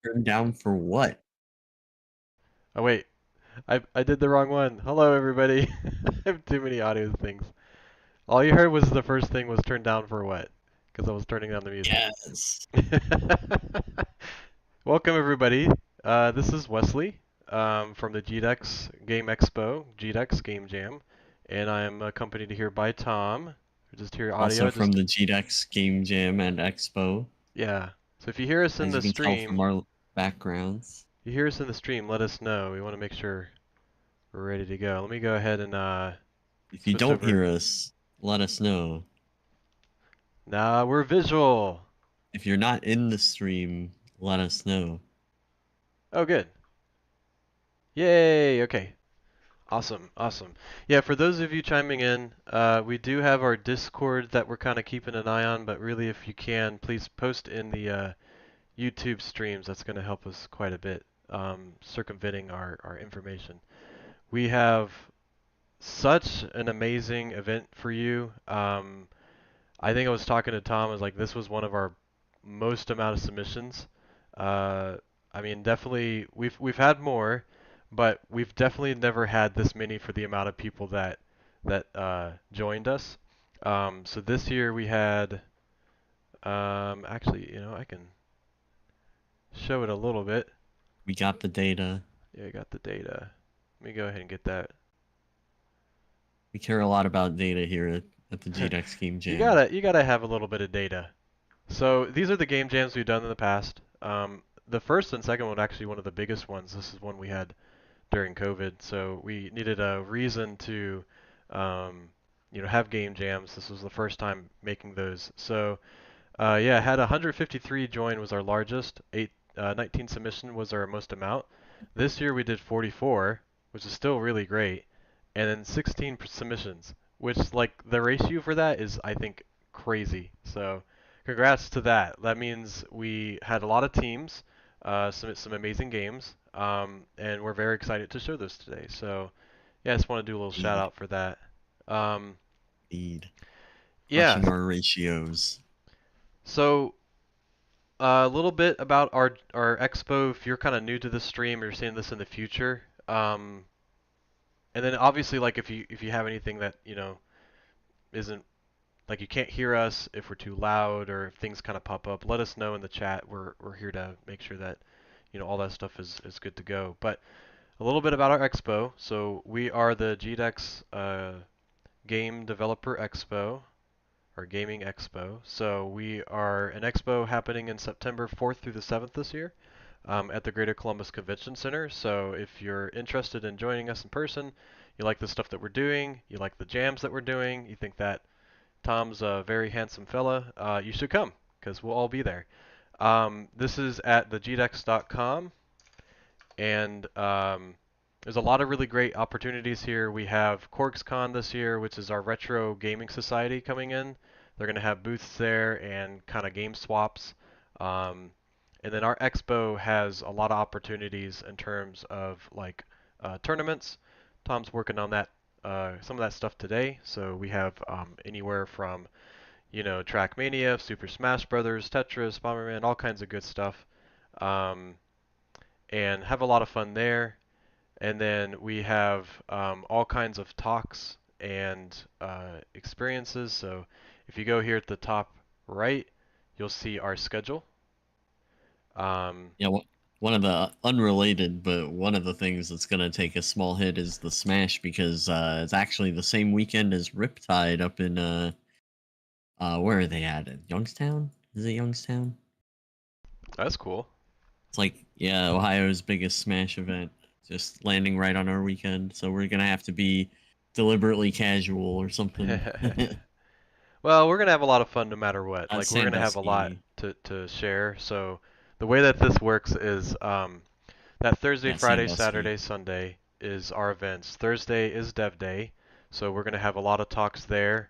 Turned down for what? Oh wait, I did the wrong one. Hello everybody. I have too many audio things. All you heard was the first thing was turned down for what? Because I was turning down the music. Yes. Welcome everybody. This is Wesley from the GDEX Game Expo, GDEX Game Jam, and I am accompanied here by Tom. Just hear Also audio. from Just the GDEX Game Jam and Expo, yeah. So if you hear us in as the you can tell from stream, our backgrounds. you hear us in the stream, let us know. We want to make sure we're ready to go. Let me go ahead and If you switch don't over. hear us, let us know. Nah, we're visual. If you're not in the stream, let us know. Oh, good. Yay. Okay. Awesome. Awesome. Yeah, for those of you chiming in, we do have our Discord that we're kind of keeping an eye on, but really, if you can, please post in the YouTube streams. That's going to help us quite a bit, circumventing our information. We have such an amazing event for you. I think I was talking to Tom. I was like, this was one of our most amount of submissions. Uh, I mean, definitely we've had more, but we've definitely never had this many for the amount of people that joined us. So this year we had actually, I can show it a little bit. We got the data. Yeah, I got the data. Let me go ahead and get that. We care a lot about data here at the GDEX Game You Jam. gotta have a little bit of data. So these are the game jams we've done in the past. The first and second one actually one of the biggest ones. This is one we had during COVID, so we needed a reason to, um, have game jams. This was the first time making those. So yeah, had 153 join was our largest. 19 submission was our most amount. This year we did 44, which is still really great, and then 16 submissions, which like the ratio for that is I think crazy. So congrats to that. That means we had a lot of teams, submit some amazing games, and we're very excited to show those today. So yeah, I just want to do a little shout Indeed. out for that. Um, Indeed. yeah. Crushing our ratios. So a little bit about our expo. If you're kind of new to the stream, or you're seeing this in the future, and then obviously like if you have anything that isn't like you can't hear us if we're too loud or if things kind of pop up, let us know in the chat. We're here to make sure that all that stuff is good to go. But a little bit about our expo. So we are the GDEX Game Developer Expo. our gaming expo. So we are an expo happening in September 4th through the 7th this year at the Greater Columbus Convention Center. So if you're interested in joining us in person, you like the stuff that we're doing, you like the jams that we're doing, you think that Tom's a very handsome fella, you should come because we'll all be there. This is at the GDEX.com, and there's a lot of really great opportunities here. We have CorksCon this year, which is our retro gaming society coming in. They're going to have booths there and kind of game swaps. Um, and then our expo has a lot of opportunities in terms of like tournaments. Tom's working on that, some of that stuff today. So we have anywhere from Trackmania, Super Smash Brothers, Tetris, Bomberman, all kinds of good stuff, um, and have a lot of fun there. And then we have all kinds of talks and experiences. So if you go here at the top right, you'll see our schedule. Yeah, one of the unrelated, but one of the things that's going to take a small hit is the Smash because it's actually the same weekend as Riptide up in where are they at? Youngstown? Is it Youngstown? That's cool. It's like, yeah, Ohio's biggest Smash event, just landing right on our weekend. So we're gonna have to be deliberately casual or something. Well, we're gonna have a lot of fun no matter what. Like we're gonna have a lot Sandusky. to share. So the way that this works is that Thursday, Yeah, Friday, Sandusky. Saturday, Sunday is our events. Thursday is Dev Day, so we're gonna have a lot of talks there.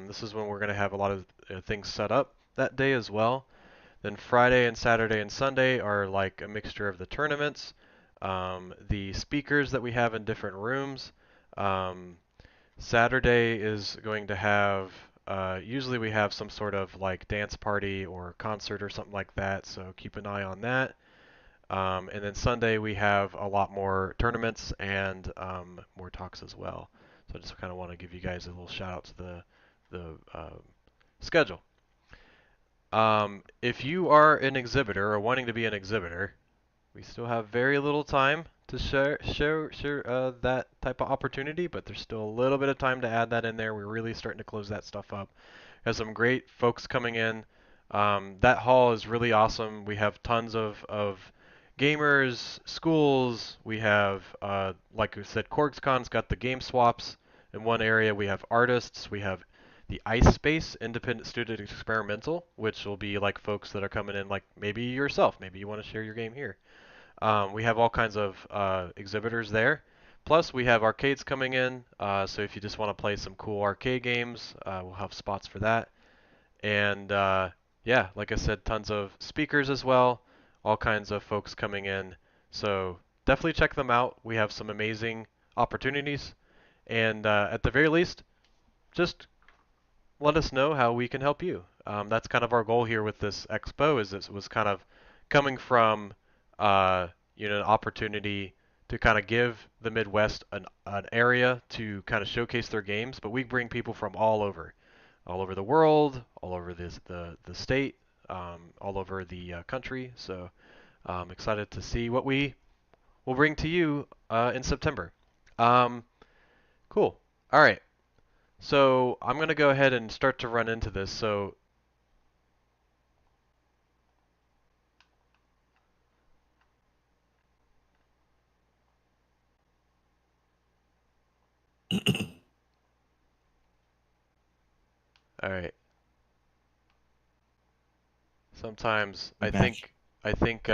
This is when we're gonna have a lot of things set up that day as well. Then Friday and Saturday and Sunday are like a mixture of the tournaments, the speakers that we have in different rooms. Um, Saturday is going to have, usually we have some sort of like dance party or concert or something like that, so keep an eye on that. And then Sunday we have a lot more tournaments and more talks as well. So I just kind of want to give you guys a little shout out to the schedule. If you are an exhibitor or wanting to be an exhibitor, we still have very little time to share that type of opportunity, but there's still a little bit of time to add that in there. We're really starting to close that stuff up. Has some great folks coming in. That hall is really awesome. We have tons of gamers, schools. We have, like we said, CorgsCon's got the game swaps in one area. We have artists. We have the Ice Space Independent Student Experimental, which will be like folks that are coming in, like maybe yourself. Maybe you want to share your game here. We have all kinds of exhibitors there. Plus, we have arcades coming in. So if you just want to play some cool arcade games, we'll have spots for that. And yeah, like I said, tons of speakers as well. All kinds of folks coming in. So definitely check them out. We have some amazing opportunities. And at the very least, just let us know how we can help you. That's kind of our goal here with this expo. Is this was kind of coming from uh, an opportunity to kind of give the Midwest an area to kind of showcase their games, but we bring people from all over the world, all over the state, all over the country. So I'm excited to see what we will bring to you in September. Um, cool. All right. So I'm going to go ahead and start to run into this. So all right. Sometimes We're back. I think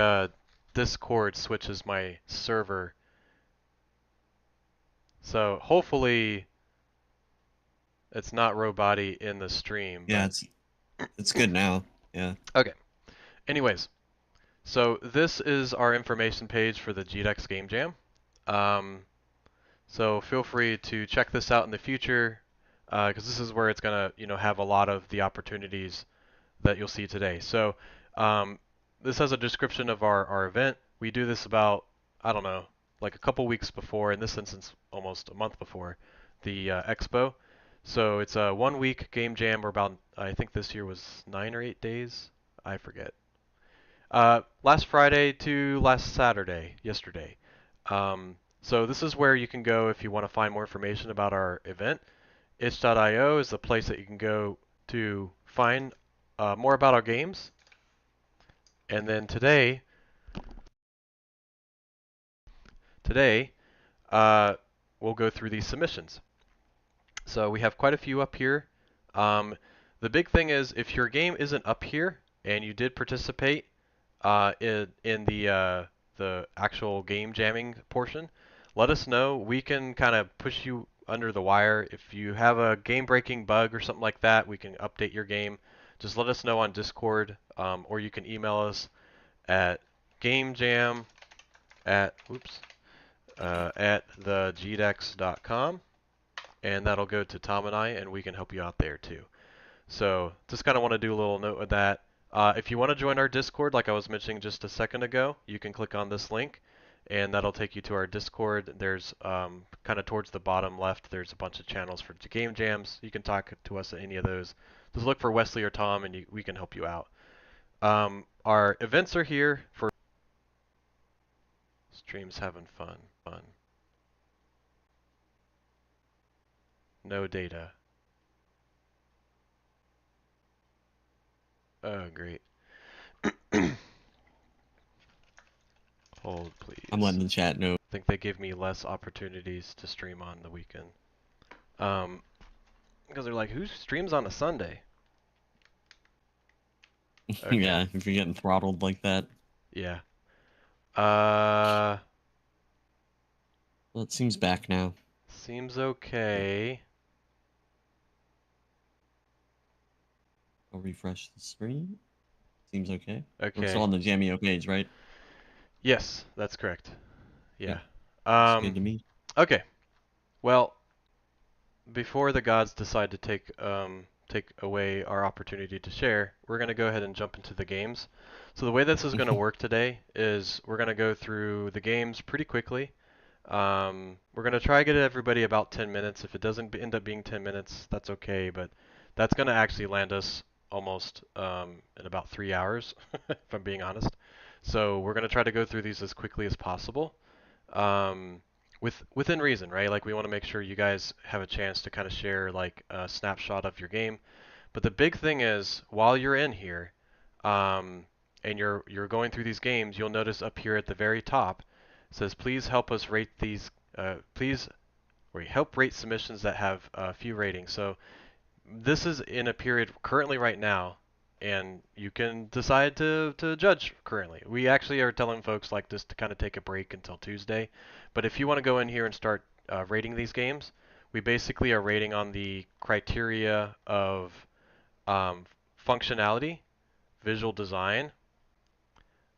Discord switches my server. So hopefully it's not Roboti in the stream, Yeah, but it's good now. Yeah. okay. Anyways, so this is our information page for the GDEX Game Jam. Um, so feel free to check this out in the future, because this is where it's gonna, have a lot of the opportunities that you'll see today. So this has a description of our event. We do this about, I don't know, like a couple weeks before, in this instance, almost a month before the expo. So it's a 1 week game jam. We're about, I think this year was 9 or 8 days. I forget. Last Friday to last Saturday, yesterday. So this is where you can go if you want to find more information about our event. Itch.io is the place that you can go to find more about our games. And then today we'll go through these submissions. So we have quite a few up here. The big thing is if your game isn't up here and you did participate in the actual game jamming portion, let us know. We can kind of push you under the wire. If you have a game-breaking bug or something like that, we can update your game. Just let us know on Discord, or you can email us at gamejam at the gdex.com, and that'll go to Tom and I, and we can help you out there too. So just kind of want to do a little note of that. If you want to join our Discord, like I was mentioning just a second ago, you can click on this link, and that'll take you to our Discord. There's kind of towards the bottom left, there's a bunch of channels for game jams. You can talk to us at any of those. Just look for Wesley or Tom, and we can help you out. Our events are here for streams having fun. No data. Oh, great. Hold, I'm please. letting the chat know. I think they give me less opportunities to stream on the weekend. Because they're like, who streams on a Sunday? Okay. Yeah, if you're getting throttled like that. Yeah. Well, it seems back now. Seems okay. I'll refresh the screen. Seems okay. We're still Okay. on the Jamio page, right? Yes, that's correct. Yeah. Looks good to me. Okay. Well, before the gods decide to take away our opportunity to share, we're going to go ahead and jump into the games. So the way this is going to work today is we're going to go through the games pretty quickly. We're going to try to get everybody about 10 minutes. If it doesn't end up being 10 minutes, that's okay, but that's going to actually land us almost in about 3 hours, if I'm being honest. So we're going to try to go through these as quickly as possible. Within reason, right? Like we want to make sure you guys have a chance to kind of share like a snapshot of your game. But the big thing is while you're in here, and you're going through these games, you'll notice up here at the very top it says please help us rate these. Please or help rate submissions that have a few ratings. So this is in a period currently right now, and you can decide to judge currently. We actually are telling folks like this to kind of take a break until Tuesday. But if you want to go in here and start rating these games, we basically are rating on the criteria of functionality, visual design,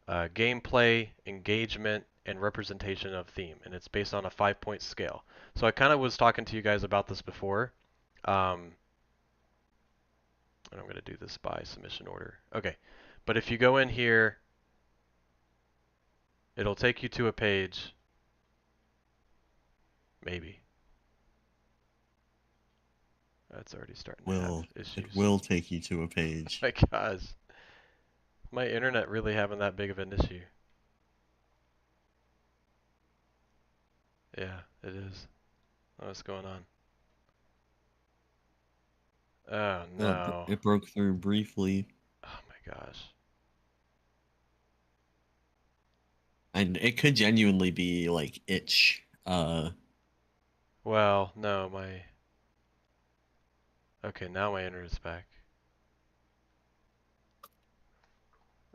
gameplay, engagement, and representation of theme. And it's based on a 5-point scale. So I kind of was talking to you guys about this before. And I'm going to do this by submission order. Okay, but if you go in here, it'll take you to a page. Maybe. That's already starting to have issues. It will take you to a page. My gosh. My internet really having that big of an issue. Yeah, it is. What's going on? Oh no. It broke through briefly. Oh my gosh. And it could genuinely be like itch. Well, no, my... Okay, now my internet's back.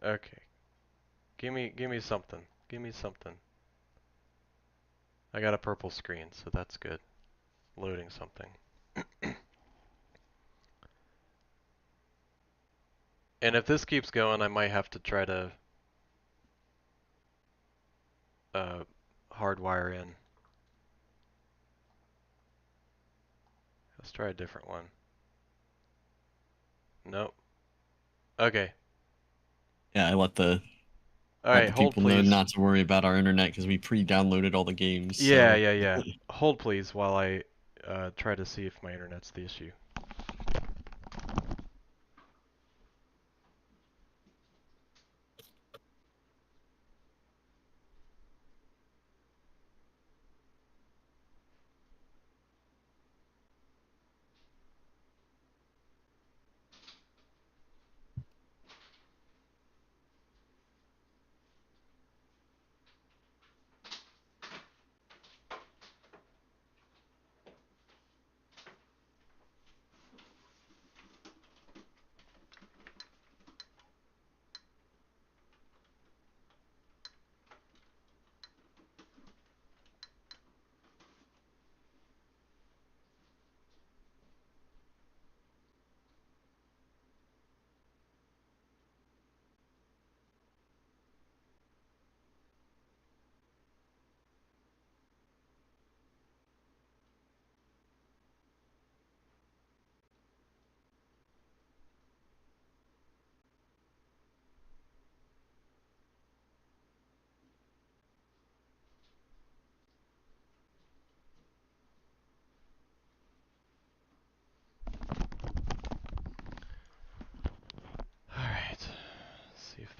Okay. Give me something. Give me something. I got a purple screen, so that's good. Loading something. And if this keeps going, I might have to try to hardwire in. Let's try a different one. Nope. Okay. Yeah, I let the Alright, hold people know please. not to worry about our internet because we pre-downloaded all the games. Yeah, So. yeah. Hold please while I try to see if my internet's the issue.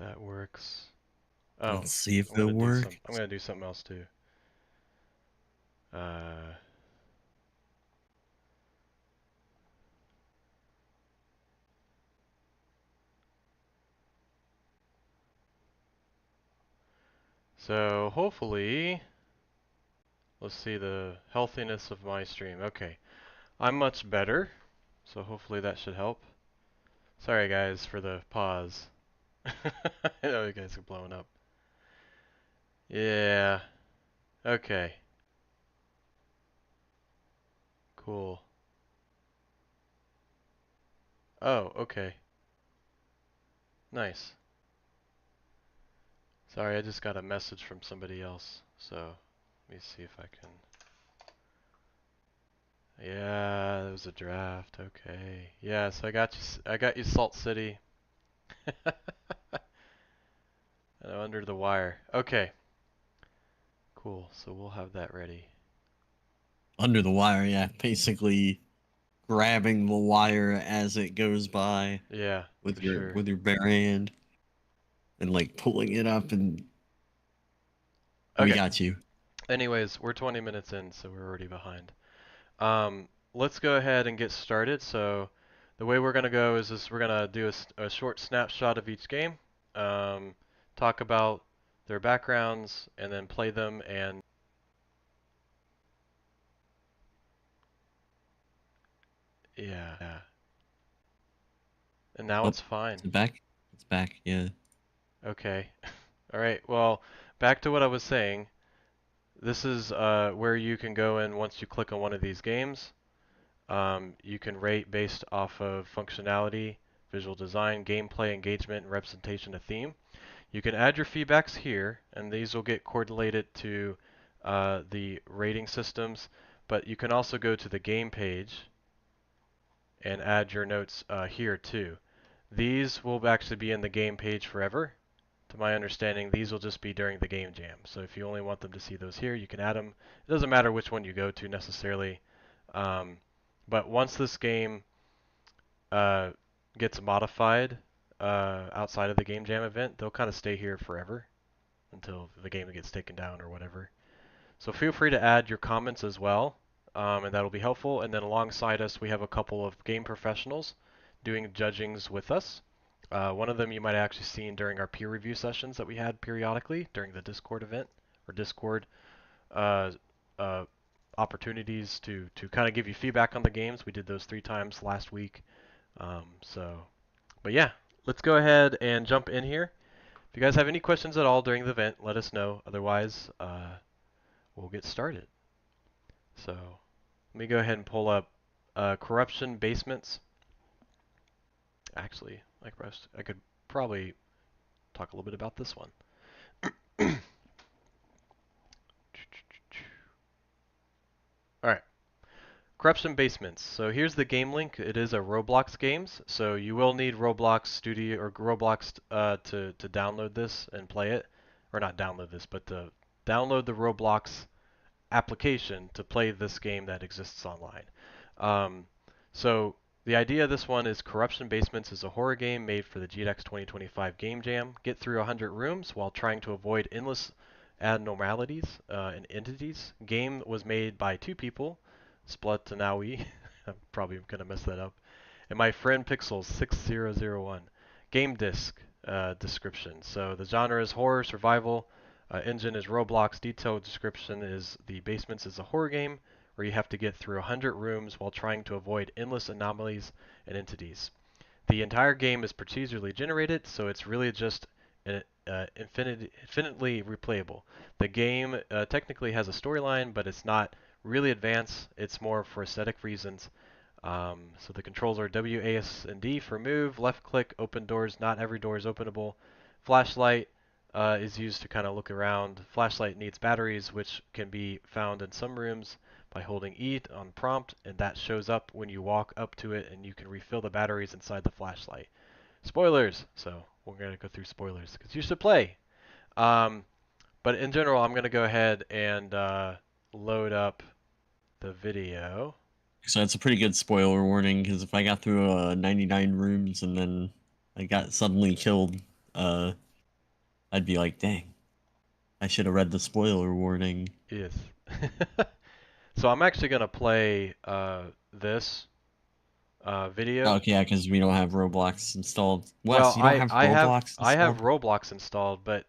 that works. Oh, Let's see if I'm it gonna do works. something else too. Uh, so hopefully, let's see the healthiness of my stream. Okay, I'm much better, so hopefully that should help. Sorry guys for the pause. I know you guys are blowing up. Yeah. Okay. Cool. Oh, okay. Nice. Sorry, I just got a message from somebody else. So, let me see if I can. Yeah, there was a draft. Okay. Yeah, so I got you Salt City. Under the wire. Okay. Cool. So we'll have that ready. Under the wire, yeah. Basically grabbing the wire as it goes by Yeah, with for your sure. with your bare hand and like pulling it up, and we Okay. got you. Anyways, we're 20 minutes in, so we're already behind. Let's go ahead and get started. So the way we're going to go is this, we're going to do a short snapshot of each game, talk about their backgrounds, and then play them. And yeah. And now Oh, it's fine. is it back? It's back, yeah. Okay. All right. Well, back to what I was saying. This is where you can go in once you click on one of these games. You can rate based off of functionality, visual design, gameplay, engagement, and representation of theme. You can add your feedbacks here, and these will get correlated to the rating systems. But you can also go to the game page and add your notes here too. These will actually be in the game page forever. To my understanding, these will just be during the game jam. So if you only want them to see those here, you can add them. It doesn't matter which one you go to necessarily. Um, but once this game uh, gets modified outside of the game jam event, they'll kind of stay here forever until the game gets taken down or whatever. So feel free to add your comments as well, and that'll be helpful. And then alongside us, we have a couple of game professionals doing judgings with us. One of them you might have actually seen during our peer review sessions that we had periodically during the Discord event or Discord uh, uh, opportunities to kind of give you feedback on the games. We did those 3 times last week. But yeah, let's go ahead and jump in here. If you guys have any questions at all during the event, let us know. Otherwise, we'll get started. So let me go ahead and pull up corruption basements. Actually, I could probably talk a little bit about this one. All right. Corruption Basements. So here's the game link. It is a Roblox games, so you will need Roblox Studio or Roblox to download this and play it, or not download this, but to download the Roblox application to play this game that exists online. Um, so the idea of this one is Corruption Basements is a horror game made for the GDEX 2025 Game Jam. Get through 100 rooms while trying to avoid endless abnormalities and entities. Game was made by 2 people, Splutanawi, I'm probably going to mess that up, and my friend Pixels 6001. Game disc description. So the genre is horror survival. Engine is Roblox. Detailed description is the Basements is a horror game where you have to get through 100 rooms while trying to avoid endless anomalies and entities. The entire game is procedurally generated, so it's really just infinitely replayable. The game technically has a storyline, but it's not really advanced. It's more for aesthetic reasons. So the controls are W, A, S, and D for move, left click, open doors. Not every door is openable. Flashlight is used to kind of look around. Flashlight needs batteries, which can be found in some rooms by holding E on prompt, and that shows up when you walk up to it, and you can refill the batteries inside the flashlight. Spoilers! So we're going to go through spoilers because you should play. Um, but in general, I'm going to go ahead and load up the video. So that's a pretty good spoiler warning, because if I got through 99 rooms and then I got suddenly killed, I'd be like, dang, I should have read the spoiler warning. Yes. So I'm actually gonna play this video. Okay, yeah, because we don't have Roblox installed. Well, Wes, you don't have Roblox I have installed? Roblox installed, but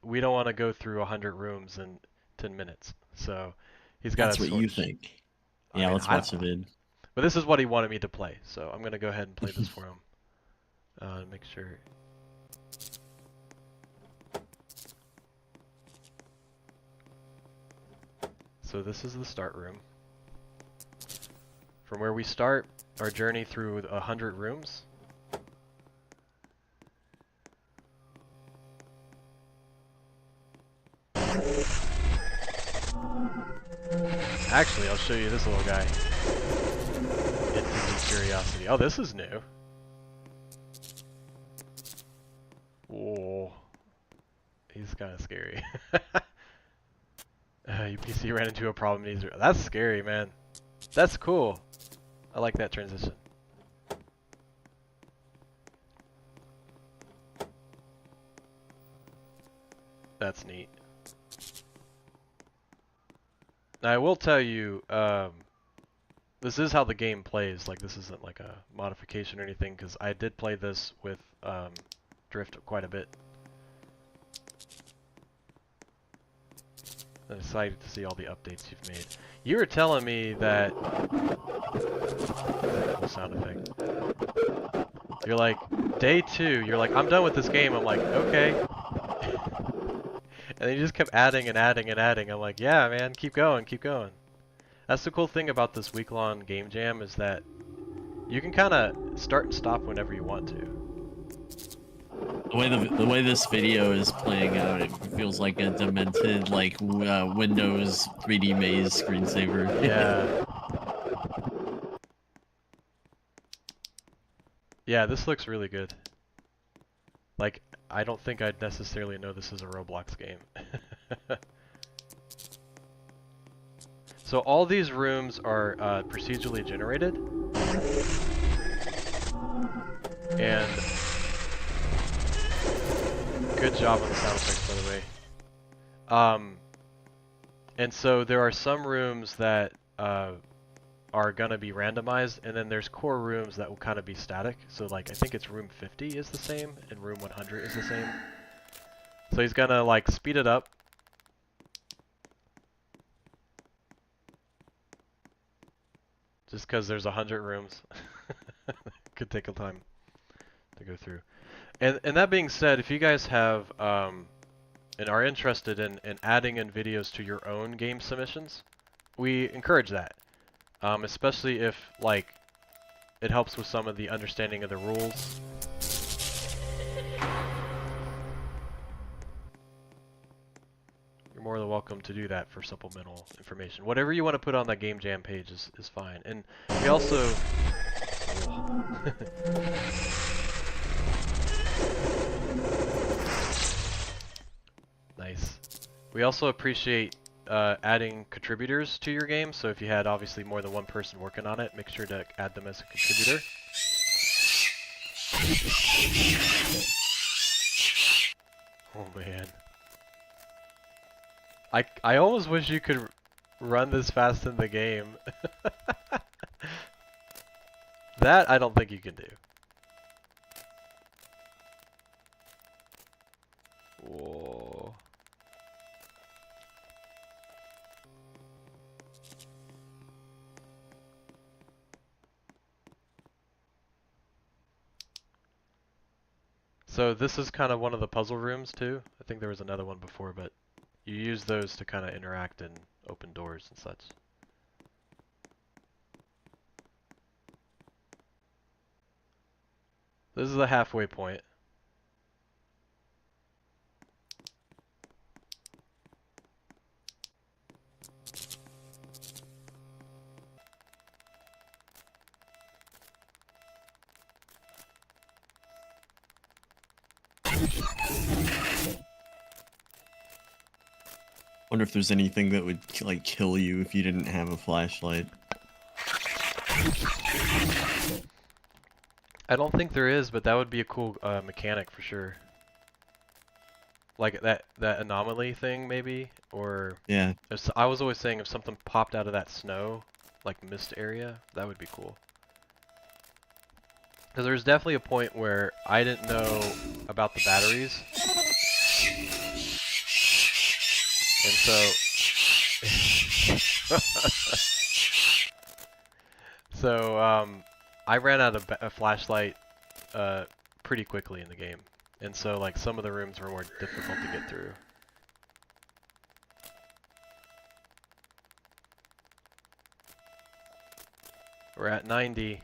we don't want to go through 100 rooms in 10 minutes. So he's got That's to what you switch. think. I Yeah, mean, let's I don't watch the know. vid. But this is what he wanted me to play, so I'm gonna go ahead and play this for him. Make sure. So this is the start room. From where we start our journey through 100 rooms. Actually, I'll show you this little guy. Instant curiosity. Oh, this is new. Whoa. He's kind of scary. UPC ran into a problem. That's scary, man. That's cool. I like that transition. That's neat. Now, I will tell you, this is how the game plays. Like, this isn't like a modification or anything, because I did play this with Drift quite a bit. I'm excited to see all the updates you've made. You were telling me that... Cool sound effect. You're like, day 2, you're like, I'm done with this game. I'm like, okay. And then you just kept adding and adding and adding. I'm like, yeah, man, keep going, keep going. That's the cool thing about this week-long game jam is that you can kind of start and stop whenever you want to. The way this video is playing out, it feels like a demented like Windows 3D maze screensaver. Yeah. Yeah, this looks really good. Like, I don't think I'd necessarily know this is a Roblox game. So all these rooms are procedurally generated. And good job on the sound effects, by the way. And so there are some rooms that are gonna be randomized, and then there's core rooms that will kind of be static. So like I think it's room 50 is the same, and room 100 is the same. So he's gonna like speed it up. Just because there's 100 rooms. Could take a time to go through. And that being said, if you guys have and are interested in adding in videos to your own game submissions, we encourage that. Especially if like it helps with some of the understanding of the rules. You're more than welcome to do that for supplemental information. Whatever you want to put on that Game Jam page is fine. And we also... Nice. We also appreciate adding contributors to your game, so if you had obviously more than one person working on it, make sure to add them as a contributor. Oh man. I almost wish you could run this fast in the game. That I don't think you can do. Whoa. So this is kind of one of the puzzle rooms too. I think there was another one before, but you use those to kind of interact and open doors and such. This is the halfway point. Wonder if there's anything that would like kill you if you didn't have a flashlight. I don't think there is, but that would be a cool mechanic for sure. Like that anomaly thing maybe, or Yeah. I was always saying if something popped out of that snow, like mist area, that would be cool. Because there's definitely a point where I didn't know about the batteries, and so I ran out of a flashlight pretty quickly in the game, and so like some of the rooms were more difficult to get through. We're at 90.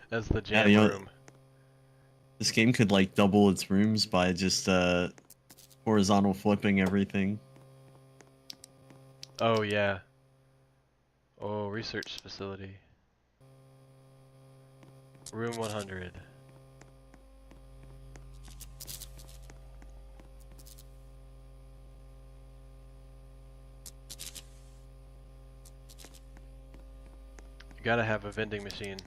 That's the Yeah, jam room. this game could like double its rooms by just horizontal flipping everything. Oh yeah. Oh, research facility. Room 100. You gotta have a vending machine.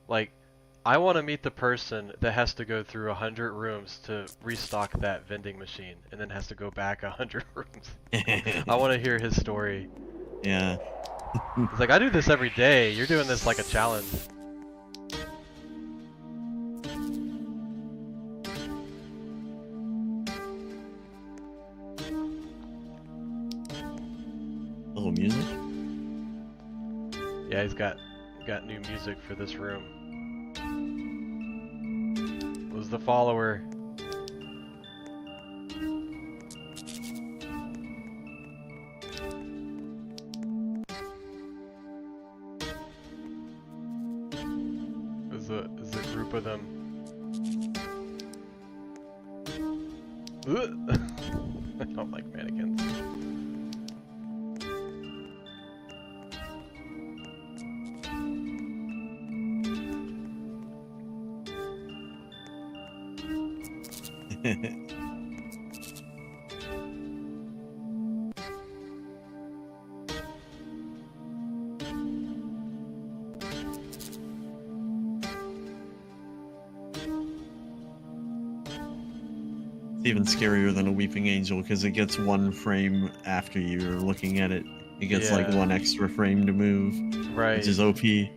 Like, I want to meet the person that has to go through 100 rooms to restock that vending machine, and then has to go back 100 rooms. I want to hear his story. Yeah. It's like, I do this every day. You're doing this like a challenge. Little music. Yeah, he's got new music for this room. Was the follower. Is a group of them. I don't like mannequins. It's even scarier than a weeping angel because it gets one frame after you're looking at it. It gets like Yeah. one extra frame to move, Right. which is OP.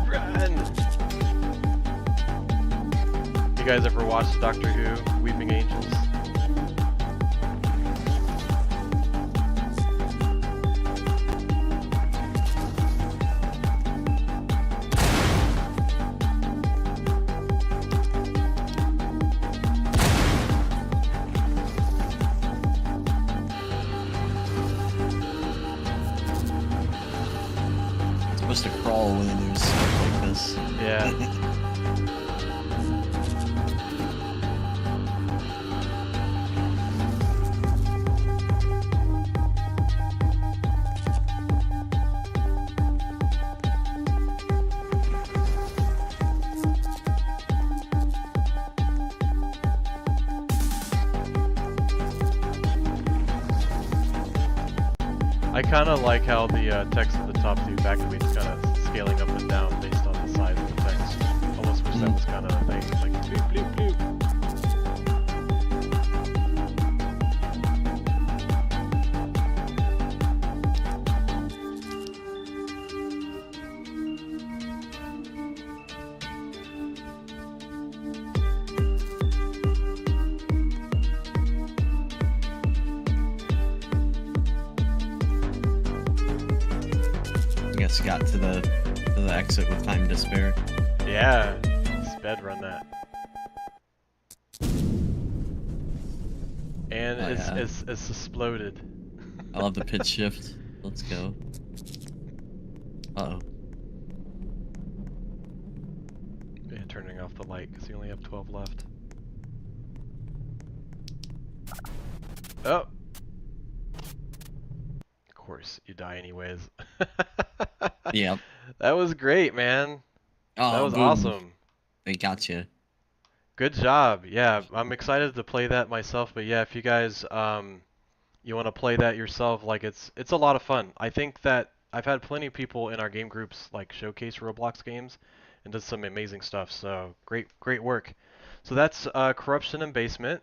Run! You guys ever watched Doctor Who, Weeping Angels? Supposed to crawl when there's stuff like this. Yeah. I kind of like how the text at the top two evacuates kind of scaling up and down based on the size of the text. Almost wish that was kind of a thing, like bloop bloop bloop. I guess got to the exit with time to spare. Yeah, sped run that. And it's exploded. I love the pitch shift. Let's go. Uh-oh. Yeah, turning off the light because you only have 12 left. Oh, of course, you die anyways. Yep. That was great, man. That Oh, was boom. awesome. They got you. Good job. Yeah, I'm excited to play that myself, but yeah, if you guys you want to play that yourself, like it's a lot of fun. I think that I've had plenty of people in our game groups like showcase Roblox games and did some amazing stuff. So great work. So that's corruption and basement.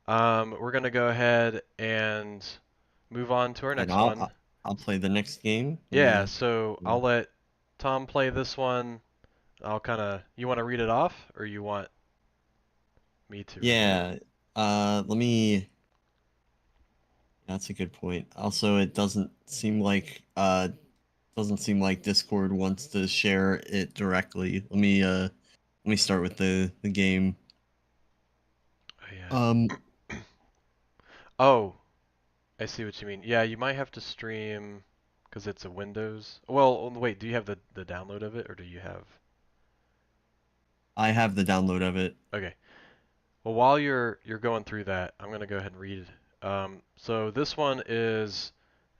We're gonna go ahead and move on to our And next one. I'll play the next game. Let Yeah, me. so I'll let Tom play this one. I'll kind of, you want to read it off, or you want me to read it? Yeah. Let me. That's a good point. Also, it doesn't seem like Discord wants to share it directly. Let me start with the game. Oh yeah. Um, Oh, I see what you mean. Yeah, you might have to stream because it's a Windows. Well, wait, do you have the download of it, or do you have? I have the download of it. Okay. Well, while you're going through that, I'm gonna go ahead and read. So this one is.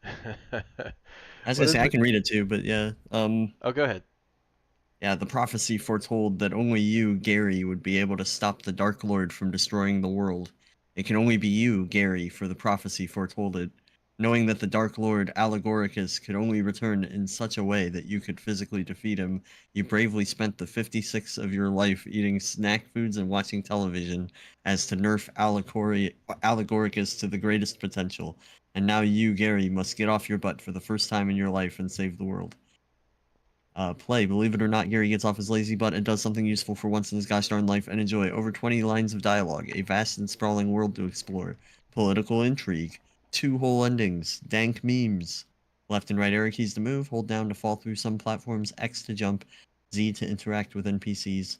I was What gonna is say I the? can read it too, but yeah. Oh, go ahead. Yeah, the prophecy foretold that only you, Gary, would be able to stop the Dark Lord from destroying the world. It can only be you, Gary, for the prophecy foretold it. Knowing that the Dark Lord, Allegoricus, could only return in such a way that you could physically defeat him, you bravely spent the 56 of your life eating snack foods and watching television as to nerf Allegoricus to the greatest potential. And now you, Gary, must get off your butt for the first time in your life and save the world. Play. Believe it or not, Gary gets off his lazy butt and does something useful for once in his gosh darn life and enjoy. Over 20 lines of dialogue, a vast and sprawling world to explore, political intrigue, two whole endings, dank memes. Left and right arrow keys to move, hold down to fall through some platforms, X to jump, Z to interact with NPCs.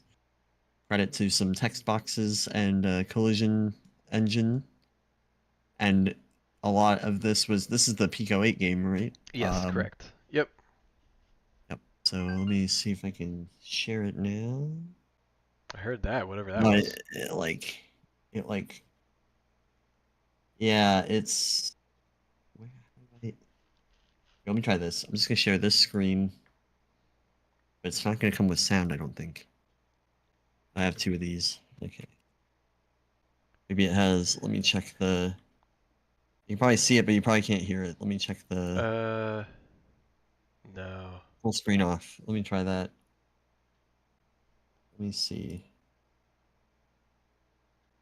Credit to some text boxes and collision engine. And a lot of this is the Pico 8 game, right? Yes, correct. Yep. Yep. So let me see if I can share it now. I heard that, whatever that No, was. it like, yeah, it's. Let me try this. I'm just gonna share this screen, but it's not gonna come with sound, I don't think. I have two of these. Okay. Maybe it has. Let me check the. You can probably see it, but you probably can't hear it. Let me check the Uh, no. full screen off. Let me try that. Let me see.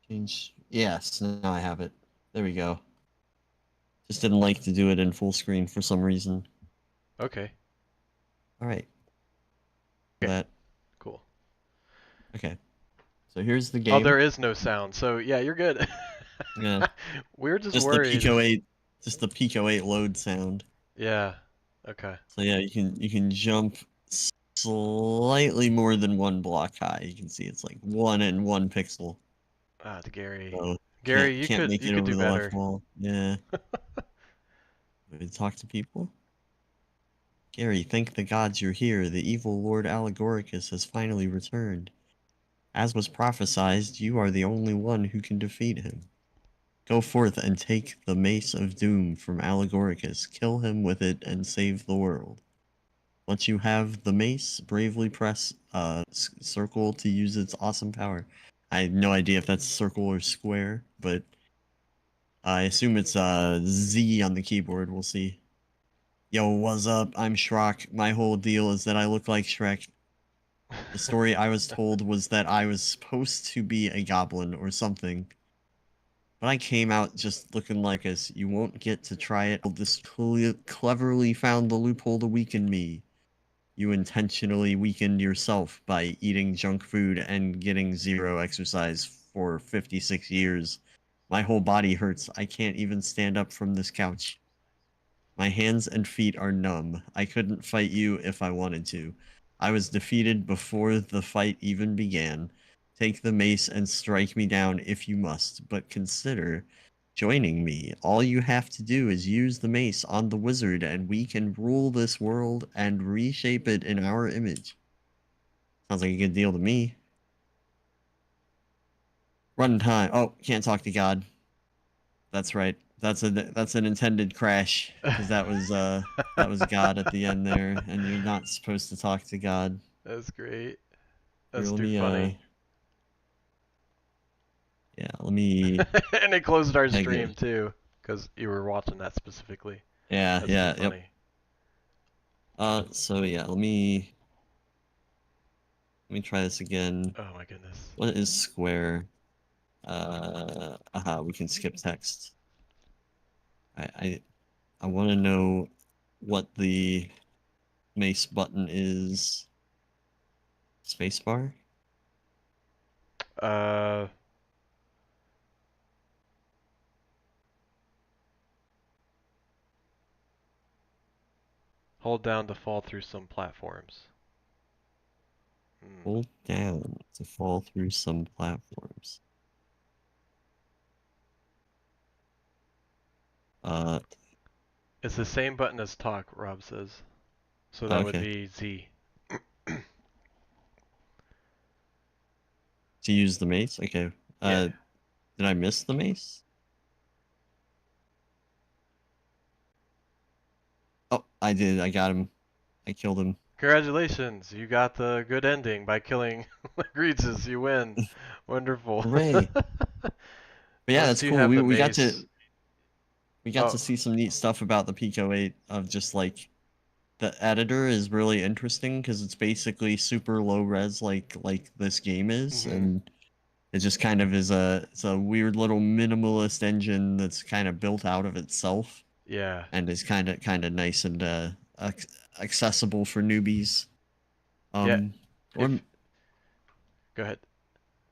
Change. Yes, now I have it. There we go. Just didn't like to do it in full screen for some reason. Okay. All right. Okay. That. Cool. Okay. So here's the Oh, game. there is no sound. So yeah, you're good. Yeah. We were just Just the worried. Pico 8, just the Pico 8 load sound. Yeah. Okay. So yeah, you can jump slightly more than one block high. You can see it's like 1 and 1 pixel. Ah, to Gary. So Gary, can't make you it could over do the left better. wall. Yeah. Maybe talk to people. Gary, thank the gods you're here. The evil Lord Allegoricus has finally returned. As was prophesied, you are the only one who can defeat him. Go forth and take the Mace of Doom from Allegoricus. Kill him with it and save the world. Once you have the mace, bravely press circle to use its awesome power. I have no idea if that's circle or square, but I assume it's Z on the keyboard. We'll see. Yo, what's up? I'm Shrek. My whole deal is that I look like Shrek. The story I was told was that I was supposed to be a goblin or something, but I came out just looking like us. You won't get to try it. This cleverly found the loophole to weaken me. You intentionally weakened yourself by eating junk food and getting zero exercise for 56 years. My whole body hurts. I can't even stand up from this couch. My hands and feet are numb. I couldn't fight you if I wanted to. I was defeated before the fight even began. Take the mace and strike me down if you must, but consider joining me. All you have to do is use the mace on the wizard, and we can rule this world and reshape it in our image. Sounds like a good deal to me. Run time. Oh, can't talk to God. That's right. That's an intended crash because that was God at the end there, and you're not supposed to talk to God. That's great. Here, That's let too me funny. yeah, let me And it closed our negative. stream too, because you were watching that specifically. Yeah, That's too yeah, yep. funny. So yeah, let me try this again. Oh my goodness. What is square? We can skip text. I I, I want to know what the mace button is. Spacebar? Uh, hold down to fall through some platforms. Hmm. Hold down to fall through some platforms. Uh, It's the same button as talk, Rob says. So that would okay. be Z. To use the mace? Okay. Yeah. Did I miss the mace? Oh, I did. I got him. I killed him. Congratulations, you got the good ending by killing Regis. You win. Wonderful. Hooray. But yeah, Once that's you cool. have We the we got to mace. we got Oh. to see some neat stuff about the Pico 8 of just like the editor is really interesting because it's basically super low res like this game is, Mhm. and it just kind of is it's a weird little minimalist engine that's kind of built out of itself Yeah. and is kind of nice and accessible for newbies. Yeah. Or If Go ahead.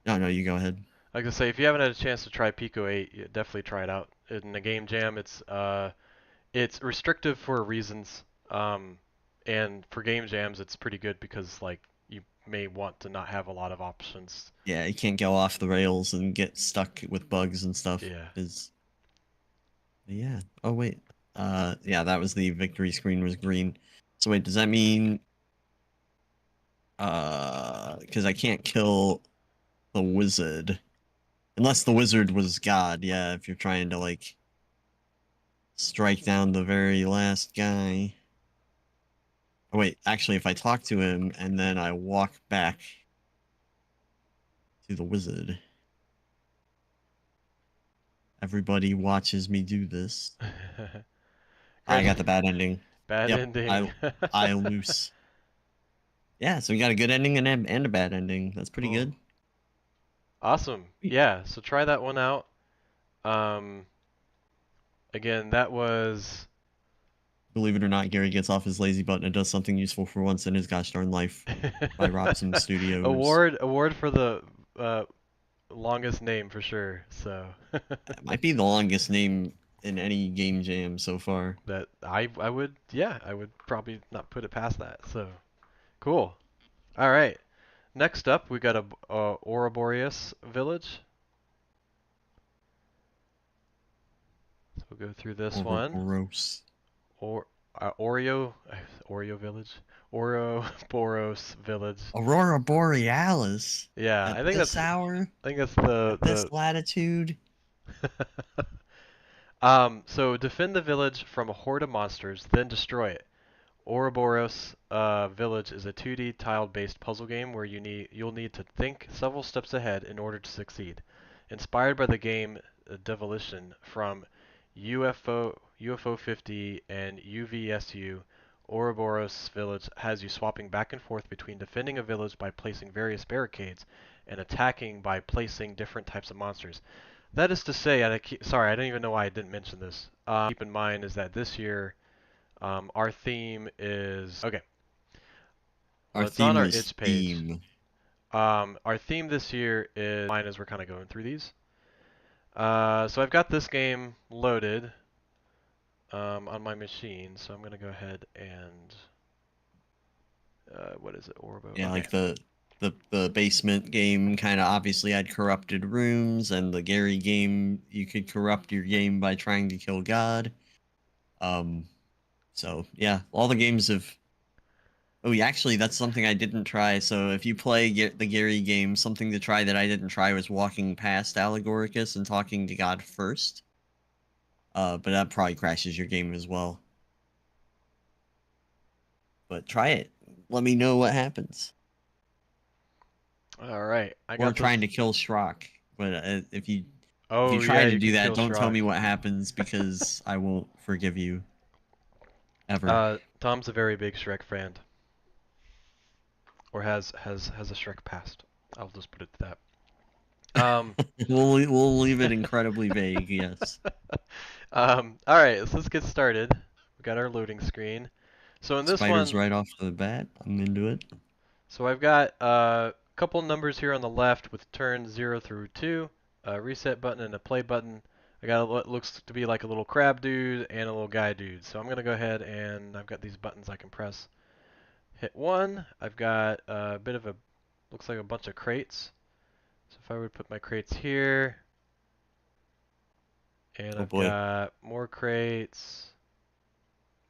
no, you go ahead. Like I say, if you haven't had a chance to try Pico 8, definitely try it out. In the game jam, it's restrictive for reasons. And for game jams, it's pretty good because like you may want to not have a lot of options. Yeah, you can't go off the rails and get stuck with bugs and stuff. Yeah. Is yeah. Oh wait. Yeah, that was the victory screen was green. So wait, does that mean because I can't kill the wizard unless the wizard was God. Yeah, if you're trying to like strike down the very last guy. Oh wait, actually if I talk to him and then I walk back to the wizard, everybody watches me do this. I got the bad ending. Bad Yep, ending. I lose. Yeah, so we got a good ending and a bad ending. That's pretty Cool. good. Awesome. Sweet. Yeah, so try that one out. Um, again, that was Believe it or not, Gary gets off his lazy button and does something useful for once in his gosh darn life by Robson Studios. award for the uh, longest name for sure. So It might be the longest name in any game jam so far. that I would yeah I would probably not put it past that. So cool. All right. Next up, we got a Ouroboros village. So we'll go through this one. Ouroboros. Or Oreo Oreo village. Ouroboros village. Aurora Borealis Yeah, at I think this hour, that's at this latitude. the so defend the village from a horde of monsters, then destroy it. Ouroboros Village is a 2D tile-based puzzle game where you'll need to think several steps ahead in order to succeed. Inspired by the game Devolution from UFO 50 and UVSU, Ouroboros Village has you swapping back and forth between defending a village by placing various barricades and attacking by placing different types of monsters. That is to say, sorry, I don't even know why I didn't mention this. Keep in mind is that this year our theme is okay. Our Well, it's on theme our is itch page. theme. Our theme this year is mine as we're kind of going through these. So I've got this game loaded on my machine, so I'm gonna go ahead and what is it, Orbo? Yeah, Okay. like the basement game kind of obviously had corrupted rooms, and the Gary game you could corrupt your game by trying to kill God. Um, so yeah, all the games have. Oh, yeah, actually, that's something I didn't try. So if you play the Gary game, something to try that I didn't try was walking past Allegoricus and talking to God first. but that probably crashes your game as well. But try it. Let me know what happens. All right, I Or got this. trying to kill Shrock. But if you Oh try yeah, to you do can that, kill don't tell Shrock. me what happens because I won't forgive you ever. Tom's a very big Shrek fan, or has a Shrek past. I'll just put it to that. We'll leave it incredibly vague. Yes. All right, so let's get started. We got our loading screen. So in this Spiders one, right off the bat. I'm into it. so I've got a couple numbers here on the left with turns 0 through 2, a reset button and a play button. I got what looks to be like a little crab dude and a little guy dude. So I'm going to go ahead and I've got these buttons I can press. Hit 1. I've got a bit of a, looks like a bunch of crates. So if I would put my crates here, and Oh I've boy. got more crates,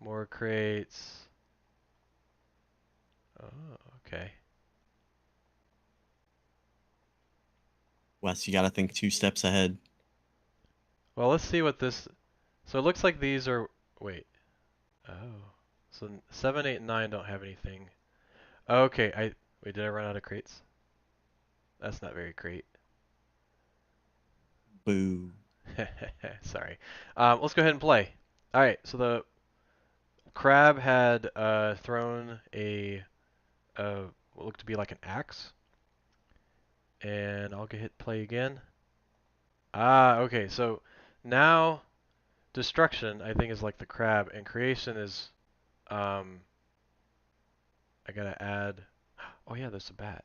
more crates. Oh, okay. Wes, you got to think 2 steps ahead. Well, let's see what this. So it looks like these are. Wait. Oh. So 7, 8, and 9 don't have anything. Okay. Wait. Did I run out of crates? That's not very great. Boo. Sorry. Let's go ahead and play. All right. So the crab had thrown what looked to be like an axe, and I'll hit play again. Ah. Okay. So now destruction, I think, is like the crab, and creation is um, I gotta add. Oh yeah, there's a bat.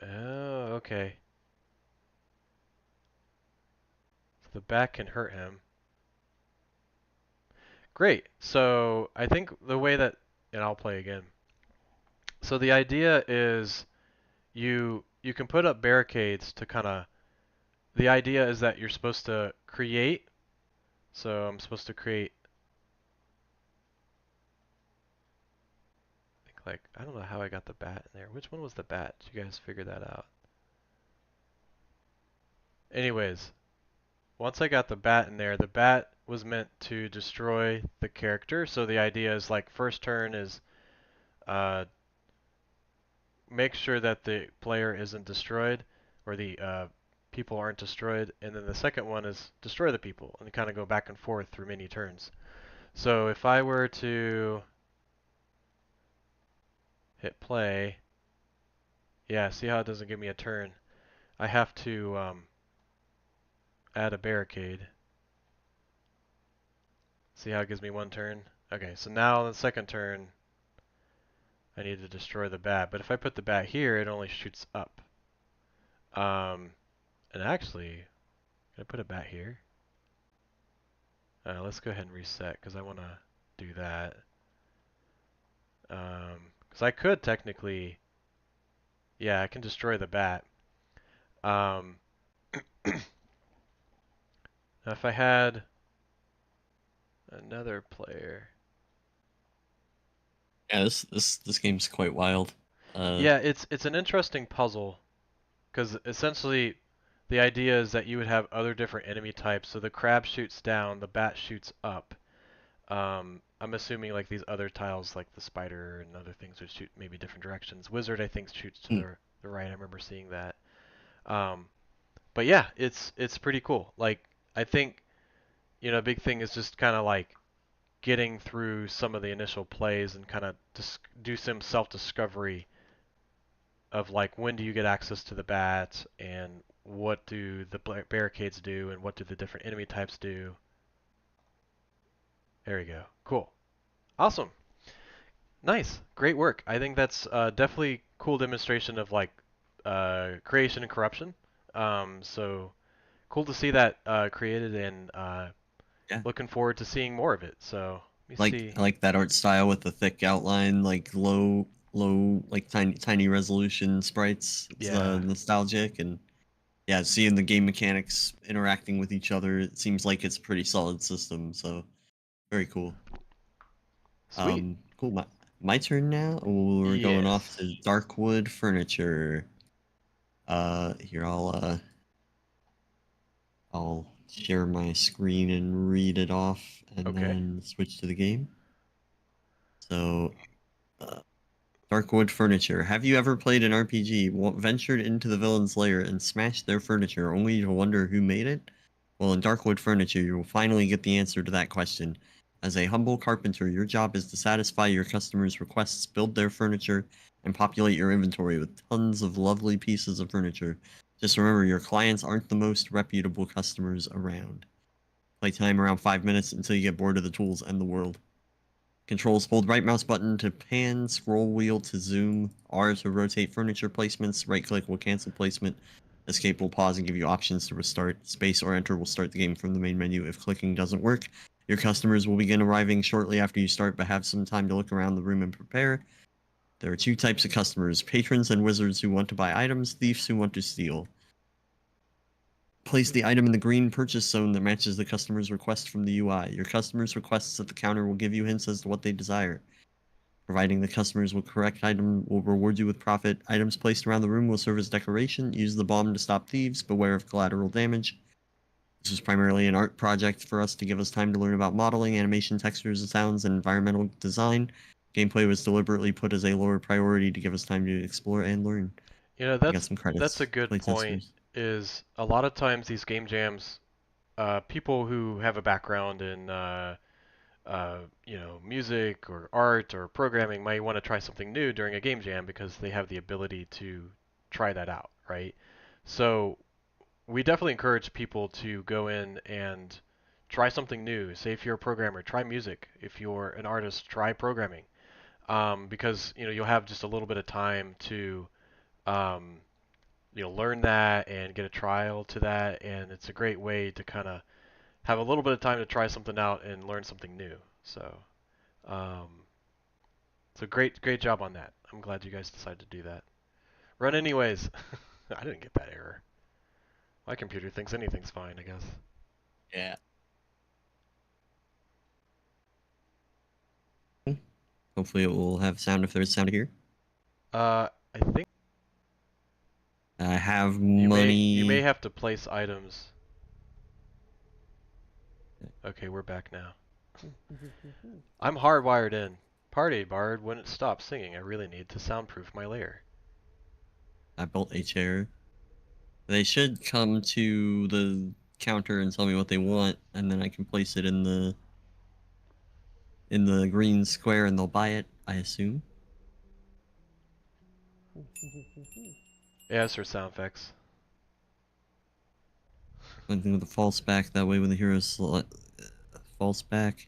Oh, okay. So the bat can hurt him. Great. So I think the way that, and I'll play again. So the idea is you can put up barricades to kind of. The idea is that you're supposed to create. So I'm supposed to create. I think like I don't know how I got the bat in there. Which one was the bat? Did you guys figure that out? Anyways, once I got the bat in there, the bat was meant to destroy the character. So the idea is like first turn is uh, make sure that the player isn't destroyed or the people aren't destroyed, and then the second one is destroy the people and kind of go back and forth through many turns. So if I were to hit play, yeah, see how it doesn't give me a turn? I have to add a barricade. See how it gives me one turn? Okay, so now on the second turn, I need to destroy the bat. But if I put the bat here, it only shoots up. Um, and actually, can I put a bat here? Let's go ahead and reset because I want to do that. Because I could technically, yeah, I can destroy the bat. Um, if I had another player, Yeah, this game's quite wild. Uh, yeah, it's an interesting puzzle because essentially the idea is that you would have other different enemy types. So the crab shoots down, the bat shoots up. I'm assuming like these other tiles, like the spider and other things, would shoot maybe different directions. Wizard, I think, shoots to hmm. the right. I remember seeing that. Um, but yeah, it's pretty cool. Like I think a big thing is just kind of like getting through some of the initial plays and kind of do some self-discovery of like when do you get access to the bats and what do the barricades do and what do the different enemy types do. There we go. Cool. Awesome. Nice. Great work. I think that's definitely cool demonstration of like creation and corruption. So cool to see that created and Yeah, looking forward to seeing more of it. So let me see. I like that art style with the thick outline, like low, like tiny resolution sprites. It's Yeah. nostalgic, and yeah, seeing the game mechanics interacting with each other. It seems like it's a pretty solid system. So very cool. Sweet. Cool. My turn now. We're going off Yes. to Darkwood Furniture. Here I'll share my screen and read it off, and Okay. then switch to the game. So, uh, Darkwood Furniture. Have you ever played an RPG, ventured into the villain's lair, and smashed their furniture, only to wonder who made it? Well, in Darkwood Furniture, you will finally get the answer to that question. As a humble carpenter, your job is to satisfy your customers' requests, build their furniture, and populate your inventory with tons of lovely pieces of furniture. Just remember, your clients aren't the most reputable customers around. Playtime around 5 minutes until you get bored of the tools and the world. Controls: hold right mouse button to pan, scroll wheel to zoom, R to rotate furniture placements, right click will cancel placement, escape will pause and give you options to restart, space or enter will start the game from the main menu. If clicking doesn't work, your customers will begin arriving shortly after you start, but have some time to look around the room and prepare. There are two types of customers: patrons and wizards who want to buy items, thieves who want to steal. Place the item in the green purchase zone that matches the customer's request from the UI. Your customer's requests at the counter will give you hints as to what they desire. Providing the customers with correct item will reward you with profit. Items placed around the room will serve as decoration. Use the bomb to stop thieves. Beware of collateral damage. This was primarily an art project for us to give us time to learn about modeling, animation, textures, sounds, and environmental design. Gameplay was deliberately put as a lower priority to give us time to explore and learn. You know, I got some that's a credits. good point. Playtesters. Is a lot of times these game jams, people who have a background in music or art or programming might want to try something new during a game jam because they have the ability to try that out, right? So we definitely encourage people to go in and try something new. Say if you're a programmer, try music. If you're an artist, try programming. Because you'll have just a little bit of time to um, learn that and get a trial to that, and it's a great way to kind of have a little bit of time to try something out and learn something new. So, um, so great job on that. I'm glad you guys decided to do that. Run anyways. I didn't get that error. My computer thinks anything's fine, I guess. Yeah. Hopefully it will have sound if there's sound here. I think I have you may money. have to place items. Okay, we're back now. I'm hardwired in. Party Bard wouldn't stop singing. I really need to soundproof my lair. I built a chair. They should come to the counter and tell me what they want, and then I can place it in the green square, and they'll buy it. I assume. Yeah, sir, sound effects. Something with a false back. That way, when the hero false back,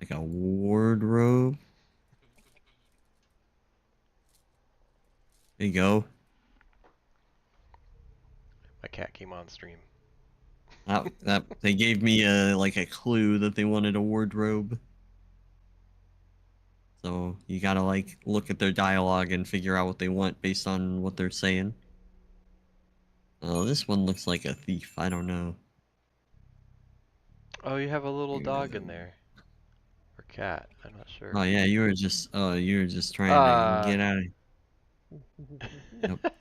like a wardrobe. There you go. My cat came on stream. That they gave me a like a clue that they wanted a wardrobe. So you gotta like look at their dialogue and figure out what they want based on what they're saying. Oh, this one looks like a thief. I don't know. Oh, you have a little dog in Um, there. Or cat. I'm not Oh sure. yeah, you were just trying to Uh. get out of. Yep,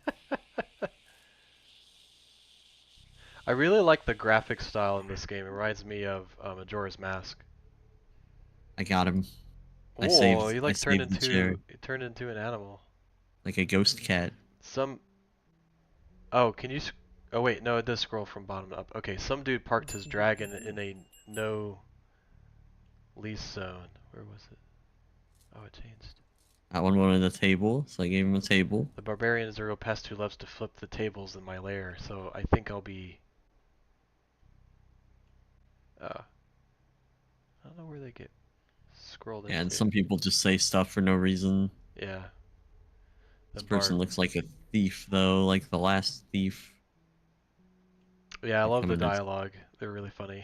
I really like the graphic style in this game. It reminds me of Majora's Mask. I got him. Oh, I saved the chair you turned into an animal. like a ghost cat. Some Oh, can you Oh wait, no, it does scroll from bottom to up. Okay, some dude parked his dragon in a no lease zone. Where was it? Oh, it changed. That one wanted a table, so I gave him a table. The barbarian is a real pest who loves to flip the tables in my lair, so I think I'll be I don't know where they get scrolled Yeah, and into. some people just say stuff for no reason. Yeah, the This person bard. looks like a thief though, like the last thief. Yeah, I Like love the coming to dialogue. They're really funny.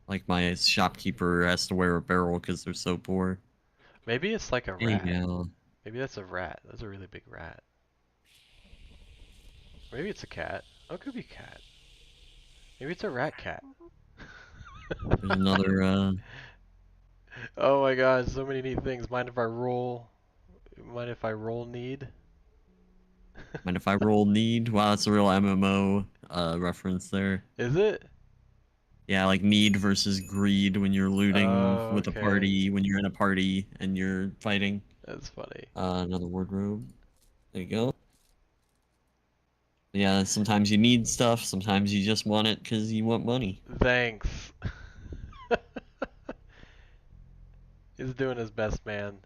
like my shopkeeper has to wear a barrel because they're so poor. Maybe it's like a Hey, rat. yeah. Maybe that's a rat. That's a really big rat. Maybe it's a cat. Oh, it could be a cat. Maybe it's a rat cat. There's another Oh my gosh, so many neat things. Mind if I roll? Mind if I roll need? Mind if I roll need? Wow, that's a real MMO reference there. Is it? Yeah, like need versus greed when you're looting Oh, with a okay. party, when you're in a party and you're fighting. That's funny. Another wardrobe. There you go. Yeah, sometimes you need stuff, sometimes you just want it because you want money. Thanks. He's doing his best, man.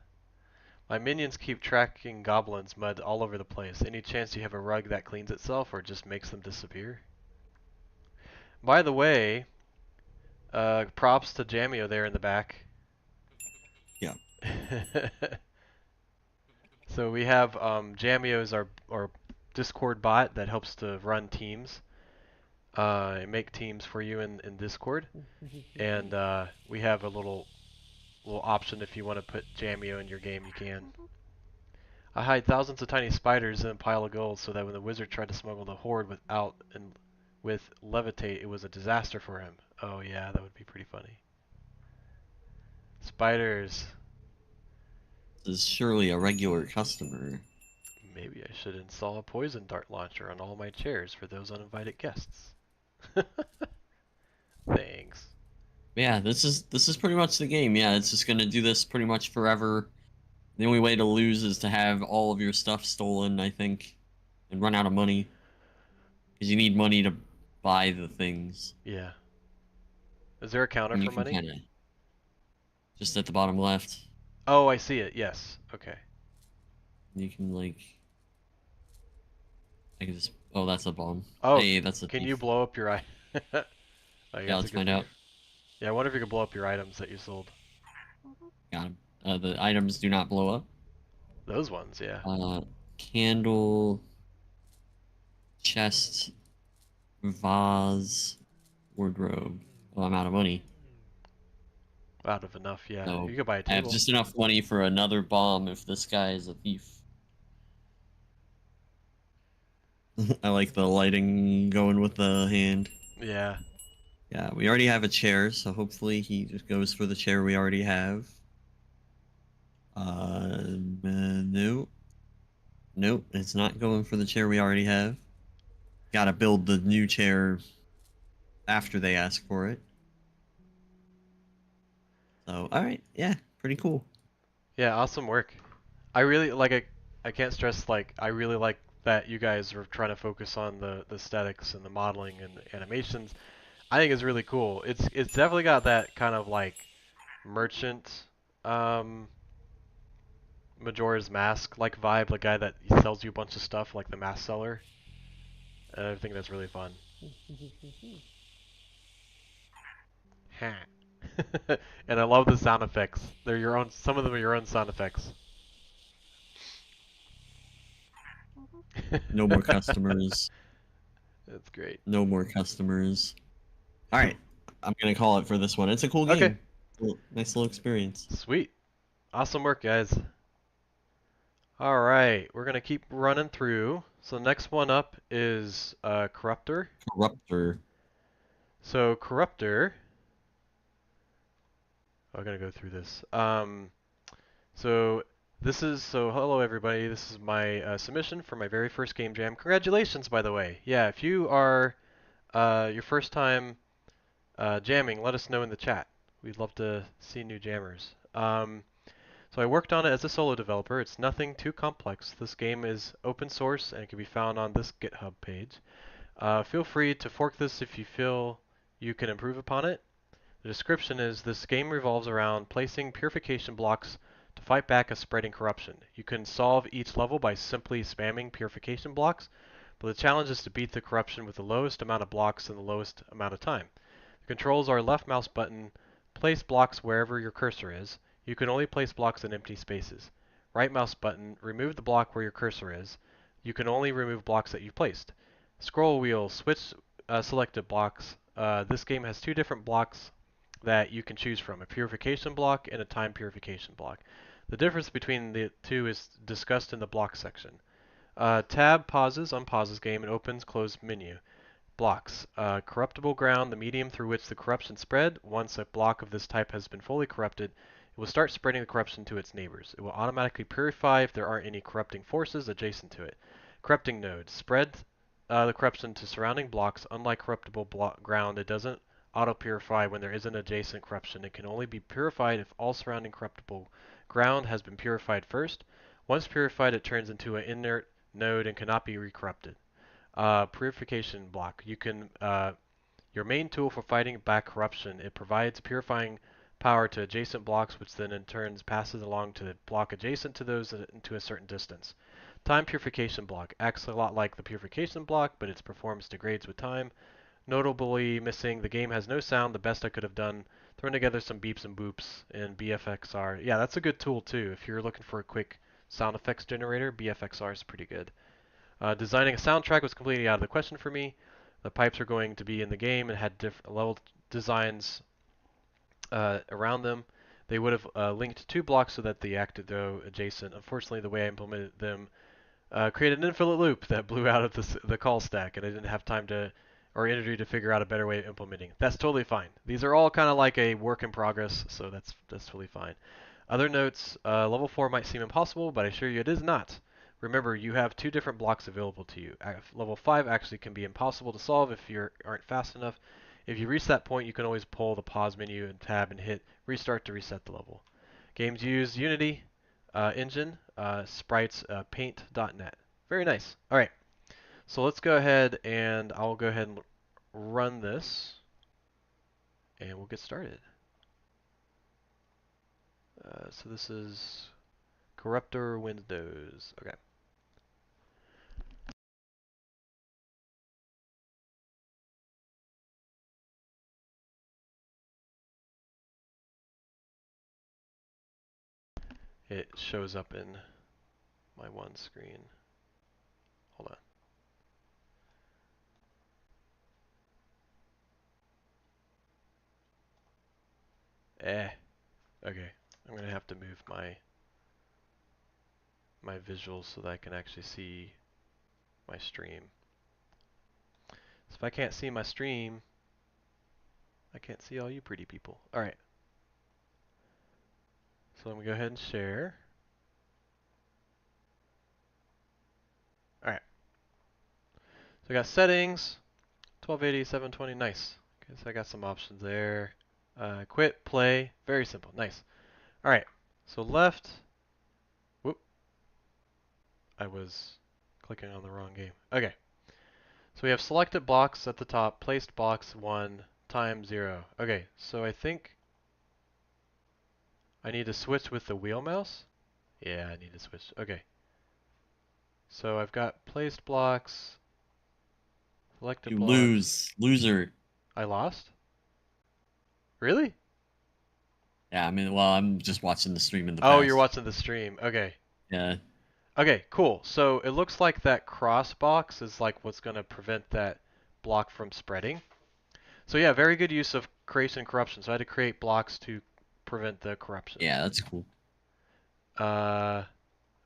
My minions keep tracking goblins mud all over the place. Any chance you have a rug that cleans itself or just makes them disappear? By the way, props to Jamio there in the back. Yeah. So we have Jamio is our Discord bot that helps to run teams, and make teams for you in Discord. And we have a little option if you want to put Jamio in your game, you can. I hide thousands of tiny spiders in a pile of gold so that when the wizard tried to smuggle the hoard with levitate, it was a disaster for him. Oh yeah, that would be pretty funny. Spiders. This is surely a regular customer. Maybe I should install a poison dart launcher on all my chairs for those uninvited guests. Thanks. Yeah, this is pretty much the game. Yeah, it's just gonna do this pretty much forever. The only way to lose is to have all of your stuff stolen, I think, and run out of money. Because you need money to buy the things. Yeah. Is there a counter And you for can money? kind of just at the bottom left. Oh, I see it. Yes. Okay. You can like I can just oh that's a bomb. Oh, Hey, that's a can you thief. blow up your eye? Oh, yeah, Yeah, that's a let's good find move. out. Yeah, I wonder if you could blow up your items that you sold. Got him. The items do not blow up. Those ones, yeah. Uh, Candle, chest, vase, wardrobe. Well, I'm out of money. Out of enough, yeah. So You could buy a I have table. just enough money for another bomb if this guy is a thief. I like the lighting going with the hand. Yeah. Yeah, we already have a chair, so hopefully he just goes for the chair we already have. No. Nope, it's not going for the chair we already have. Gotta build the new chair after they ask for it. So, alright, yeah, pretty cool. Yeah, awesome work. I really like I can't stress like I really like that you guys are trying to focus on the aesthetics and the modeling and the animations. I think it's really cool. It's definitely got that kind of like merchant um Majora's Mask like vibe, like guy that sells you a bunch of stuff like the mask seller. And I think that's really fun. And I love the sound effects. They're your own. Some of them are your own sound effects. No more customers. That's great. No more customers. Alright, I'm gonna call it for this one. It's a cool Okay, game. Nice little experience. sweet. Awesome work, guys. All right, we're gonna keep running through. So next one up is Corruptor. Corruptor. So Corruptor. I'm gonna go through this. So hello everybody. This is my submission for my very first game jam. Congratulations, by the way. Yeah, if you are your first time jamming, let us know in the chat. We'd love to see new jammers. So I worked on it as a solo developer. It's nothing too complex. This game is open source and it can be found on this GitHub page. Feel free to fork this if you feel you can improve upon it. The description is this game revolves around placing purification blocks to fight back a spreading corruption. You can solve each level by simply spamming purification blocks, but the challenge is to beat the corruption with the lowest amount of blocks in the lowest amount of time. The controls are left mouse button, place blocks wherever your cursor is. You can only place blocks in empty spaces. Right mouse button, remove the block where your cursor is. You can only remove blocks that you've placed. Scroll wheel, switch selected blocks. This game has two different blocks that you can choose from, a purification block and a time purification block. The difference between the two is discussed in the block section. Tab pauses, unpauses game, and opens closed menu. Blocks. Corruptible ground, the medium through which the corruption spread. Once a block of this type has been fully corrupted, it will start spreading the corruption to its neighbors. It will automatically purify if there aren't any corrupting forces adjacent to it. Corrupting node. Spread the corruption to surrounding blocks. Unlike corruptible ground, it doesn't auto-purify when there isn't adjacent corruption. It can only be purified if all surrounding corruptible ground has been purified first. Once purified, it turns into an inert node and cannot be recorrupted. Purification block. Your main tool for fighting back corruption. It provides purifying power to adjacent blocks, which then in turn passes along to the block adjacent to those into a certain distance. Time purification block acts a lot like the purification block, but its performance degrades with time. Notably missing, the game has no sound. The best I could have done, throwing together some beeps and boops in BFXR. Yeah, that's a good tool too. If you're looking for a quick sound effects generator, BFXR is pretty good. Designing a soundtrack was completely out of the question for me. The pipes are going to be in the game and had different level designs around them. They would have linked two blocks so that they acted though adjacent. Unfortunately, the way I implemented them created an infinite loop that blew out of the call stack, and I didn't have time to or energy to figure out a better way of implementing. That's totally fine. These are all kind of like a work in progress, so that's totally fine. Other notes, level 4 might seem impossible, but I assure you it is not. Remember, you have two different blocks available to you. Level 5 actually can be impossible to solve if you aren't fast enough. If you reach that point, you can always pull the pause menu and tab and hit restart to reset the level. Games use Unity engine, sprites, paint.net. Very nice. All right, so let's go ahead and I'll go ahead and run this, and we'll get started. So this is Corruptor Windows. Okay. It shows up in my one screen. Hold on. Okay. I'm gonna have to move my visuals so that I can actually see my stream. So if I can't see my stream, I can't see all you pretty people. All right. So let me go ahead and share. All right. So I got settings, 1280, 720, nice. Okay, so I got some options there. Quit, play, very simple, nice. All right. So left. Whoop. I was clicking on the wrong game. Okay. So we have selected blocks at the top, placed blocks 1, time 0. Okay, so I think I need to switch with the wheel mouse? Yeah, I need to switch. Okay. So I've got placed blocks, selected You blocks. lose, loser. I lost? Really? Yeah, I mean, well, I'm just watching the stream in the Oh, you're past. watching the stream. Okay. Yeah. Okay, cool. So it looks like that cross box is like what's going to prevent that block from spreading. So yeah, very good use of creation and corruption. So I had to create blocks to prevent the corruption. Yeah, that's cool. Oh,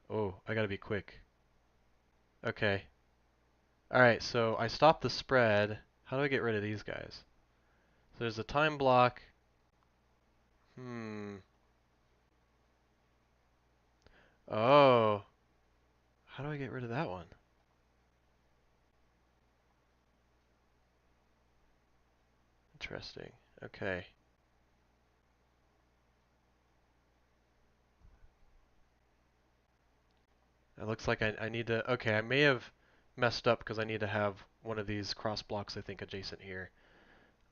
I gotta be quick. Okay. Alright, so I stopped the spread. How do I get rid of these guys? So there's a time block. Oh. How do I get rid of that one? Interesting. Okay. It looks like I need to... Okay, I may have messed up because I need to have one of these cross blocks, I think, adjacent here.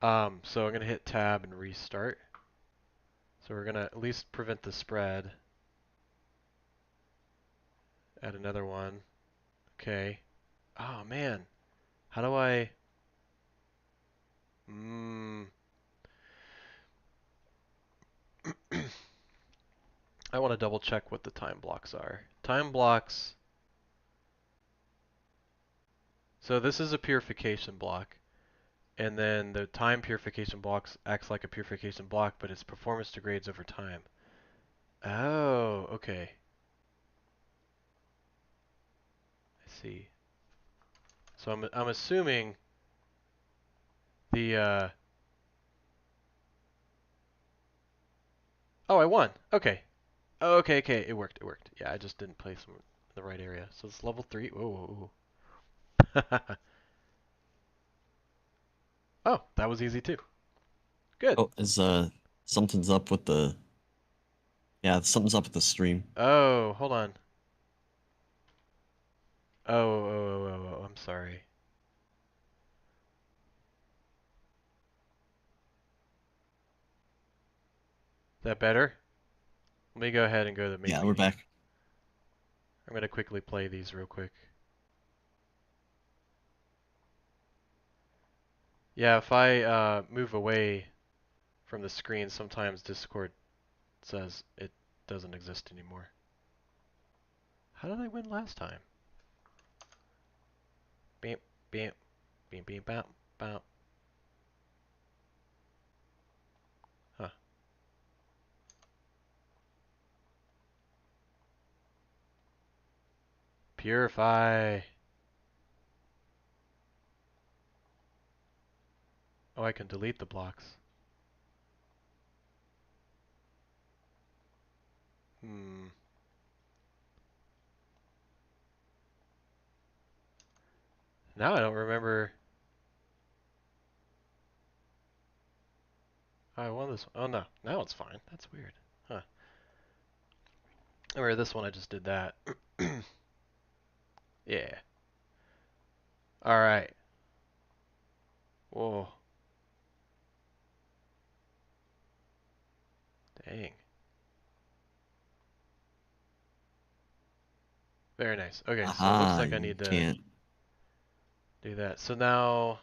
So I'm going to hit tab and restart. So we're going to at least prevent the spread. Add another one. Okay. Oh, man. How do I... I want to double check what the time blocks are. Time blocks... So this is a purification block. And then the time purification blocks acts like a purification block, but its performance degrades over time. Oh, okay. I see. So I'm assuming the oh, I won. Okay. Oh, okay, okay. It worked. It worked. Yeah, I just didn't place them in the right area. So it's level 3. Whoa, whoa, whoa. Oh, that was easy too. Good. Oh, is something's up with the something's up with the stream. Oh, hold on. Oh, I'm sorry. Is that better? Let me go ahead and go to the main Yeah, we're menu. back. I'm going to quickly play these real quick. Yeah, if I move away from the screen, sometimes Discord says it doesn't exist anymore. How did I win last time? Beep, beep, beep, beep, bop, bop. Huh. Purify. Oh, I can delete the blocks. Hmm. Now I don't remember. I won this one. Oh no, now it's fine. That's weird. Huh. I remember this one I just did that. Yeah. Alright. Whoa. Dang. Very nice. Okay, so it looks Aha, like I you need to can't. do that. So now,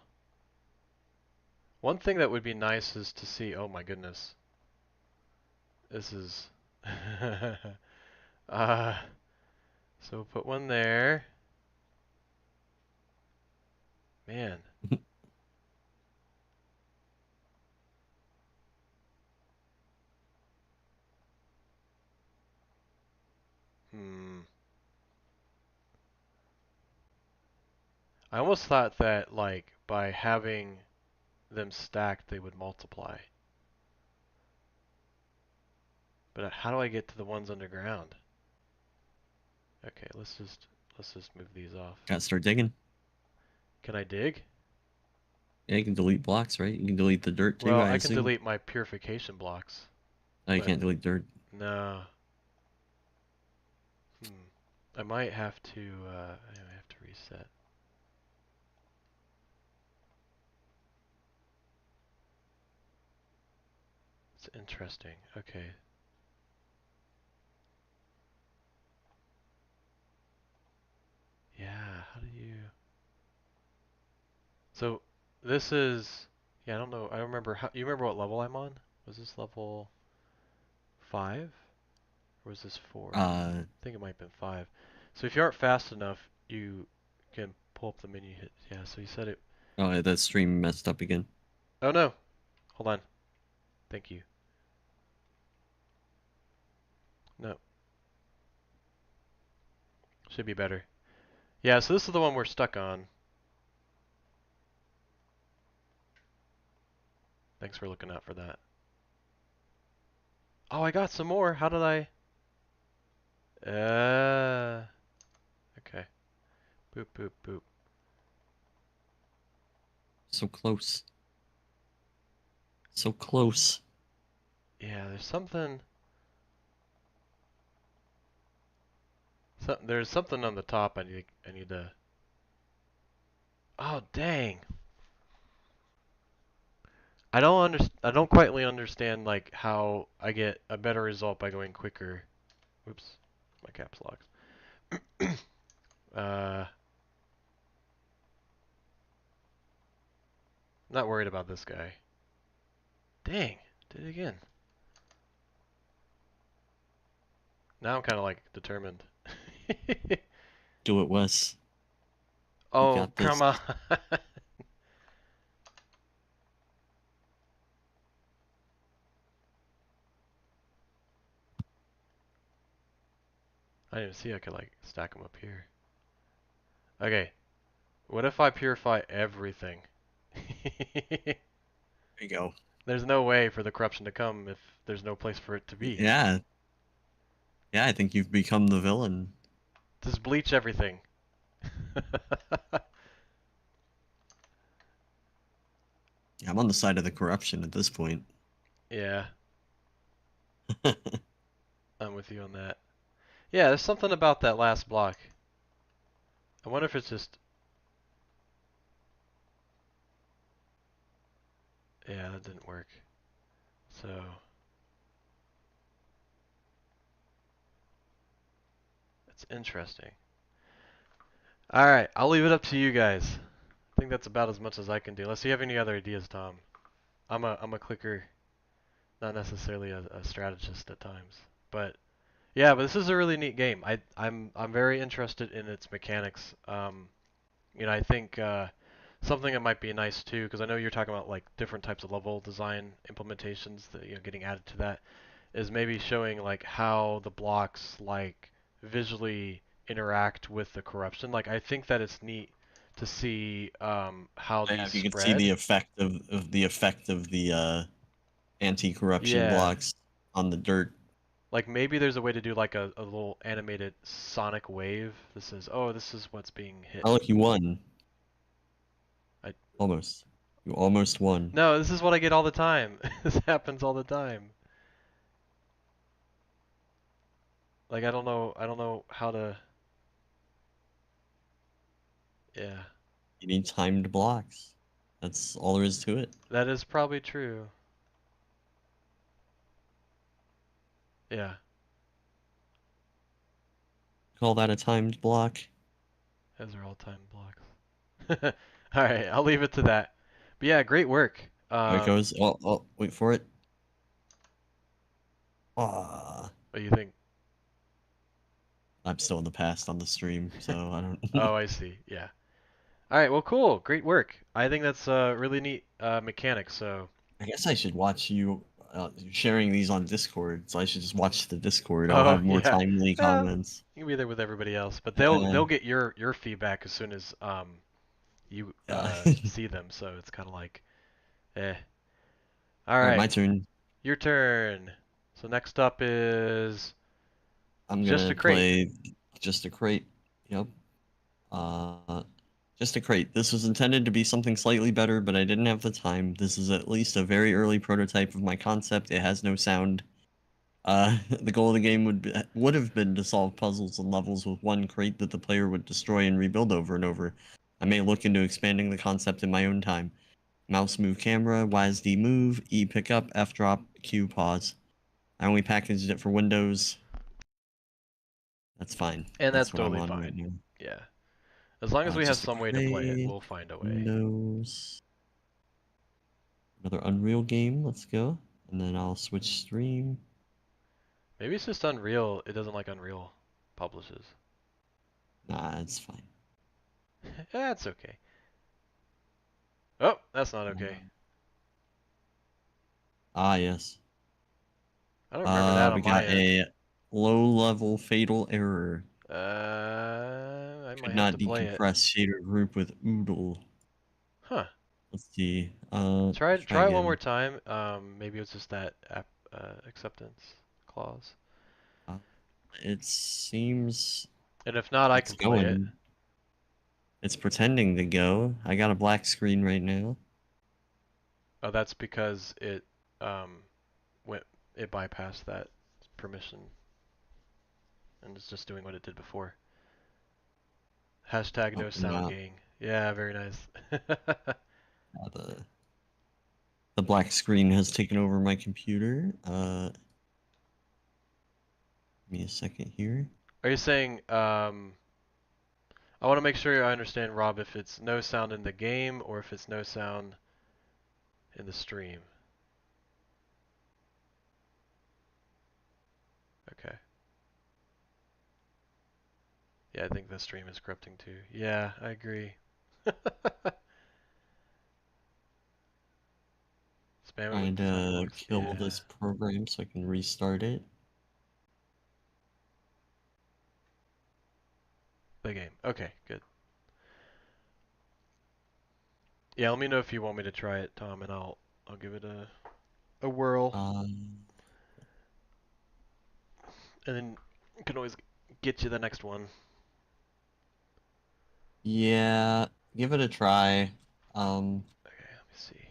one thing that would be nice is to see, oh my goodness. This is, uh, so put one there. Man. Hmm. I almost thought that, like, by having them stacked, they would multiply. But how do I get to the ones underground? Okay, let's just move these off. Gotta start digging. Can I dig? Yeah, you can delete blocks, right? You can delete the dirt too, Well, I I can assume. delete my purification blocks, No, you but can't delete dirt. no. Hmm. I might have to. I might have to reset. It's interesting. Okay. Yeah. How do you? So this is. Yeah, I don't know. I don't remember how. You remember what level I'm on? Was this level 5? Or was this 4? Uh, I think it might have been 5. So if you aren't fast enough, you can pull up the menu hit. Yeah, so you said it. oh, yeah, that stream messed up again. Oh no. Hold on. Thank you. No. Should be better. Yeah, so this is the one we're stuck on. Thanks for looking out for that. Oh, I got some more. How did I? Okay. Boop, boop, boop. So close. So close. Yeah, there's something. There's something on the top I need to. Oh, dang. I don't quite understand like how I get a better result by going quicker. Oops. My caps lock. uh, Not worried about this guy. Dang. Did it again. Now I'm kind of like determined. Do it, Wes. You Oh, got come this. on. I didn't even see I could like stack them up here. Okay, what if I purify everything? There you go. There's no way for the corruption to come if there's no place for it to be. Yeah, yeah, I think you've become the villain. Just bleach everything. I'm on the side of the corruption at this point. Yeah, I'm with you on that. Yeah, there's something about that last block. I wonder if it's just. Yeah, that didn't work. So. It's interesting. Alright, I'll leave it up to you guys. I think that's about as much as I can do. Unless you have any other ideas, Tom. I'm a clicker, not necessarily a strategist at times. But yeah, but this is a really neat game. I'm very interested in its mechanics. I think something that might be nice too, because I know you're talking about like different types of level design implementations that getting added to that, is maybe showing like how the blocks like visually interact with the corruption. Like I think that it's neat to see how Yeah, these if you could see the spread. effect of the anti-corruption Yeah, blocks on the dirt. like maybe there's a way to do like a little animated sonic wave. This is oh, this is what's being hit. Oh, look, you won. I Almost. You almost won. no, this is what I get all the time. This happens all the time. Like I don't know how to. Yeah, You need timed blocks. That's all there is to it. that is probably true. Yeah. Call that a timed block. Those are all time blocks. All right, I'll leave it to that. But yeah, great work. There it goes. Oh, oh, wait for it. Ah, What do you think? I'm still in the past on the stream, so I don't. Oh, I see. Yeah. All right. Well, cool. Great work. I think that's really neat mechanic. So. I guess I should watch you sharing these on Discord. So I should just watch the Discord. I'll Oh have more yeah. timely Well, comments. you can be there with everybody else, but Uh, they'll get your feedback as soon as you yeah. see them. So it's kind of like, eh. All All right, right. my turn. Your turn. So next up is I'm just a gonna crate. play just a crate. Yep. Uh, just a crate. This was intended to be something slightly better, but I didn't have the time. This is at least a very early prototype of my concept. It has no sound. The goal of the game would have been to solve puzzles and levels with one crate that the player would destroy and rebuild over and over. I may look into expanding the concept in my own time. Mouse move camera, WASD move, E pick up, F drop, Q pause. I only packaged it for Windows. That's fine. And that's That's what I'm totally on right fine. now. Yeah. As long as we have Just a some way to play it, crate, we'll find a way. Windows, another Unreal game. Let's go. And then I'll switch stream. Maybe it's just Unreal. It doesn't like Unreal publishes. Nah, it's fine. That's okay. Oh, that's not okay. Uh, yes. I don't remember that We on my got end. a low-level fatal error. I might Could have to not play it. decompress shader group with oodle. Huh. Let's see. Try Try it one more again. time. Maybe it's just that acceptance clause. Uh, it seems And if not, I it's can play it. going. It's pretending to go. I got a black screen right now. Oh, that's because um went it bypassed that permission and it's just doing what it did before. Hashtag Oh, no sound no. gang. Yeah, very nice. The black screen has taken over my computer. Give me a second here. Are you saying I want to make sure I understand, Rob, if it's no sound in the game or if it's no sound in the stream. Okay. Yeah, I think the stream is corrupting too. Yeah, I agree. Spam it with Trying design to blocks. kill Yeah. this program so I can restart it. The game. Okay, good. Yeah, let me know if you want me to try it, Tom, and I'll give it a whirl, Um, and then I can always get you the next one. yeah, give it a try. Okay, let me see.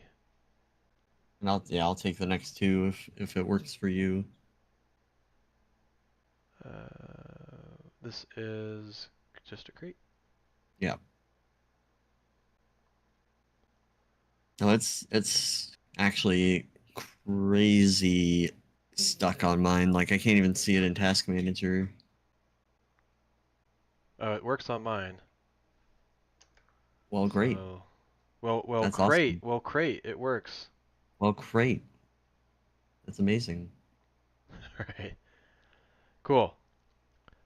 And I'll take the next two if it works for you. This is just a crate. Yeah. No, it's actually crazy stuck on mine. Like I can't even see it in Task Manager. Oh, it works on mine. Well, great. So, well, That's awesome. crate, it works. Well, great. That's amazing. Right. Cool.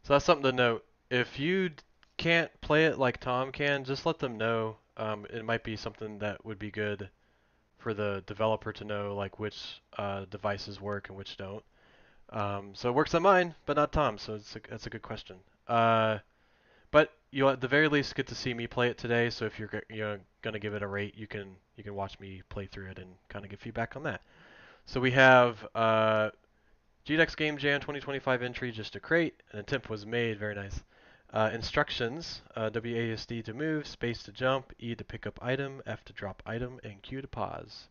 So that's something to note. If you can't play it like Tom can, just let them know. It might be something that would be good for the developer to know, like which devices work and which don't. So it works on mine, but not Tom's. So that's a good question. But you'll at the very least get to see me play it today. So if you're gonna give it a rate, you can watch me play through it and kind of give feedback on that. So we have GDEX Game Jam 2025 entry, just a crate. An attempt was made. Very nice. Instructions: WASD to move, space to jump, E to pick up item, F to drop item, and Q to pause.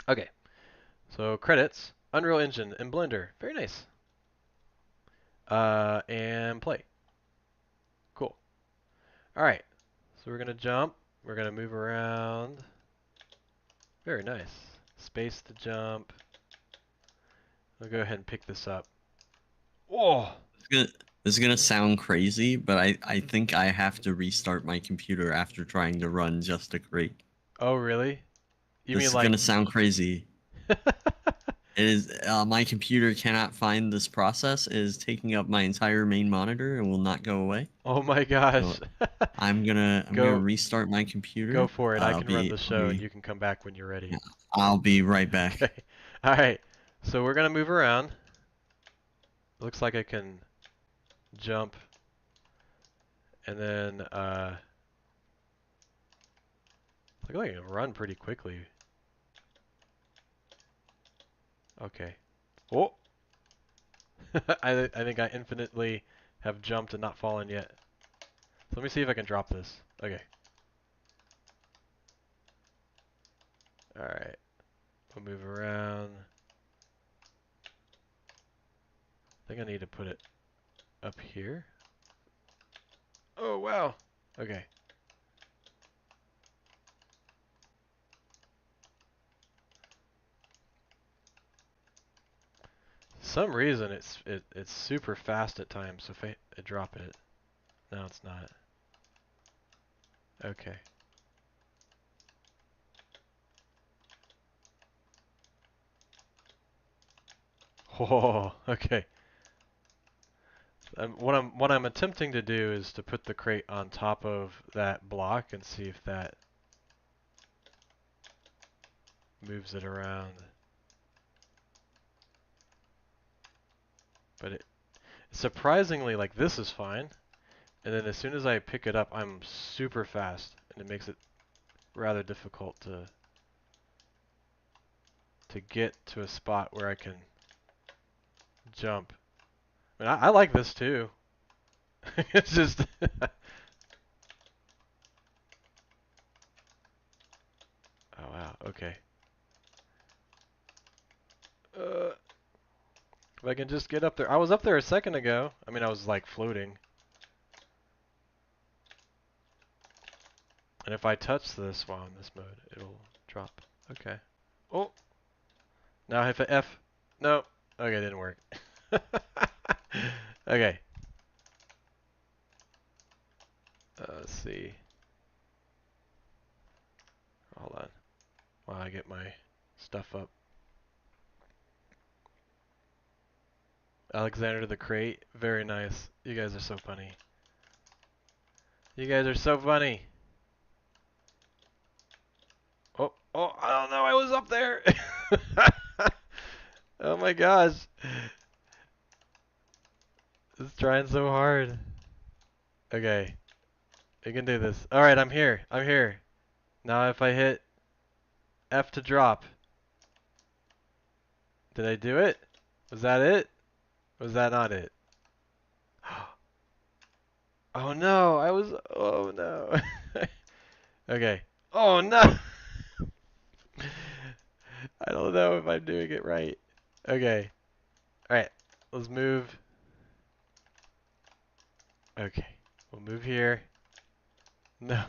Okay. So credits: Unreal Engine and Blender. Very nice. And play. Cool. All right. So we're gonna jump. We're gonna move around. Very nice. Space to jump. I'll go ahead and pick this up. Oh. It's gonna, this is gonna sound crazy, but I think I have to restart my computer after trying to run just a crate. Oh, really? You This mean is like? gonna sound crazy. It is my computer cannot find this process. It is taking up my entire main monitor and will not go away. Oh my So gosh. I'm gonna Go restart my go computer. for it. I can run the I'll show and be you can come back when you're ready. yeah, I'll be right back. Okay. All right. So we're gonna move around. Looks like I can jump and then looks like I can run pretty quickly. Okay. Oh. I think I infinitely have jumped and not fallen yet. So let me see if I can drop this. Okay. All right. We'll move around. I think I need to put it up here. Oh wow. Okay. Some reason it's super fast at times. So if I drop it, no, it's not. Okay. Oh, okay. What I'm attempting to do is to put the crate on top of that block and see if that moves it around. But it surprisingly, like, this is fine, and then as soon as I pick it up, I'm super fast, and it makes it rather difficult to get to a spot where I can jump. I mean, I like this too. It's just oh wow, okay. If I can just get up there. I was up there a second ago. I mean, I was like floating. And if I touch this while in this mode, it'll drop. Okay. Oh, now I hit F. No. Okay, it didn't work. Okay. Let's see. Hold on. While I get my stuff up. Alexander the Crate. Very nice. You guys are so funny. You guys are so funny. Oh, I don't know. I was up there. Oh my gosh. It's trying so hard. Okay. You can do this. Alright, I'm here. I'm here. Now if I hit F to drop. Did I do it? Was that it? Was that not it? Oh no, oh no. Okay. Oh no! I don't know if I'm doing it right. Okay. Alright. Let's move. Okay. We'll move here. No.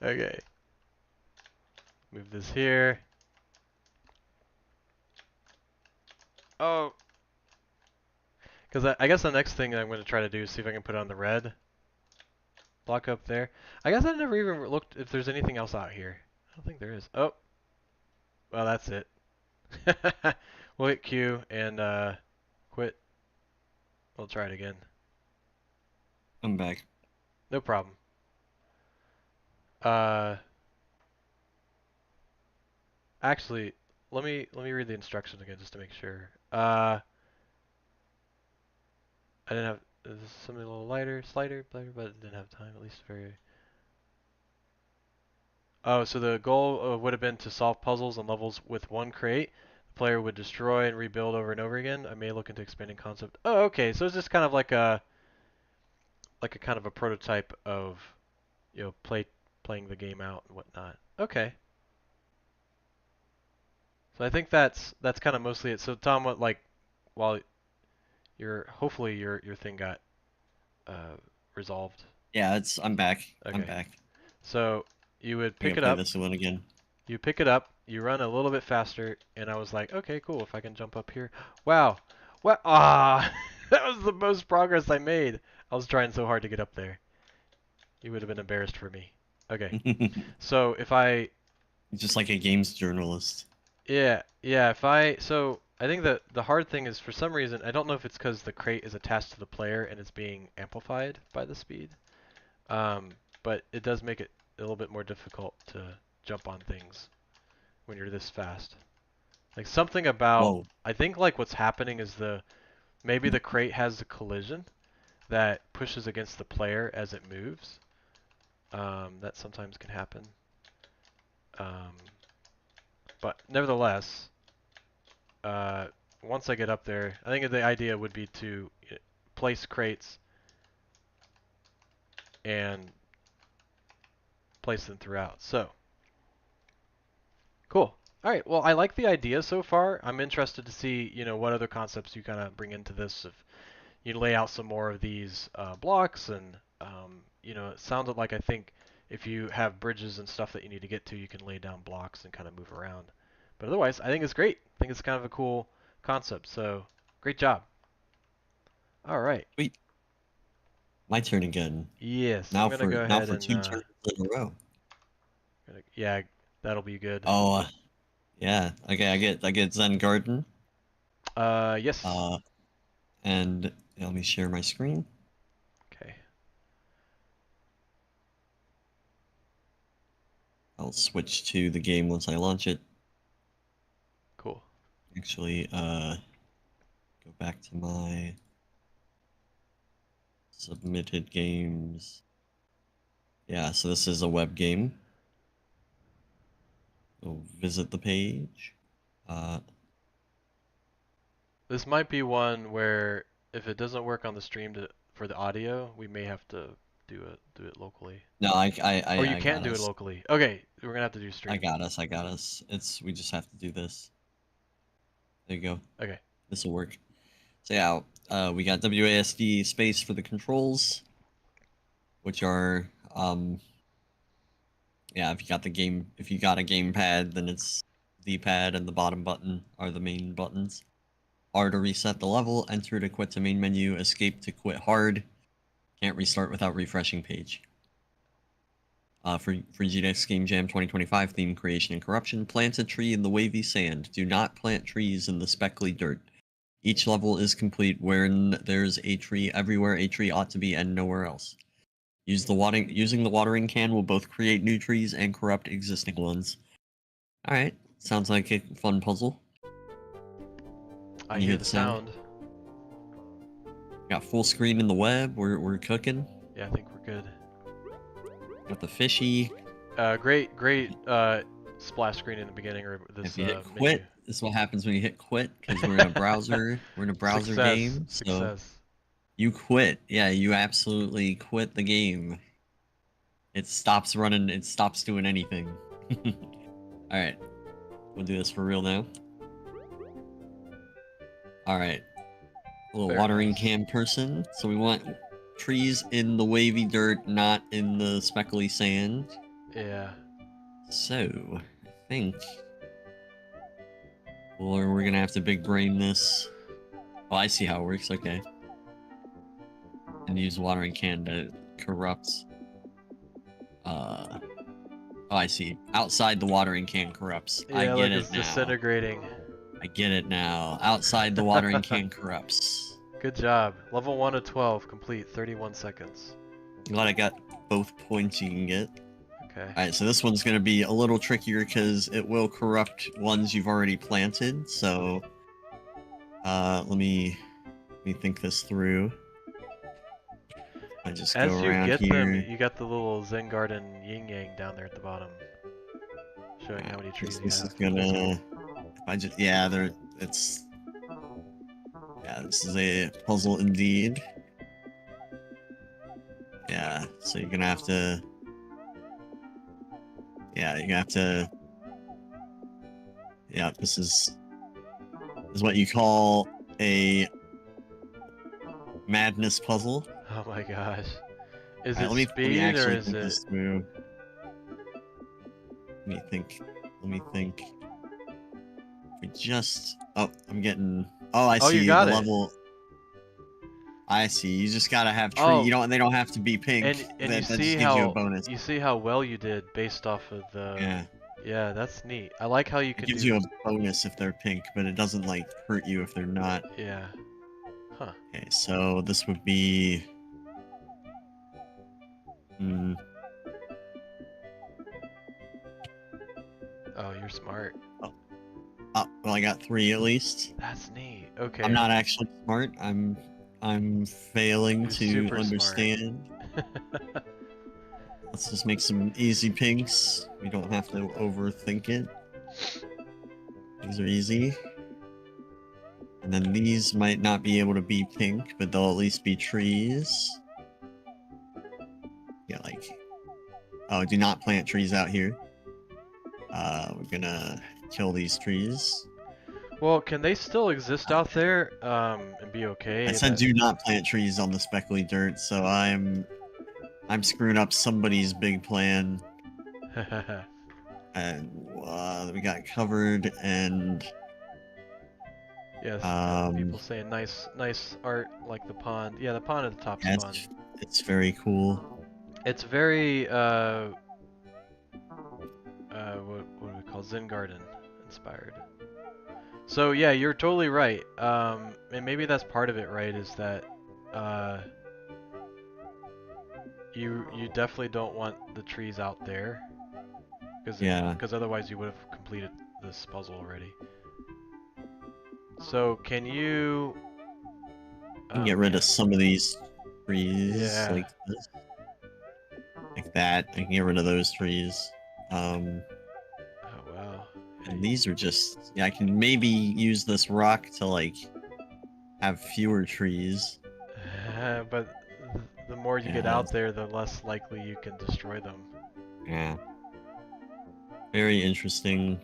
Okay. Move this here. Oh. Because I guess the next thing I'm going to try to do is see if I can put on the red block up there. I guess I never even looked if there's anything else out here. I don't think there is. Oh. Well, that's it. We'll hit Q and quit. We'll try it again. I'm back. No problem. Uh, actually, let me read the instructions again just to make sure. I didn't have this is something a little lighter, slighter, brighter, but it didn't have time. At least very. Oh, so the goal would have been to solve puzzles and levels with one crate. The player would destroy and rebuild over and over again. I may look into expanding concept. Oh, okay. So it's just kind of like a kind of a prototype of playing the game out and whatnot. Okay. So I think that's kind of mostly it. So Tom, what while hopefully your thing got uh, resolved. Yeah, I'm back. I'm Okay. back. So you would We pick gotta it play up. this one again. You pick it up. You run a little bit faster, and I was like, okay, cool. If I can jump up here. Wow. What? Ah, that was the most progress I made. I was trying so hard to get up there. You would have been embarrassed for me. Okay. So if I Just like a games journalist. Yeah. So I think that the hard thing is for some reason I don't know if it's because the crate is attached to the player and it's being amplified by the speed, um, but it does make it a little bit more difficult to jump on things when you're this fast. Like something about Whoa. I think like what's happening is maybe the crate has a collision that pushes against the player as it moves. That sometimes can happen. Um, but nevertheless. uh, Once I get up there, I think the idea would be to place crates and place them throughout. So, cool. All right. Well, I like the idea so far. I'm interested to see, what other concepts you kind of bring into this. If you lay out some more of these blocks, and it sounded like I think if you have bridges and stuff that you need to get to, you can lay down blocks and kind of move around. But otherwise, I think it's great. I think it's kind of a cool concept. So, great job. All right. Wait, my turn again. Yes, I'm Now gonna for go now ahead for and 2 turns in a row. yeah, that'll be good. Oh, yeah. Okay, I get Zen Garden. Yes. Uh, and let me share my screen. Okay. I'll switch to the game once I launch it. Cool. Actually, go back to my submitted games. Yeah, so this is a web game. So visit the page. This might be one where if it doesn't work on the stream for the audio, we may have to do it locally. No, Or you I can got do it us. locally. Okay, we're gonna have to do I stream. got us. I got us. We just have to do this. There you go. Okay. This will work. So yeah, we got WASD space for the controls, which are yeah, if you got a gamepad, then it's D-pad and the bottom button are the main buttons. R to reset the level, enter to quit to main menu, escape to quit hard. Can't restart without refreshing page. For GDEX Game Jam 2025 theme creation and corruption, plant a tree in the wavy sand. Do not plant trees in the speckly dirt. Each level is complete wherein there's a tree everywhere a tree ought to be and nowhere else. Using the watering can will both create new trees and corrupt existing ones. Alright, sounds like a fun puzzle. I You hear hear the the sound? sound. Got full screen in the web, we're cooking. Yeah, I think we're good. Got the fishy. Great splash screen in the beginning or this If you hit menu. quit, this is what happens when you hit quit, because we're in a browser. We're in a browser Success. game, so Success. you quit. Yeah, you absolutely quit the game. It stops running. It stops doing anything. All right, we'll do this for real now. All right, a little Very watering nice. can person. So we want trees in the wavy dirt, not in the speckly sand. Yeah. So I think, or we're gonna have to big brain this. Oh, I see how it works. Okay, and use watering can to corrupt. Oh, I see. Outside the watering can corrupts. I Yeah, get like it it's now. disintegrating. I get it now. Outside the watering can corrupts. Good job. Level 1 of 12, complete, 31 seconds. Glad I got both points you can get. Okay. Alright, so this one's going to be a little trickier because it will corrupt ones you've already planted. So, let me think this through. I just go As you around get them, here. you got the little Zen Garden yin yang down there at the bottom, showing how many trees you This is have. gonna. If I just there. It's this is a puzzle indeed. Yeah, so you're gonna have to. Yeah, you're gonna have to. Yeah, this is what you call a madness puzzle. Oh my gosh. Is Alright, it let me speed or actually is think it... this through. Let me think. Let me think. We just. Oh, I'm getting. Oh, I Oh, you see the got it. level. I see. You just gotta have tree. You Oh, don't. They don't have to be pink. and you That see just gives you a how bonus. well you did based off of the... Yeah, Yeah, that's neat. I like how you it can gives do... you a bonus if they're pink, but it doesn't like hurt you if they're not. Yeah. Huh. Okay, so this would be. Hmm. Oh, you're smart. Well, I got 3 at least. That's neat. I'm Okay. not actually smart. I'm failing You're to super smart. understand. Let's just make some easy pinks. We don't have to overthink it. These are easy. And then these might not be able to be pink, but they'll at least be trees. Yeah, like... Oh, do not plant trees out here. We're gonna kill these trees. Well, can they still exist out there, and be I okay? said do not plant trees on the speckly dirt, so I'm screwing up somebody's big plan. And we got covered, and Yes, people saying nice art like the pond. Yeah, the pond at the top's yeah, fun. it's very cool. It's very what do we call Zen Garden inspired. So yeah, you're totally right. And maybe that's part of it, right? Is that you definitely don't want the trees out there, because otherwise you would have completed this puzzle already. So can you? I can get rid of some of these trees, Yeah. like this, like that. I can get rid of those trees. Oh wow. And these are just, I can maybe use this rock to like have fewer trees. But the more you get out there, the less likely you can destroy them. Yeah. Very interesting.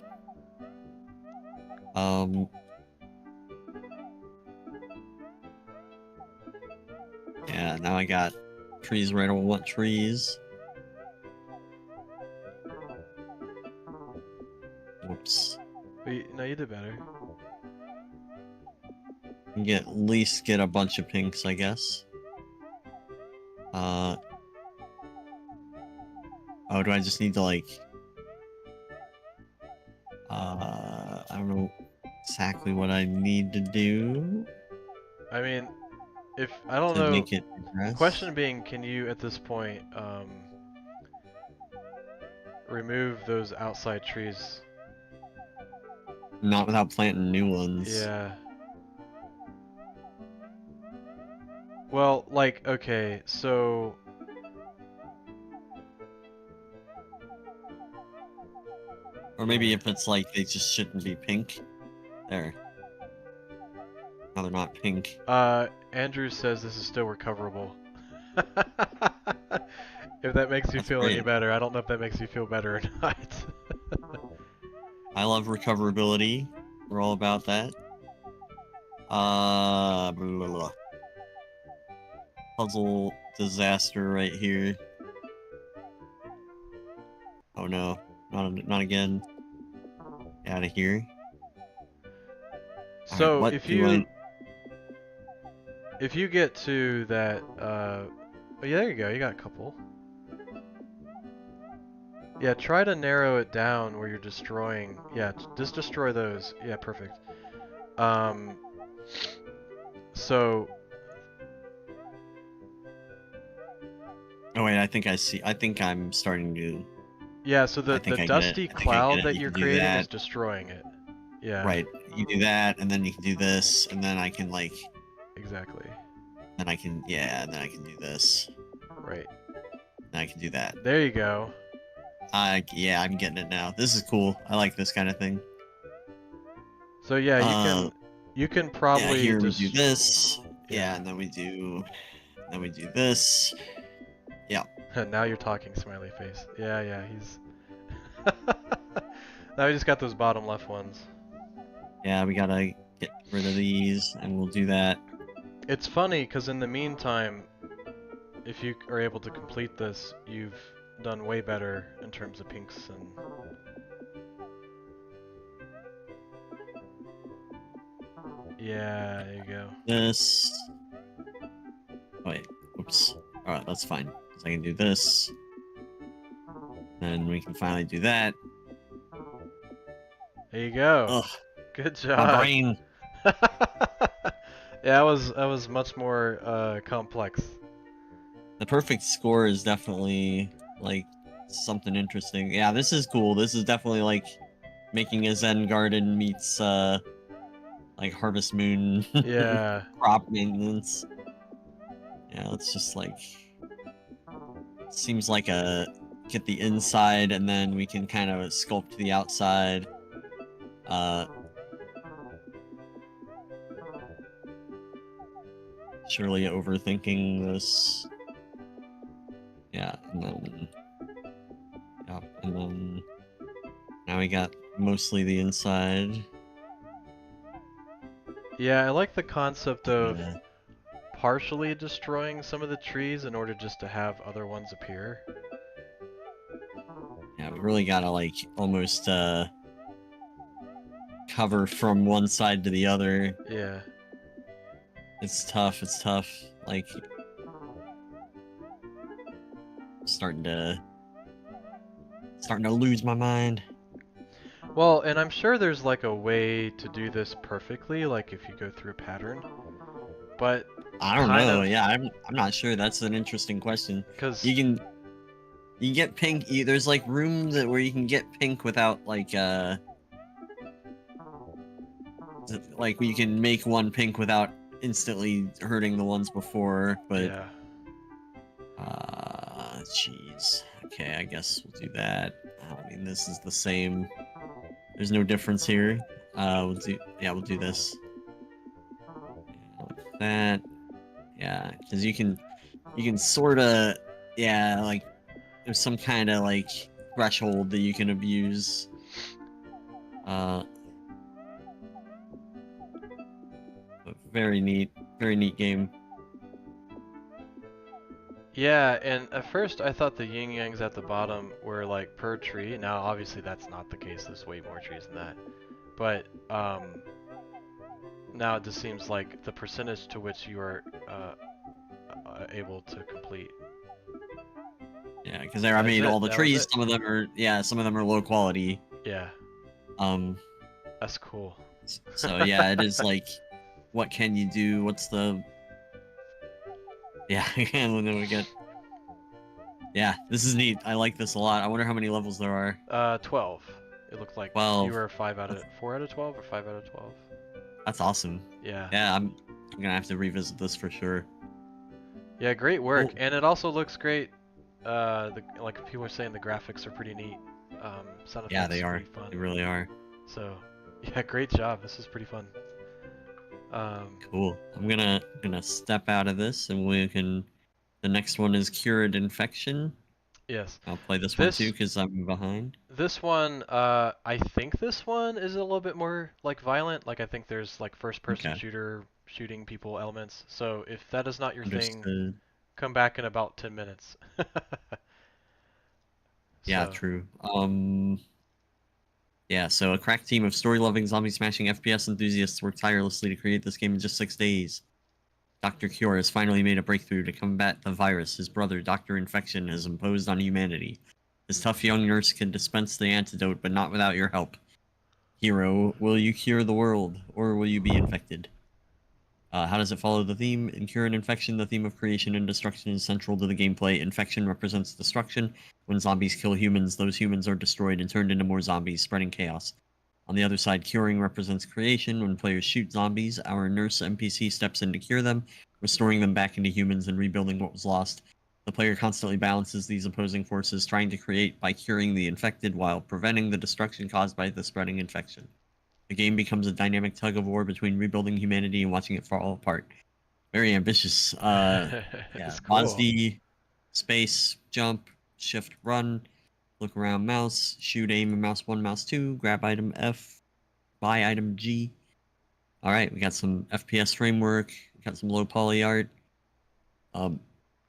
Yeah, now I got trees where I don't want trees. Whoops. No, you did better. At least get a bunch of pinks, I guess. Oh, do I just need to like... I don't know exactly what I need to do. I mean, if I don't to know. Make it progress. Question being, can you at this point remove those outside trees? Not without planting new ones. Yeah. Well, like, okay, so... Or maybe if it's like they just shouldn't be pink. There. Now they're not pink. Andrew says this is still recoverable. If that makes you That's feel any great. better, I don't know if that makes you feel better or not. I love recoverability. We're all about that. Blah, blah, blah. Puzzle disaster right here. Oh no, not again. Out of here. All right, So what do I? if you get to that, oh yeah, there you go. You got a couple. Yeah, try to narrow it down where you're destroying. Yeah, just destroy those. Yeah, perfect. Um, so Oh wait, I think I see. I think I'm starting to. yeah, so I the think I get it. dusty I think I get cloud it. that You you're can do creating is that. destroying it. Yeah, Right. You do that, and then you can do this, and then I can like. exactly. Then I can, yeah, and then I can do this. Right. Then I can do that. There you go. Yeah, I'm getting it now. This is cool. I like this kind of thing. So yeah, Uh, you can yeah, probably here we do just this. Yeah, yeah. and then we do this. Yeah. Now you're talking, smiley face. Yeah, yeah, he's. Now we just got those bottom left ones. Yeah, we gotta get rid of these, and we'll do that. It's funny because in the meantime, if you are able to complete this, you've done way better in terms of pinks and. Yeah, there you go. This. Oh, wait. Oops. Alright, that's fine. So I can do this. Then we can finally do that. There you go. Ugh, Good my job. brain. Yeah, that was much more complex. The perfect score is definitely like something interesting. Yeah, this is cool. This is definitely like making a Zen garden meets like Harvest Moon Yeah. crop maintenance. Yeah, it's just like seems like a get the inside and then we can kind of sculpt the outside. Uh Surely overthinking this. Yeah, and then yeah, and then now we got mostly the inside. Yeah, I like the concept of Yeah. partially destroying some of the trees in order just to have other ones appear. Yeah, we really gotta like almost cover from one side to the other. Yeah. It's tough, it's tough. Like starting to lose my mind. Well, and I'm sure there's like a way to do this perfectly, like if you go through a pattern, but I don't kind know. of Yeah, I'm not sure. That's an interesting question. because You can you get pink. There's like rooms where you can get pink without like you can make one pink without instantly hurting the ones before. But yeah. jeez. Okay, I guess we'll do that. I mean, this is the same. There's no difference here. We'll do this. Like that. Yeah, because you can sort of, yeah, like there's some kind of like threshold that you can abuse. But very neat game. Yeah, and at first I thought the yin yangs at the bottom were like per tree. Now obviously that's not the case. There's way more trees than that. But now it just seems like the percentage to which you are able to complete. Yeah, because I mean, all the That was trees, it. some of them are low quality. Yeah, Um, that's cool. so yeah, it is like, what can you do? What's the, yeah, and then we get, yeah, this is neat. I like this a lot. I wonder how many levels there are. 12. It looked like you 12. were 4 out of 12 or 5 out of 12. That's awesome. Yeah. Yeah, I'm gonna have to revisit this for sure. Yeah, great work. Cool. And it also looks great. Like people are saying the graphics are pretty neat. Sound Yeah, effects they are are. pretty fun. They really are. So, yeah, great job. This is pretty fun. Cool. I'm gonna step out of this, and we can. The next one is cured infection. Yes. I'll play this one too This because I'm behind. this one, I think this one is a little bit more like violent. Like I think there's like first-person Okay, shooter shooting people elements. So if that is not your thing, understood. come back in about 10 minutes. Yeah, So, true. Yeah, so a crack team of story-loving, zombie-smashing FPS enthusiasts worked tirelessly to create this game in just 6 days. Dr. Cure has finally made a breakthrough to combat the virus his brother, Dr. Infection, has imposed on humanity. His tough young nurse can dispense the antidote, but not without your help. Hero, will you cure the world, or will you be infected? How does it follow the theme? In Cure and Infection, the theme of creation and destruction is central to the gameplay. Infection represents destruction. When zombies kill humans, those humans are destroyed and turned into more zombies, spreading chaos. On the other side, Curing represents creation. When players shoot zombies, our nurse NPC steps in to cure them, restoring them back into humans and rebuilding what was lost. The player constantly balances these opposing forces, trying to create by curing the infected while preventing the destruction caused by the spreading infection. The game becomes a dynamic tug of war between rebuilding humanity and watching it fall apart. Very ambitious. Yeah, it's cool. WASD, space, jump, shift, run, look around, mouse, shoot, aim, mouse 1, mouse 2, grab item F, buy item G. All right, we got some FPS framework, we got some low poly art. Um,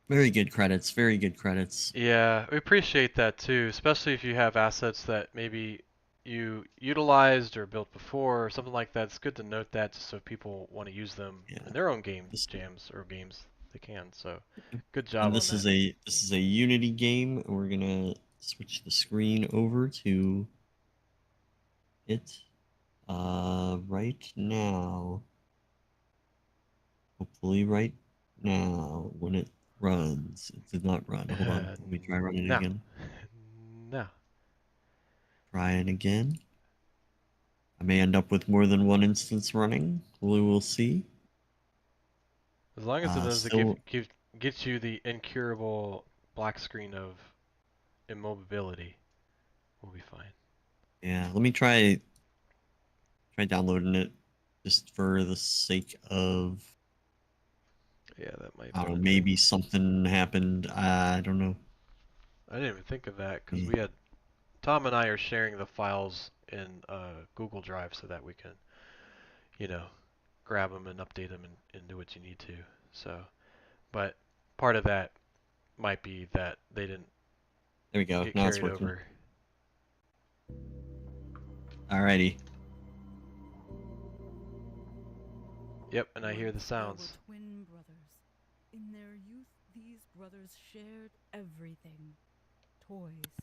very good credits, very good credits. Yeah, we appreciate that too, especially if you have assets that maybe you utilized or built before or something like that. It's good to note that just so people want to use them Yeah, in their own game this jams or games they can. So, good job and on that. this is a Unity game. We're gonna switch the screen over to it. Right now, hopefully right now, when it runs, it did not run. Hold on, let me try running it Now, again. now, Try it again. I may end up with more than one instance running. We will see. as long as it doesn't Still, get you the incurable black screen of immobility, we'll be fine. yeah. Let me try downloading it just for the sake of, Yeah, that might I be don't know, the thing. maybe something happened. I don't know. I didn't even think of that because Yeah. we had Tom and I are sharing the files in Google Drive so that we can, you know, grab them and update them and do what you need to. So, but part of that might be that they didn't There we go. get Now it's carried working. over. Alrighty. Yep, and I hear the Once there were sounds. twin brothers. In their youth, these brothers shared everything: toys,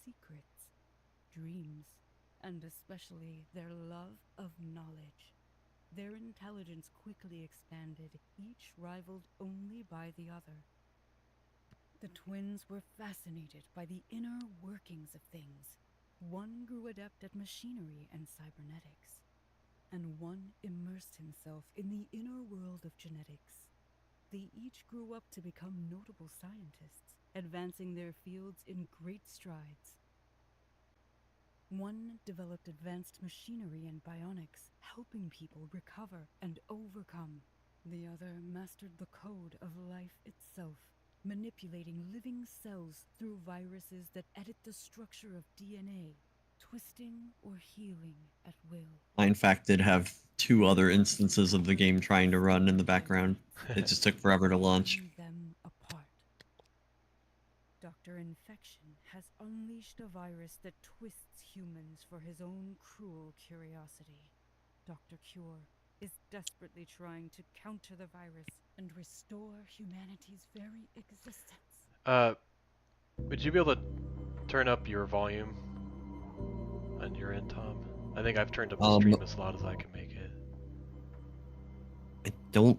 secrets, dreams, and especially their love of knowledge. Their intelligence quickly expanded, each rivaled only by the other. The twins were fascinated by the inner workings of things. One grew adept at machinery and cybernetics, and one immersed himself in the inner world of genetics. They each grew up to become notable scientists, advancing their fields in great strides. One developed advanced machinery and bionics, helping people recover and overcome. The other mastered the code of life itself, manipulating living cells through viruses that edit the structure of DNA, twisting or healing at will. I, in fact, did have two other instances of the game trying to run in the background. It just took forever to launch. Tearing them apart. Dr. Infection has unleashed a virus that twists humans for his own cruel curiosity. Dr. Cure is desperately trying to counter the virus and restore humanity's very existence. uh, would you be able to turn up your volume on your end, Tom? I think I've turned up the Um, stream as loud as I can make it. I don't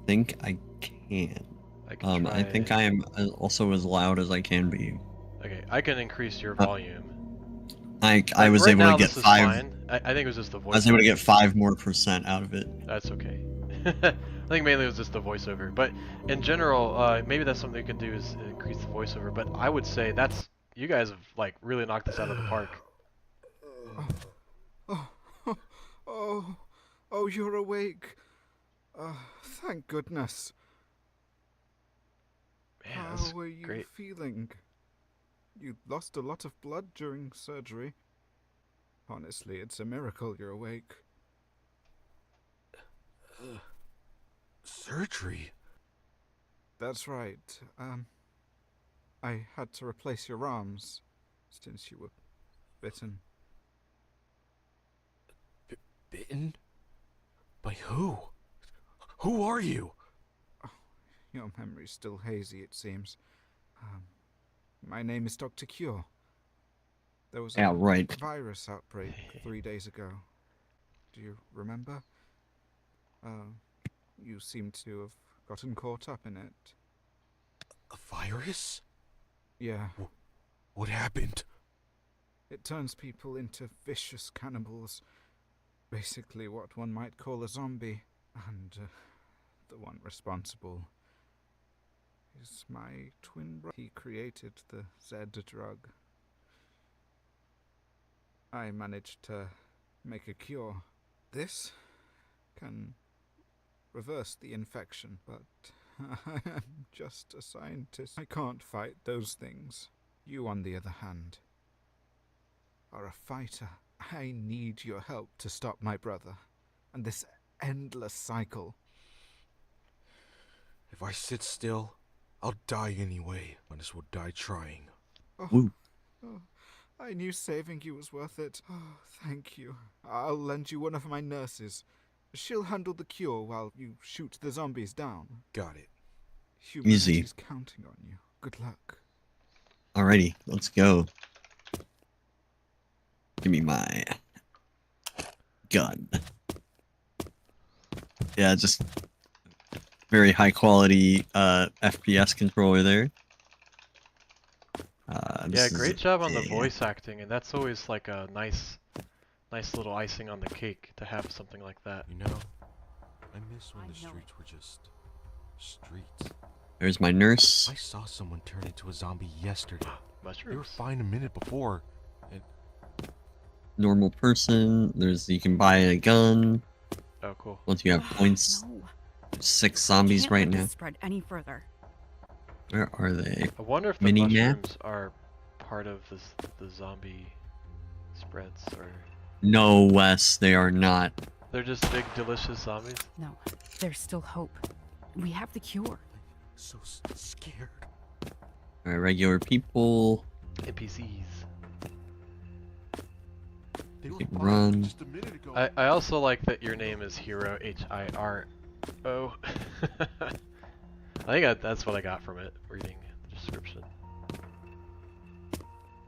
think I can. I can I think try. I am also as loud as I can be. Okay, I can increase your Uh, volume. I was Right able to now get this is fine. I think it was just the I was able to get voiceover. 5% more out of it. That's okay. I think mainly it was just the voiceover, but in general, maybe that's something you can do is increase the voiceover. But I would say that's you guys have like really knocked this out of the park. Oh, oh, oh, you're awake. Thank goodness. Man, that's How are you great. feeling? You lost a lot of blood during surgery. Honestly, it's a miracle you're awake. Surgery? That's right. I had to replace your arms since you were bitten. Bitten? By who? Who are you? Your memory's still hazy, it seems. My name is Dr. Cure. There was Yeah, a right. virus outbreak 3 days ago. Do you remember? You seem to have gotten caught up in it. A virus? Yeah. What happened? It turns people into vicious cannibals. Basically what one might call a zombie. And the one responsible is my twin brother. He created the Z drug. I managed to make a cure. This can reverse the infection, but I am just a scientist. I can't fight those things. You, on the other hand, are a fighter. I need your help to stop my brother and this endless cycle. If I sit still, I'll die anyway. Might as well die trying. Ooh. I knew saving you was worth it. Oh, thank you. I'll lend you one of my nurses. She'll handle the cure while you shoot the zombies down. Got it. Humanity's counting on you. Good luck. Alrighty, let's go. Give me my gun. Yeah, just very high quality FPS controller there. Yeah, great job on the voice acting, and that's always like a nice little icing on the cake to have something like that. You know, I miss when the streets were just streets. There's my nurse. I saw someone turn into a zombie yesterday. Mushrooms. They were fine a minute before. And Normal person. You can buy a gun. Oh, cool. Once you have points. No. There's 6 zombies Can't right let now. this spread any further. Where are they? I wonder if the Mini mushrooms map? are part of the zombie spreads, or No, Wes, they are not. they're just big, delicious zombies. No, there's still hope. We have the cure. so scared. Alright, regular people. NPCs. They were Keep fine run. just a minute ago. I also like that your name is Hiro, Hiro. I think that's what I got from it, reading the description.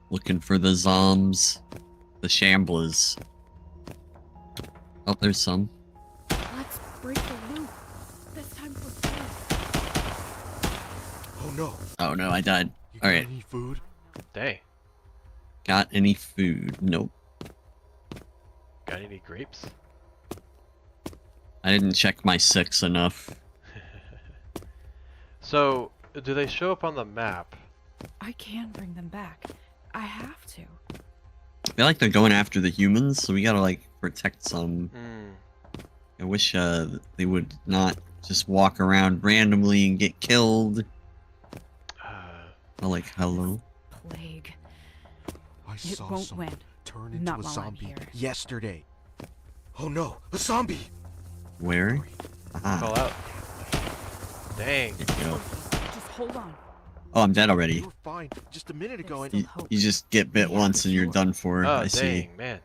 Looking for the zombs. The shamblers. Oh, there's some. Let's break the loop. This time for good. Oh no. Oh no, I died. You got Alright. any food? Dang. Got any food? Nope. Got any grapes? I didn't check my 6 enough. So, do they show up on the map? I can bring them back. I have to. I feel like they're going after the humans, so we gotta like protect some. I wish they would not just walk around randomly and get killed. Like, hello? Plague. I It saw won't someone win. turn into Not a while I'm zombie here. yesterday. Oh no, a zombie! Where? Call Ah, out. Dang. there you go. Just hold on. Oh, I'm dead already. You were fine just a minute ago and You, you just get bit once and you're done for. Oh, I dang, see. man.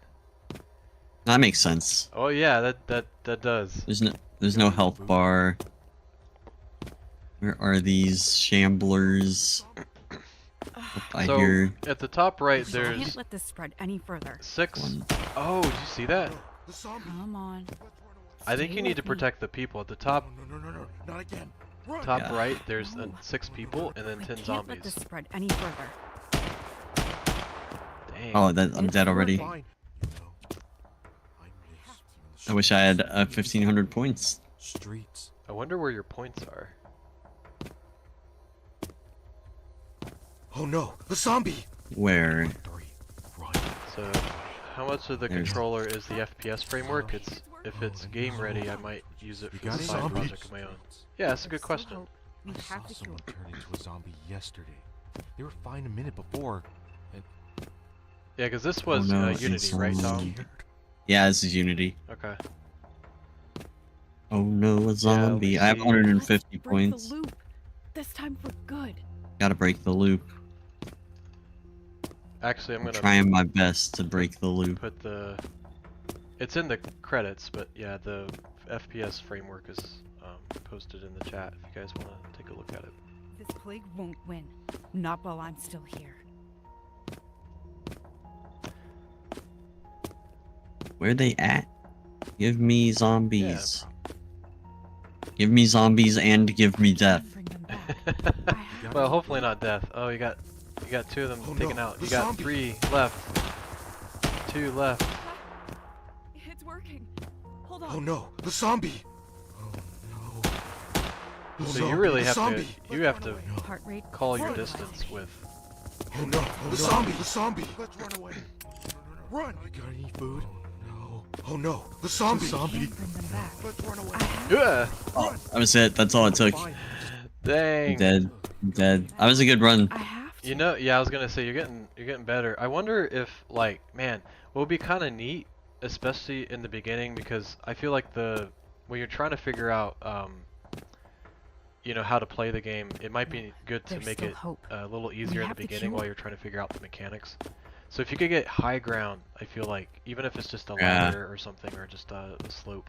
That makes sense. Oh yeah, that does. There's no health bar. Where are these shamblers? I So, hear at the top right, We there's can't let this spread any further. 6. one. Oh, did you see that? the zombie. Come on. I think Stay you need with to me. protect the people. At the top No, not again. Run! top Yeah. right, there's No. 6 people and then We 10 can't let this zombies. spread any further. Dang. Oh, I'm dead already. Fine. You know, I miss when the I wish I had streets 1,500 points. Streets. I wonder where your points are. Oh no, a zombie! Where? 3. Run. So, how much of the There's- controller is the FPS framework? If it's game ready, I might use it You for the got side zombies? project of my own. Yeah, that's a good There's still question. hope. We I saw have the cure. someone turn into a zombie yesterday. They were fine a minute before. Yeah, because this was no, Unity, it's, right, Tom? Scared. Yeah, this is Unity. Okay. Oh no, a Yeah, let me zombie. I have see. 150 Let's break points. the loop. This time for good. Gotta break the loop. Actually, I'm I'm gonna trying my best to break the loop. put the. It's in the credits, but yeah, the FPS framework is posted in the chat if you guys want to take a look at it. This plague won't win. Not while I'm still here. Where they at? Give me Yeah. zombies. Give me zombies and give me death. Bring them back. I have Well, to. hopefully not death. Oh, you got two of them Oh, no, taken out. the You got zombie. 3 left. 2 left. It's working. Hold on. Oh no, the zombie! Oh no. The So zombie, you really the have zombie. to Heart rate. call your Forward. distance with. Oh no, the zombie, the zombie! Let's run away. Run! You got any food? No. Oh no, the zombie! Can't bring them back. Let's run away. I have Yeah. Oh, that was it. That's all it took. Fine. Dang. I'm dead. I'm dead. That was a good run. I have to. You know, yeah, I was gonna say you're getting better. I wonder if, like, man, what would be kind of neat, especially in the beginning, because I feel like when you're trying to figure out, how to play the game, it might be good to There's make still it hope. a little easier in the have the beginning cure. while you're trying to figure out the mechanics. So if you could get high ground, I feel like even if it's just a Yeah. ladder or something, or just a slope,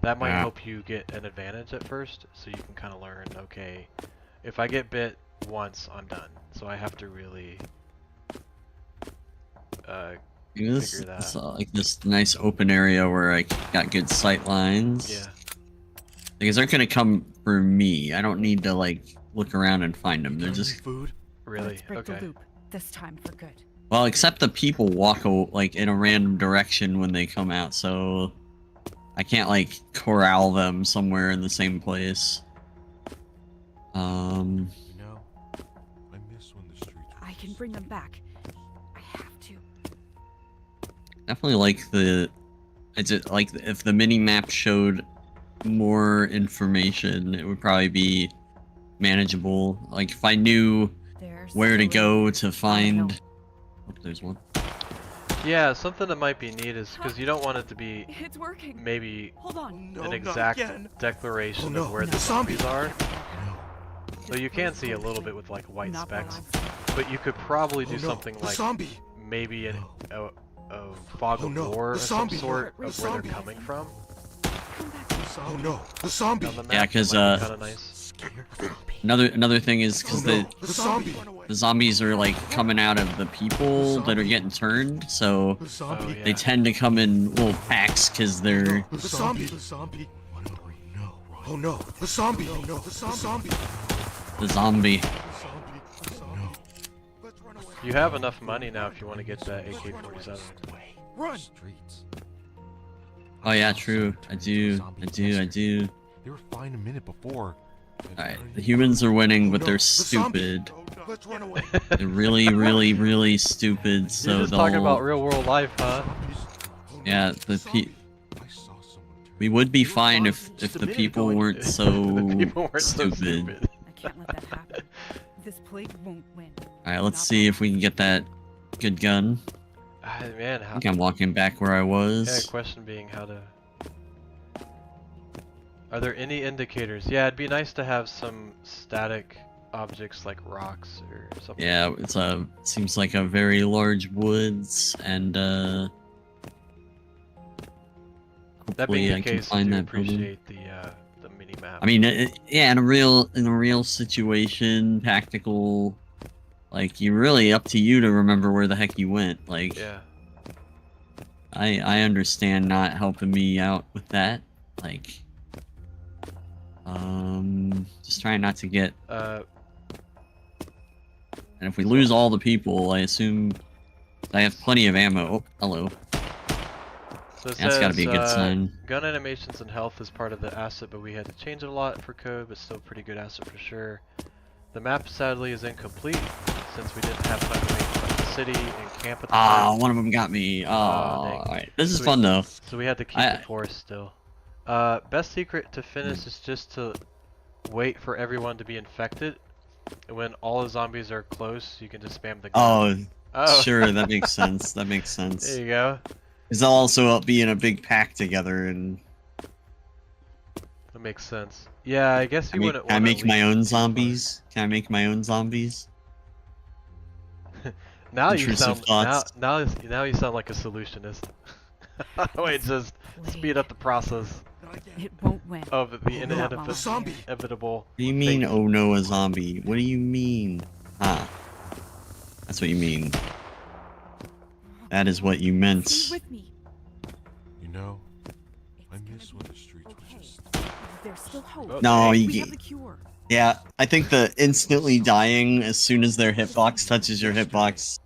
that might Yeah. help you get an advantage at first, so you can kind of learn, okay, if I get bit once, I'm done. So I have to really This figure that. is like this nice open area where I got good sight lines. Yeah. Because they're gonna come for me. I don't need to like look around and find them. You They're got any just food? Really? Let's break Okay. the loop. This time for good. well, except the people walk like in a random direction when they come out, so I can't like corral them somewhere in the same place. You know, I miss when the streets were I can just bring them back. I have to. Definitely like like if the mini map showed more information, it would probably be manageable. Like if I knew There's where to still a go way. to I find. know. Oh, there's one. Yeah, something that might be neat is because you don't want it to be It's working. maybe Hold on. No, an not exact again. declaration Oh, no. of where No. the zombies are. No. So you can see a little bit with like white Not while specks, I'm still- but you could probably Oh, do no, something the like zombie! maybe No. a fog Oh, of no, war the or some zombie. sort The of where they're zombie. coming from Come back. Oh no, the zombie! on the map. Yeah, 'cause, kind of nice. Another thing is Oh because no, the zombie! the zombies are like coming out of the people that are getting turned, so The zombie! Oh, yeah. they tend to come in little packs because they're The zombie! The zombie! What do we know? Oh no, the zombie! Oh no, the zombie! the zombie. The zombie! The zombie! Let's run away. You have enough money now if you want to get that AK-47. Run! Streets. Oh yeah, true. I do. They were fine a minute before. Alright, the humans are winning, but no, they're the zombie. stupid. Let's run away. They're really stupid. You're So just talking about they'll. real world life, huh? Yeah, the I saw someone turn. we would be fine if the people weren't so The people weren't so stupid. stupid. I can't let that happen. This plague won't win. Alright, let's see if we can get that good gun. Ah, man, I how, think I'm walking back where I yeah, was. question being how to... Are there any indicators? Yeah, it'd be nice to have some static objects like rocks or something. Yeah, it's seems like a very large woods, and That hopefully being the I can case, I find do that building. appreciate the mini map. I mean, yeah, in a real situation, tactical, like you really up to you to remember where the heck you went. Like, yeah. I understand not helping me out with that. Like, just trying not to get. And if we lose all the people, I assume I have plenty of ammo. Oh, hello. So it That's got to be a good says, sign. gun animations and health is part of the asset, but we had to change it a lot for code, but still pretty good asset for sure. The map sadly is incomplete since we didn't have time to make the city and camp at the Ah, time. one of them got me. Oh, dang. alright. This is Sweet. fun though. So we had to keep I- the forest still. Best secret to finish is just to wait for everyone to be infected And when all the zombies are close, you can just spam the gun. Oh, Oh. sure, that makes sense. That makes sense. There you go. Because they'll also be in a big pack together, and That makes sense. Yeah, I guess you wouldn't can I want make to my leave own too far. zombies? Can I make my own zombies? Now you Intrusive sound thoughts. now you sound like a solutionist. Wait, just speed up the process It won't win. of the Not while I'm zombie. here. inevitable. What do you mean, fate. oh no, a zombie? What do you mean? Ah. That's what you mean. That is what you meant. Stay with me. You know, It's I gonna miss be when the streets were okay. just. There's still hope. Oh, No, dang. you We have get. the cure. Yeah, I think the instantly dying as soon as their hitbox touches your hitbox,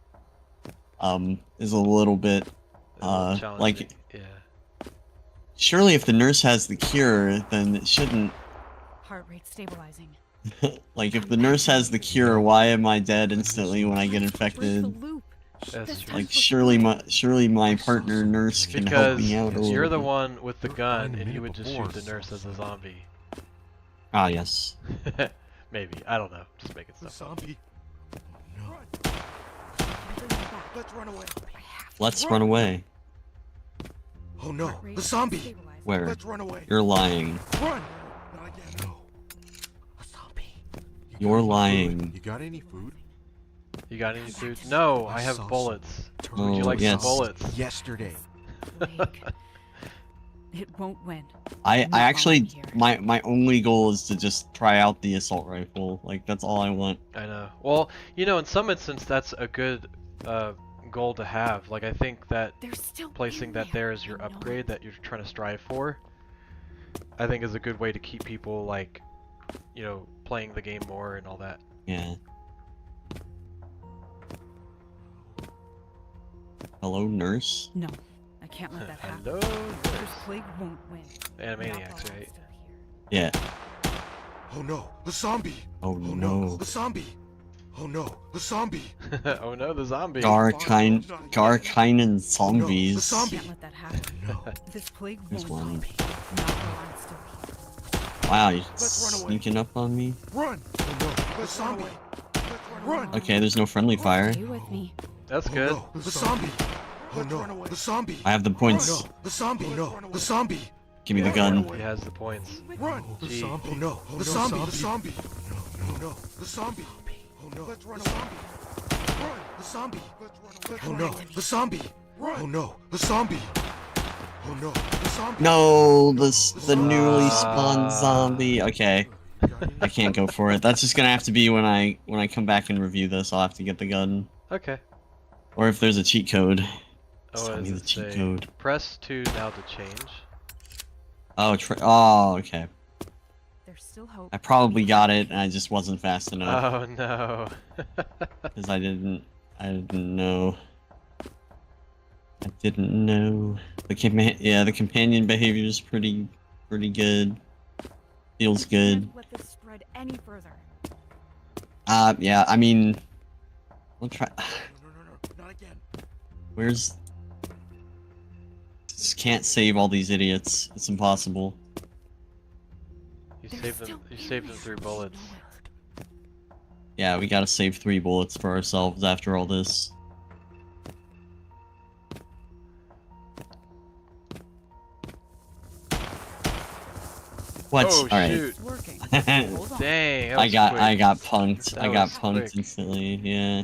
is a little bit, A little like, challenging, yeah. surely if the nurse has the cure, then it shouldn't, Heart rate stabilizing. like, if the nurse has the cure, why am I dead instantly when I get Break the infected? loop. That's This true. time Like, for surely my partner nurse can help Because me out a little you're the bit. one with the We're gun, fine a and you minute would just before, shoot the nurse so- as a zombie. Ah, yes. Maybe. I don't know. Just making The stuff up. zombie. No. bring them back. Let's run away. I have to Let's run away. Oh no, Heart rate the zombie. stabilizing. Where? Let's run away. You're lying. Run. Not again. No. A zombie. You You're got any food? lying. You got any food? You got any food? No, I have saw bullets. some Would you Oh, like yes. some bullets? Yesterday. Plague. It won't win. I Not while actually, I'm here. my only goal is to just try out the assault rifle. Like, that's all I want. I know. Well, you know, in some instance, that's a good goal to have. Like, I think that They're still placing in that there as your I know upgrade it. that you're trying to strive for, I think is a good way to keep people, like, you know, playing the game more and all that. Yeah. Hello, nurse? No, I can't let that happen. Hello, This nurse. plague won't win. Not Animaniacs, while I'm right? still here. Yeah. Oh no, the zombie. Oh no. the zombie. Oh no, the zombie. Oh no, the zombie. Garkinen Oh, no, the zombies. zombie. Can't let that happen. No. This plague There's won't one. stop. Not while I'm still here. Wow, you're Let's run away. sneaking up on me? Run. Oh no, the zombie. Run. Okay, there's no friendly fire. Stay with me. That's Oh good. no, the zombie. Oh no, the zombie. I have the points. No, the zombie. Oh no, the zombie. Give me the gun. He has the points. Run. Gee. Oh no, the zombie. The zombie. Oh no, the zombie. Oh no, let's run away. Run. The zombie. Oh no, the zombie. Oh no, the zombie. Oh no, the zombie. No, the newly Ah. spawned zombie. Okay, I can't go for it. That's just gonna have to be when I come back and review this. I'll have to get the gun, Okay. or if there's a cheat code. Oh, Tell what me does the it cheat say? code. Press 2 now to change. Oh, okay. There's still hope. I probably got it, and I just wasn't fast enough Oh no. because I didn't know. I didn't know. The companion behavior is pretty good. Feels We good. can't let this spread any further. Yeah. I mean, we'll try. No, not again. Where's? Just can't save all these idiots. It's impossible. You They're saved them. still You in saved them there. 3 bullets. Know it. Yeah, we gotta save 3 bullets for ourselves after all this. What? Oh, All right. shoot. It's working. I Hold on. Dang. That was quick. got punked. That I got was punked quick. instantly. Yeah.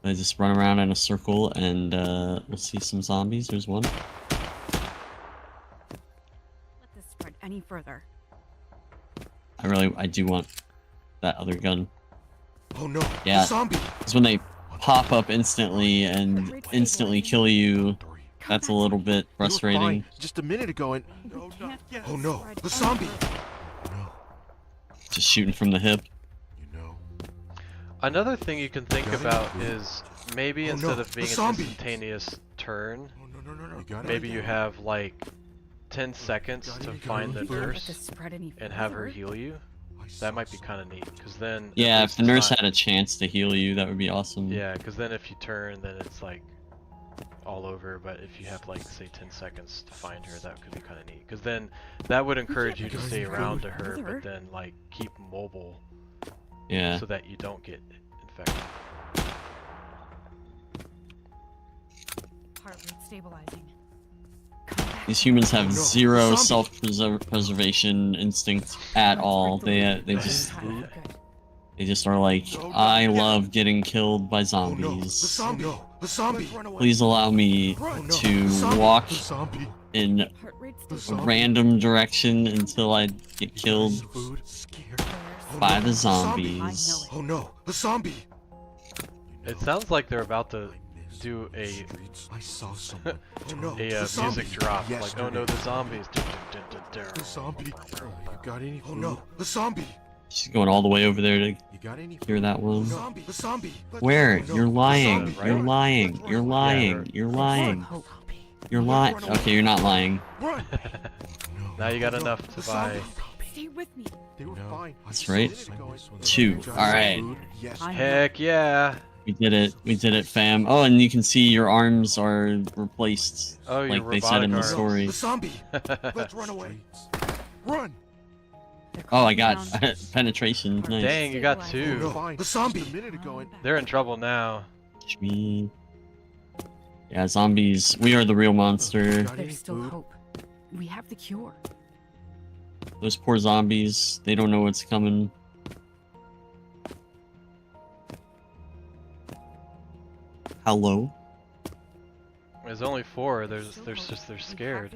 I just run around in a circle and we'll see some zombies. There's one. Let this spread any further. I do want that other gun. Oh no, Yeah. the zombie. Because when they pop up instantly and instantly kill you, that's a little bit frustrating. Just a minute ago and We can't let Oh this no, spread the any zombie. further. No, Just shooting from the hip. you know. Another thing you can think Got it? about is maybe Oh, instead no, of being the an zombie. instantaneous turn, Oh no. You got maybe you have like 10 seconds Got to it, find the got it. We can't let nurse this spread any and have her further. heal you. That might be kind of neat, because then at Yeah, least if the nurse it's not- had a chance to heal you, that would be awesome. Yeah, because then if you turn, then it's like all over, but if you have like say 10 seconds to find her, that could be kind of neat. Because then that would encourage you to stay around to her, but then like keep mobile. Yeah. So that you don't get infected. Heart rate stabilizing. These humans have zero self-preservation instinct at all. They just are like, I love getting killed by zombies. Please allow me to walk in a random direction until I get killed by the zombies. Oh no, the zombie! It sounds like they're about to do a music drop. Like, oh no, the zombies. The zombie. You got any food? Oh no, the zombie! She's going all the way over there to hear that one. The zombie. Where? You're lying. Right? You're lying. You're lying. You're lying. You're lying. Okay, you're not lying. Now you got enough to buy. Stay with me. They were fine. That's right. 2. Alright. Heck yeah! We did it. We did it, fam. Oh, and you can see your arms are replaced. Oh, your like they said in the robotic story. The zombie. Let's run away. Run. Oh, I got penetration. Nice. Dang, you got 2. No, the zombie. A minute ago. They're in trouble now. Yeah, zombies. We are the real monster. There's still hope. We have the cure. Those poor zombies. They don't know what's coming. Hello? There's only 4. They're scared.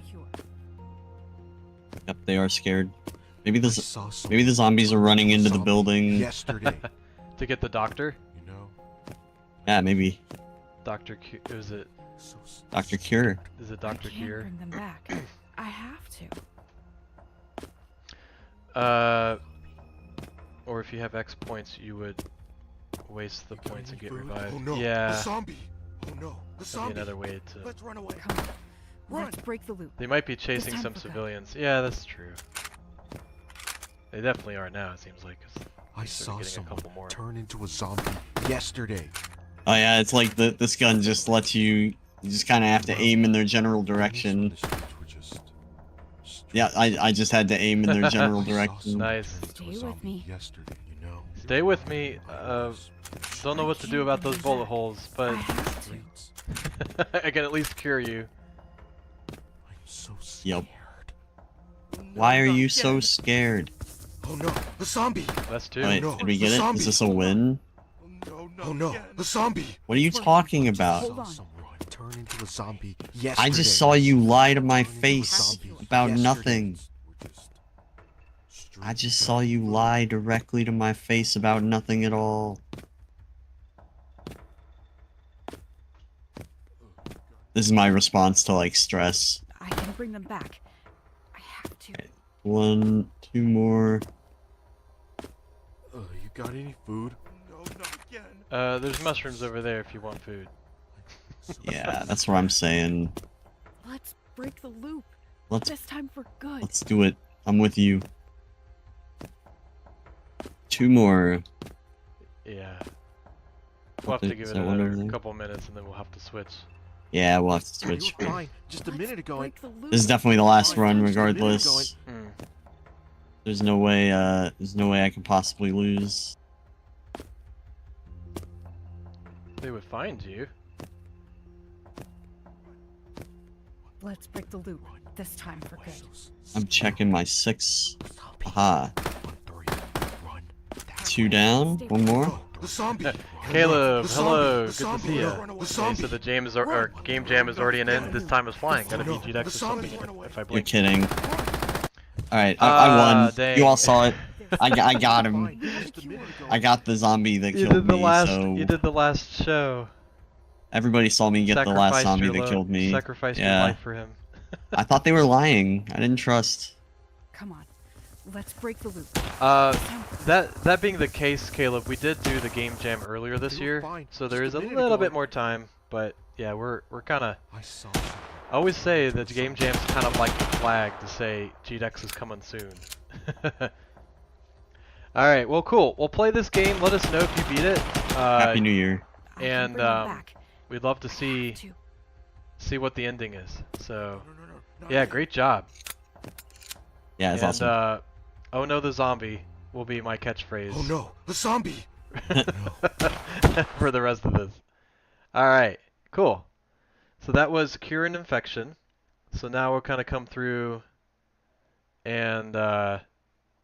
Yep, they are scared. Maybe the zombies are running into the building. Yesterday. To get the doctor? You know. Yeah, maybe. Is it Dr. Cure. Is it Dr. I can't Cure? bring them back. I have to. Or if you have X points, you would waste the points and get revived. Oh no, the Yeah, zombie. Oh no, the that'd zombie. be another way to. Let's run away. Come on. Run. Let's break the loop. They might be chasing time some for good. civilians. Yeah, that's true. They definitely are now. It seems like. 'Cause I they're saw getting a someone couple more. turn into a zombie yesterday. Oh yeah, it's like this gun just lets you just kind of have to aim in their general direction. Yeah, I just had to aim in their general direction. Nice. Stay with me. Yesterday, you know. Stay with me. Don't know what to do about those bullet holes, I but have to. I can at least cure you. I'm so scared. Yep. Why are you so scared? Oh no, the zombie. That's 2. Wait, no, did we the get it? zombie. Is this a win? Oh no, the zombie. What are you talking about? Hold on. Someone turn into a zombie yesterday. I just saw you lie to my Turn into a face zombie about yesterday. nothing. I just saw you lie directly to my face about nothing at all. This is my response to like stress. I can bring them back. I have to. 1, 2 more. You got any food? No, not again. There's mushrooms over there if you want food. Yeah, that's what I'm saying. Let's break the loop. Let's This time for good. let's do it. I'm with you. 2 more. Yeah. We'll have to give it another couple minutes and then we'll have to switch. Yeah, we'll have to You switch. were fine just a Let's minute ago. break the loop. This is definitely the last run, Just a minute ago, regardless. Hmm. There's no way I can possibly lose. They would find you. Let's break the loop. This time for good. I'm checking my 6. Aha. run. 2 down. 1 more. The zombie. Caleb, The hello, zombie. good to see ya. The Okay, zombie. so the game jam is already an end. This time is flying. Gotta be GDEX or something if I You're blink. kidding. Alright, I won. Dang. You all saw it. I got him. Fine, just a minute ago. I got the zombie that You killed did the me, last. so You did the last show. everybody saw me get the last Sacrificed zombie your that lo- killed me. Sacrificed your Yeah. life for him. I thought they were lying. I didn't trust. Come on. Let's break the loop. That being the case, Caleb, we did do the game jam earlier this You were year, fine. so Just there a is a minute little ago. bit more time. But yeah, we're kind of. I saw. I always say that the game jam's kind of like the flag to say GDEX is coming soon. Alright, well cool. We'll play this game. Let us know if you beat it. Happy New Year. I can and, bring them back. We'd love to I have see to. see what the ending is. So, No, yeah, great job. Yeah, it's And awesome. oh no, the zombie will be my catchphrase. Oh no, the zombie! for the rest of this. All right, cool. So that was cure an infection. So now we'll kind of come through and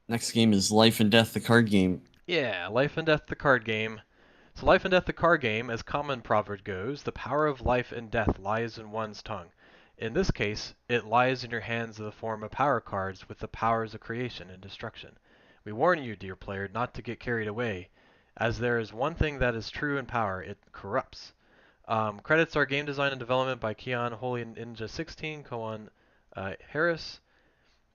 Next game is Life and Death, the card game. yeah, Life and Death the card game. So Life and Death the card game, as common proverb goes, the power of life and death lies in one's tongue. In this case, it lies in your hands in the form of power cards with the powers of creation and destruction. We warn you, dear player, not to get carried away, as there is one thing that is true in power: it corrupts. Credits are game design and development by Keon Holy Ninja 16, Koan Harris,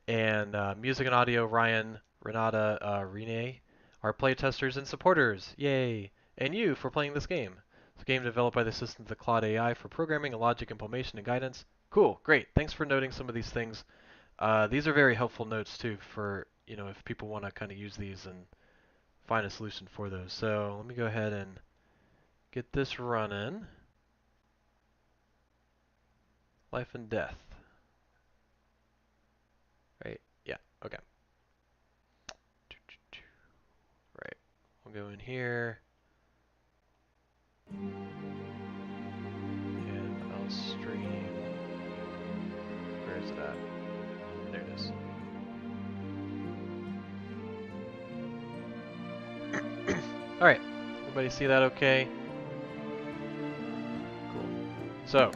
and music and audio Ryan Renata Rene. Our playtesters and supporters, yay! And you for playing this game. It's a game developed by the assistant of Claude AI for programming, logic, information, and guidance. Cool, great. Thanks for noting some of these things. These are very helpful notes too for, if people want to kind of use these and find a solution for those. So let me go ahead and get this running. Life and death. Right? Yeah, okay. Right. We'll go in here. And I'll stream. Where is it at? There it is. Alright. Everybody see that okay? Cool. So,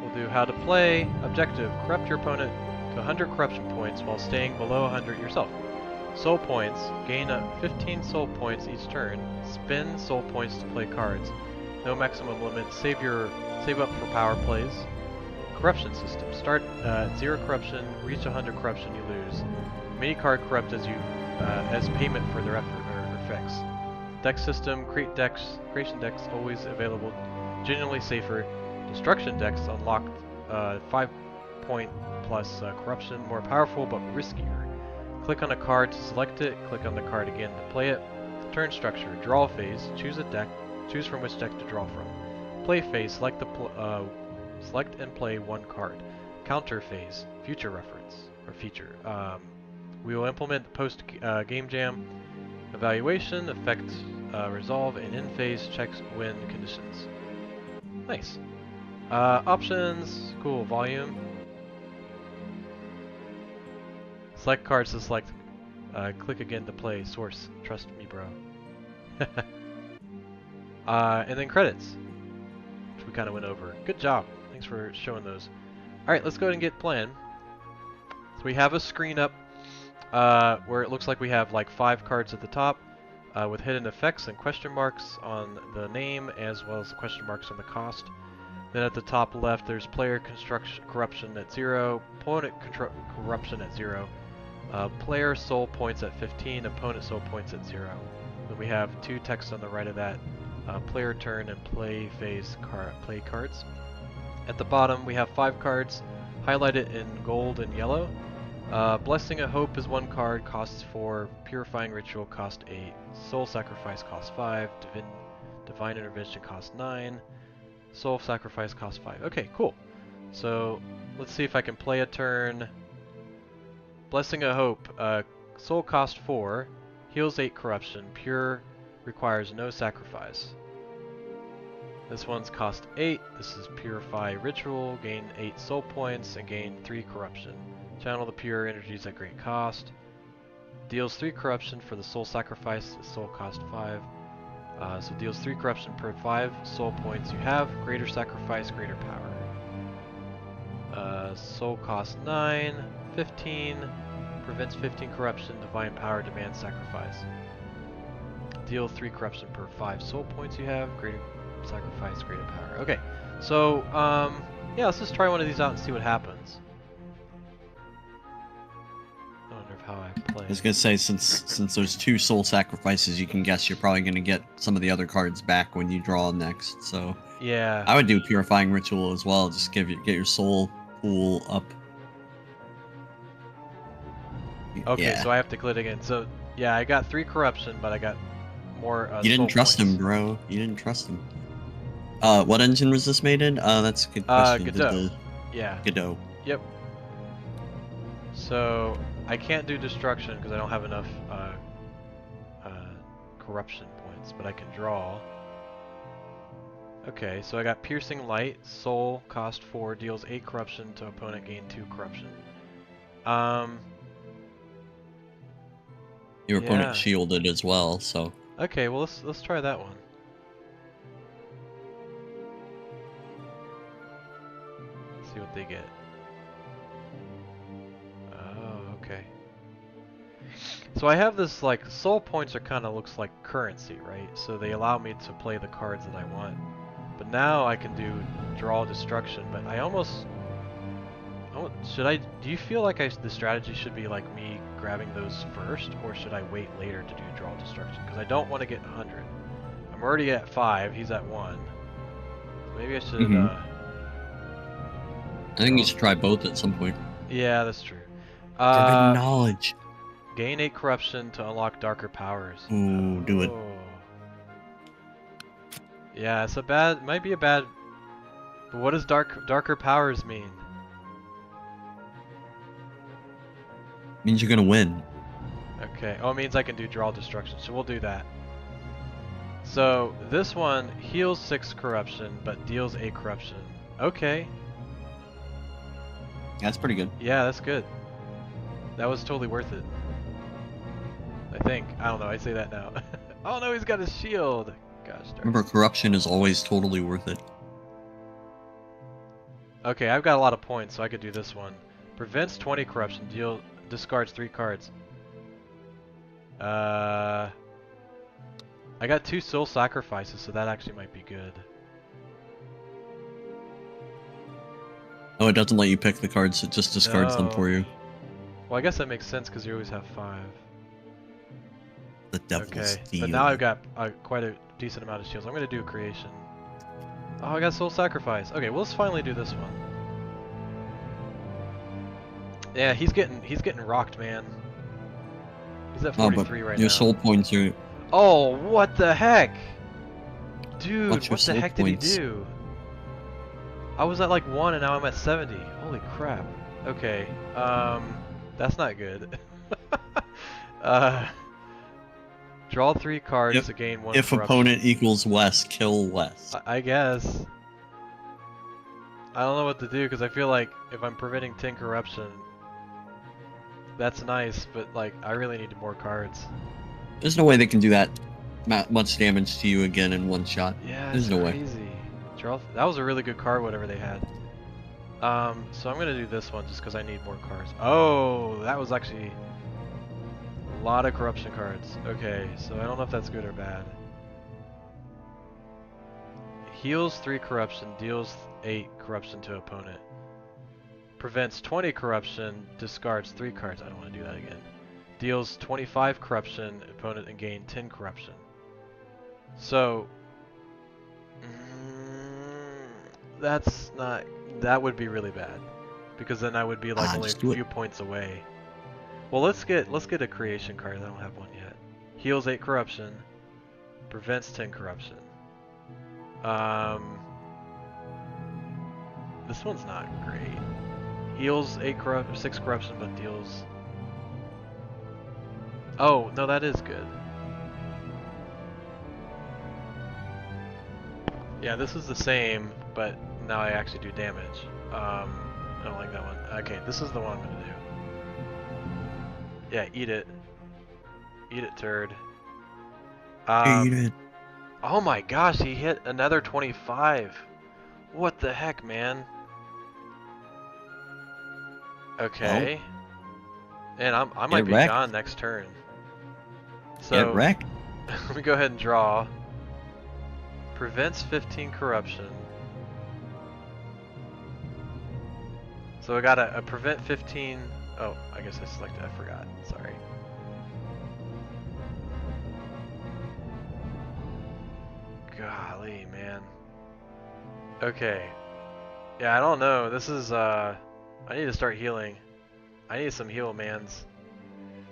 we'll do how to play. Objective: corrupt your opponent to 100 corruption points while staying below 100 yourself. Soul points: gain 15 soul points each turn. Spend soul points to play cards. No maximum limit. Save up for power plays. Corruption system: start at 0 corruption, reach 100 corruption, you lose. Many card corrupt as payment for their effort or effects. Dex system: creation decks always available, genuinely safer. Destruction decks unlocked 5-point plus corruption, more powerful but riskier. Click on a card to select it, click on the card again to play it. Turn structure: draw phase, choose from which deck to draw from. Play phase: select and play one card. Counter phase: future reference or feature. We will implement the post game jam evaluation, effect resolve, and in phase checks win conditions. Nice. Options, cool. Volume. Select cards to select. Click again to play. Source. Trust me, bro. And then credits, which we kind of went over. Good job. Thanks for showing those. Alright, let's go ahead and get playing. So we have a screen up where it looks like we have like 5 cards at the top with hidden effects and question marks on the name as well as the question marks on the cost. Then at the top left there's player corruption at 0, opponent corruption at 0, player soul points at 15, opponent soul points at 0. Then we have 2 texts on the right of that, player turn and play phase play cards. At the bottom we have 5 cards highlighted in gold and yellow. Blessing of Hope is 1 card, costs 4, Purifying Ritual cost 8, Soul Sacrifice costs 5, Divine Intervention costs 9, Soul Sacrifice costs 5. Okay, cool. So let's see if I can play a turn. Blessing of Hope, Soul cost 4, heals 8 corruption, Pure requires no sacrifice. This one's cost 8, this is Purify Ritual, gain 8 soul points and gain 3 corruption. Channel the pure energies at great cost. Deals 3 corruption for the soul sacrifice, the soul cost 5. So deals 3 corruption per 5 soul points you have. Greater sacrifice, greater power. Soul cost 9, 15. Prevents 15 corruption, divine power demands sacrifice. Deal 3 corruption per 5 soul points you have. Greater sacrifice, greater power. Okay, so yeah, let's just try one of these out and see what happens. How I play. I was gonna say, since there's 2 soul sacrifices, you can guess you're probably gonna get some of the other cards back when you draw next. So yeah, I would do Purifying Ritual as well. Just get your soul pool up. Okay, yeah. so I have to click again. So yeah, I got 3 corruption, but I got more. You didn't soul trust points. him, bro. You didn't trust him. What engine was this made in? That's a good question. Did Godot. the Yeah. Godot? Yep. So I can't do destruction because I don't have enough corruption points, but I can draw. Okay, so I got piercing light, soul, cost 4, deals 8 corruption to opponent, gain 2 corruption. Your opponent Yeah. shielded as well, so Okay, well let's try that one. See what they get. Oh, okay. So I have this, like, soul points are kind of looks like currency, right? So they allow me to play the cards that I want. But now I can do draw destruction, but I almost do you feel like the strategy should be like me grabbing those first, or should I wait later to do draw destruction? Because I don't want to get 100. I'm already at 5, he's at 1. So maybe I should, I think you should try both at some point. yeah, that's true. Forbidden knowledge. Gain 8 corruption to unlock darker powers. Ooh, do it. Yeah, it's might be a bad, but what does darker powers mean? Means you're gonna win. Okay, oh, it means I can do draw destruction, so we'll do that. So this one heals 6 corruption, but deals 8 corruption. Okay. That's pretty good. Yeah, that's good. That was totally worth it. I think. I don't know, I say that now. Oh no, he's got a shield! Gosh darn. Remember, corruption is always totally worth it. Okay, I've got a lot of points, so I could do this one. Prevents 20 corruption, discards 3 cards. I got 2 soul sacrifices, so that actually might be good. Oh, it doesn't let you pick the cards, it just discards them No. for you. Well, I guess that makes sense because you always have 5. The devil's Okay, deal. but now I've got quite a decent amount of shields. I'm going to do a creation. Oh, I got soul sacrifice. Okay, well, let's finally do this one. Yeah, he's getting rocked, man. He's at 43 right now. Your soul points are... Oh, what the heck? Dude, What's your what the soul heck points? did he do? I was at like 1 and now I'm at 70. Holy crap. Okay, that's not good. Draw 3 cards to gain 1 If corruption. opponent equals West, kill West. I guess. I don't know what to do because I feel like if I'm preventing 10 corruption, that's nice, but like I really need more cards. There's no way they can do that much damage to you again in one shot. Yeah, There's it's no way. crazy. That was a really good card, whatever they had. So I'm gonna do this one just because I need more cards. Oh, that was actually a lot of corruption cards. Okay, so I don't know if that's good or bad. Heals 3 corruption, deals 8 corruption to opponent. Prevents 20 corruption, discards 3 cards. I don't want to do that again. Deals 25 corruption, opponent, and gain 10 corruption. So, that's not. That would be really bad, because then I would be like only a few points away. Well, let's get a creation card. I don't have one yet. Heals 8 corruption, prevents 10 corruption. This one's not great. Heals 6 corruption, but deals. Oh no, that is good. Yeah, this is the same, but now I actually do damage. I don't like that one. Okay, this is the one I'm gonna do. Yeah, eat it. Eat it, turd. Eat it. Oh my gosh, he hit another 25. What the heck, man? Okay. And I might be gone next turn. So Get wrecked. let me go ahead and draw. Prevents 15 corruption. So I got a prevent 15. Oh, I guess I selected. I forgot. Sorry. Golly, man. Okay. Yeah, I don't know. This is I need to start healing. I need some heal mans.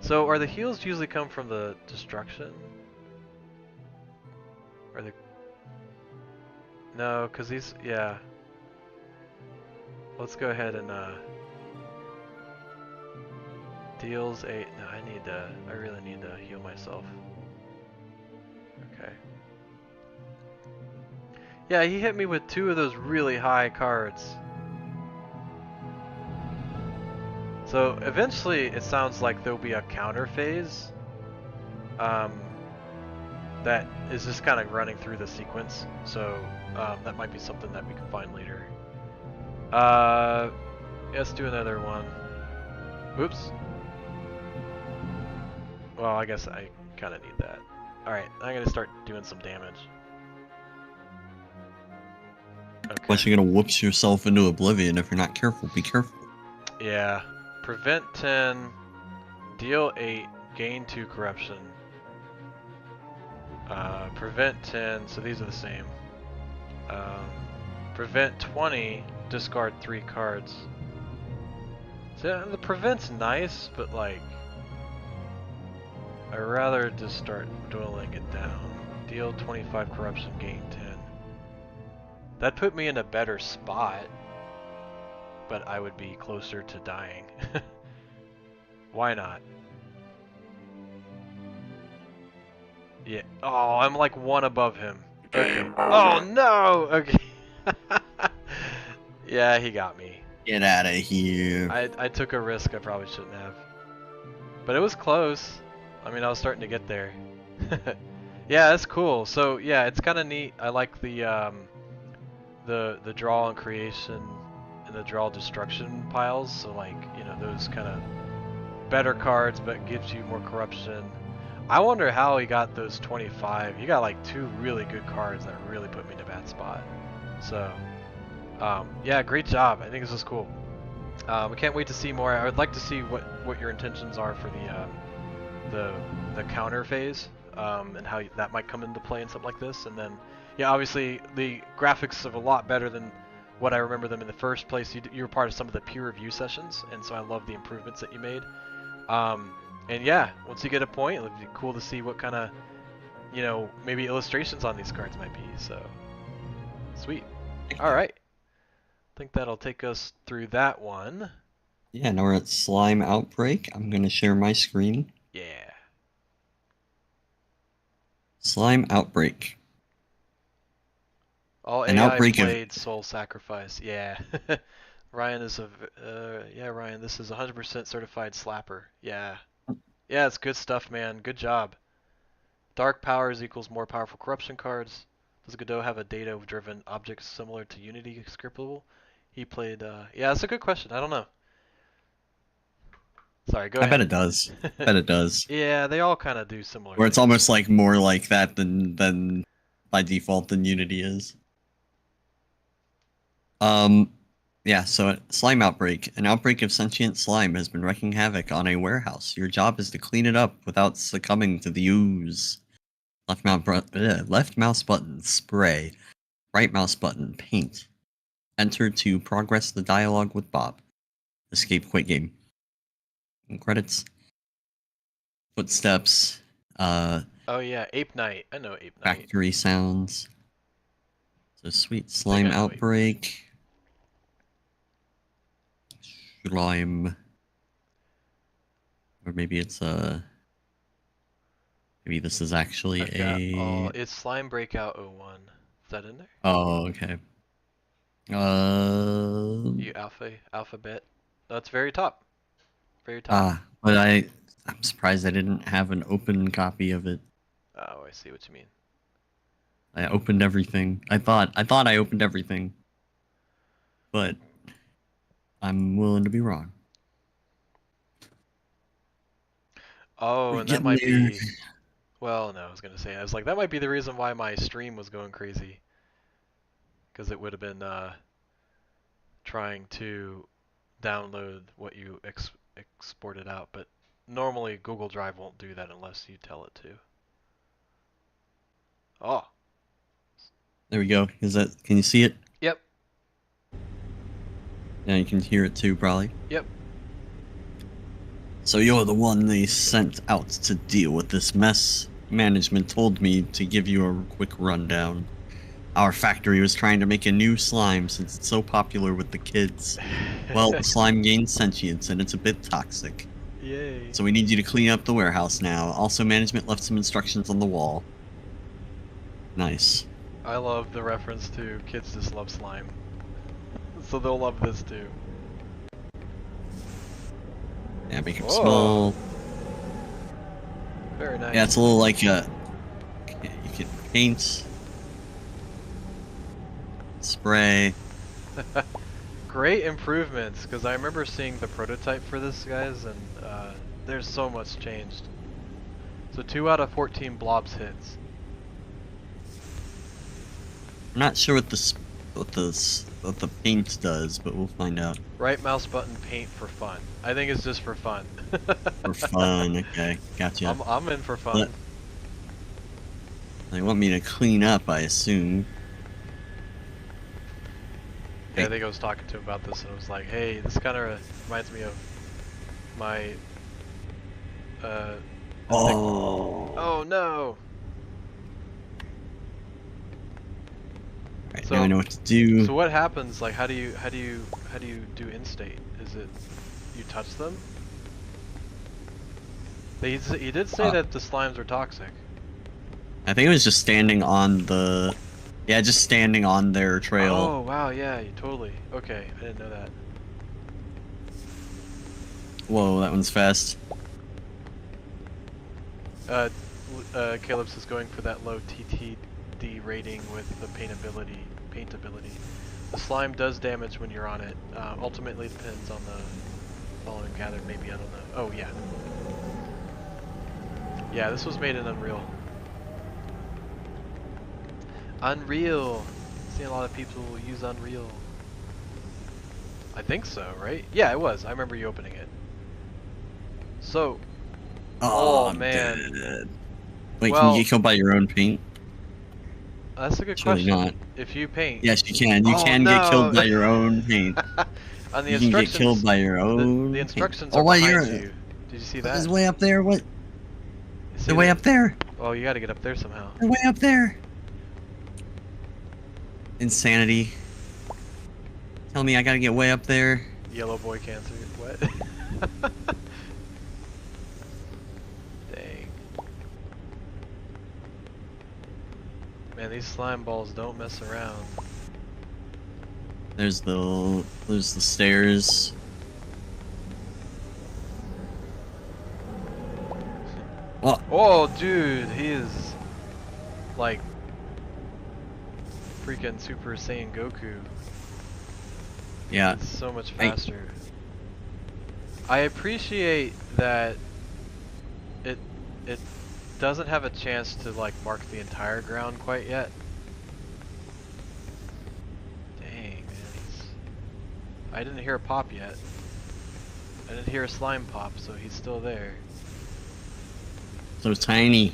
So are the heals usually come from the destruction? Or the No, because these, yeah. Let's go ahead and, deals 8. No, I really need to heal myself. Okay. Yeah, he hit me with 2 of those really high cards. So eventually it sounds like there'll be a counter phase that is just kind of running through the sequence. So that might be something that we can find later. Let's do another one. Oops. Well, I guess I kind of need that. Alright, I'm going to start doing some damage. Okay. Plus, you're gonna whoops yourself into oblivion if you're not careful. Be careful. Yeah. Prevent 10, deal 8, gain 2 corruption. Prevent 10, so these are the same. Prevent 20, discard 3 cards. So the prevent's nice, but like, I'd rather just start dwindling it down. Deal 25 corruption, gain 10. That put me in a better spot, but I would be closer to dying. Why not? Yeah. Oh, I'm like 1 above him. Okay. Oh no! Okay. Yeah, he got me. Get out of here. I took a risk I probably shouldn't have. But it was close. I mean, I was starting to get there. Yeah, that's cool. So yeah, it's kind of neat. I like the draw and creation and the draw destruction piles. So like, you know, those kind of better cards, but gives you more corruption. I wonder how he got those 25. He got like 2 really good cards that really put me in a bad spot. So, yeah, great job. I think this is cool. We can't wait to see more. I would like to see what your intentions are for the counter phase, and how that might come into play in something like this. And then, yeah, obviously the graphics are a lot better than what I remember them in the first place. You were part of some of the peer review sessions, and so I love the improvements that you made. And yeah, once you get a point, it'll be cool to see what kind of, you know, maybe illustrations on these cards might be. So, sweet. All right. I think that'll take us through that one. Yeah, now we're at Slime Outbreak. I'm gonna share my screen. Yeah. Slime Outbreak. All An AI outbreak of- played Soul Sacrifice. Yeah. Ryan is yeah, Ryan, this is 100% certified slapper. Yeah. Yeah, it's good stuff, man. Good job. Dark powers equals more powerful corruption cards. Does Godot have a data-driven object similar to Unity scriptable? He played, yeah, that's a good question. I don't know. Sorry, go I ahead. bet it does. I bet it does. Yeah, they all kind of do similar Or it's things. almost like more like that than by default than Unity is. Yeah, so Slime Outbreak. An outbreak of sentient slime has been wreaking havoc on a warehouse. Your job is to clean it up without succumbing to the ooze. Left mouse button, spray. Right mouse button, paint. Enter to progress the dialogue with Bob. Escape quit game. And credits. Footsteps. Oh yeah, Ape Night. I know Ape Night. Factory sounds. So sweet. Slime I know Ape. Outbreak. Slime. Or maybe it's maybe this is actually It's Slime Breakout 01. Is that in there? Oh, okay. You alphabet. That's very top. Very top. But I'm surprised I didn't have an open copy of it. Oh, I see what you mean. I opened everything. I thought I opened everything. But I'm willing to be wrong. Oh, We're and that getting might there. be. Well, no, I was like, that might be the reason why my stream was going crazy. Because it would have been trying to download what you exported out, but normally Google Drive won't do that unless you tell it to. Oh. There we go. Can you see it? Yep. Yeah, you can hear it too, probably. Yep. So you're the one they sent out to deal with this mess. Management told me to give you a quick rundown. Our factory was trying to make a new slime since it's so popular with the kids. Well, the slime gains sentience and it's a bit toxic. Yay. So we need you to clean up the warehouse now. Also, management left some instructions on the wall. Nice. I love the reference to kids just love slime. So they'll love this too. Yeah, make it Whoa. small. Very nice. Yeah, it's a little like you can paint, spray. Great improvements, because I remember seeing the prototype for this, guys, and there's so much changed. So 2 out of 14 blobs hits. I'm not sure what the paint does, but we'll find out. Right mouse button paint for fun. I think it's just for fun. For fun, okay, gotcha. I'm in for fun. They want me to clean up, I assume. Yeah, I think I was talking to him about this, and I was like, "Hey, this kind of reminds me of my." Oh no! Alright, now I know what to do. So what happens? Like, how do you do in-state? Is it you touch them? He did say that the slimes are toxic. I think it was just standing on the... Yeah, just standing on their trail. Oh wow, yeah, totally. Okay, I didn't know that. Whoa, that one's fast. Caleb's is going for that low TTD rating with the paintability. The slime does damage when you're on it. Ultimately depends on the following gathered. Maybe, I don't know. Oh yeah. Yeah, this was made in Unreal. Unreal. See a lot of people use Unreal. I think so, right? Yeah, it was. I remember you opening it. So. Oh man. Dead. Wait, well, can you get killed by your own paint? That's a good Surely question. not. If you paint. Yes, you can. You can no. get killed by your own paint. On the You can get instructions. killed by your own. The instructions paint. are behind you're... you. Did you see that? It's way up there. What? See They're way that? up there. Oh, you got to get up there somehow. They're way up there. Insanity. Tell me I gotta get way up there. Yellow boy cancer. What? Dang. Man, these slime balls don't mess around. There's the stairs. Oh, Oh, dude, he is like freaking Super Saiyan Goku. yeah. It's so much faster. I appreciate that it doesn't have a chance to like mark the entire ground quite yet. Dang, man, I didn't hear a pop yet. I didn't hear a slime pop, so he's still there. So tiny.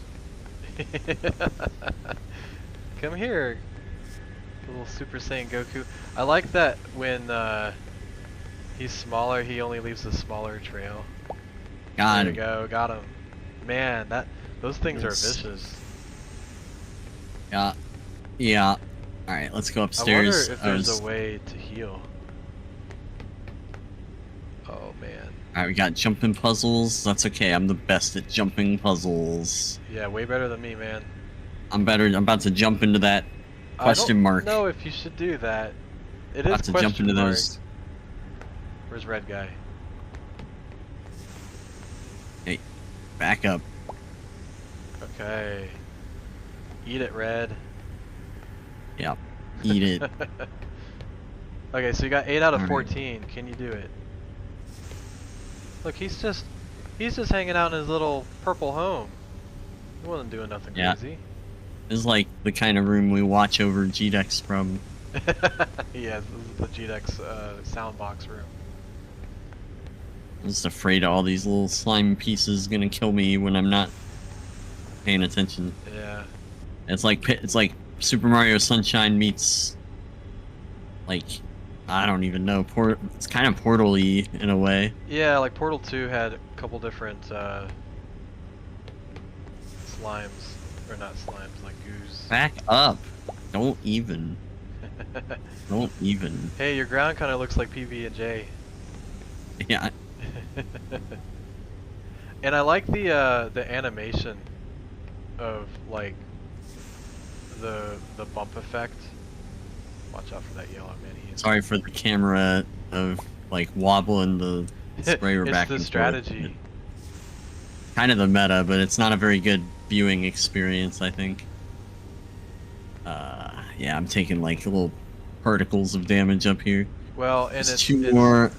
Come here, little Super Saiyan Goku. I like that when he's smaller, he only leaves a smaller trail. Got There him. we go, got him. Man, those things are Yes. vicious. Yeah. Yeah. All right, let's go I upstairs. wonder if there's a way to heal. Oh man. All right, we got jumping puzzles. That's okay. I'm the best at jumping puzzles. Yeah, way better than me, man. I'm better. I'm about to jump into that question mark. I don't know if you should do that. It is About to jump into mark. those. Where's red guy? Hey, back up. Okay. Eat it, red. Yep. Eat it. Okay, so you got 8 out of All right. 14. Can you do it? Look, he's just hanging out in his little purple home. He wasn't doing nothing Yeah. crazy. This is like the kind of room we watch over GDEX from. Yeah, this is the GDEX soundbox room. I'm just afraid all these little slime pieces gonna kill me when I'm not paying attention. Yeah. It's like Super Mario Sunshine meets, like, I don't even know. It's kind of Portal-y in a way. Yeah, like Portal 2 had a couple different slimes, or not slimes, like goos. Back up. Don't even. Don't even. Hey, your ground kind of looks like PB&J. Yeah. And I like the animation of like the bump effect. Watch out for that yellow man. Sorry for the camera of like wobbling the sprayer It's back the and strategy. forth. Kind of the meta, but it's not a very good viewing experience, I think. Yeah, I'm taking like little particles of damage up here. Well, and Just two more.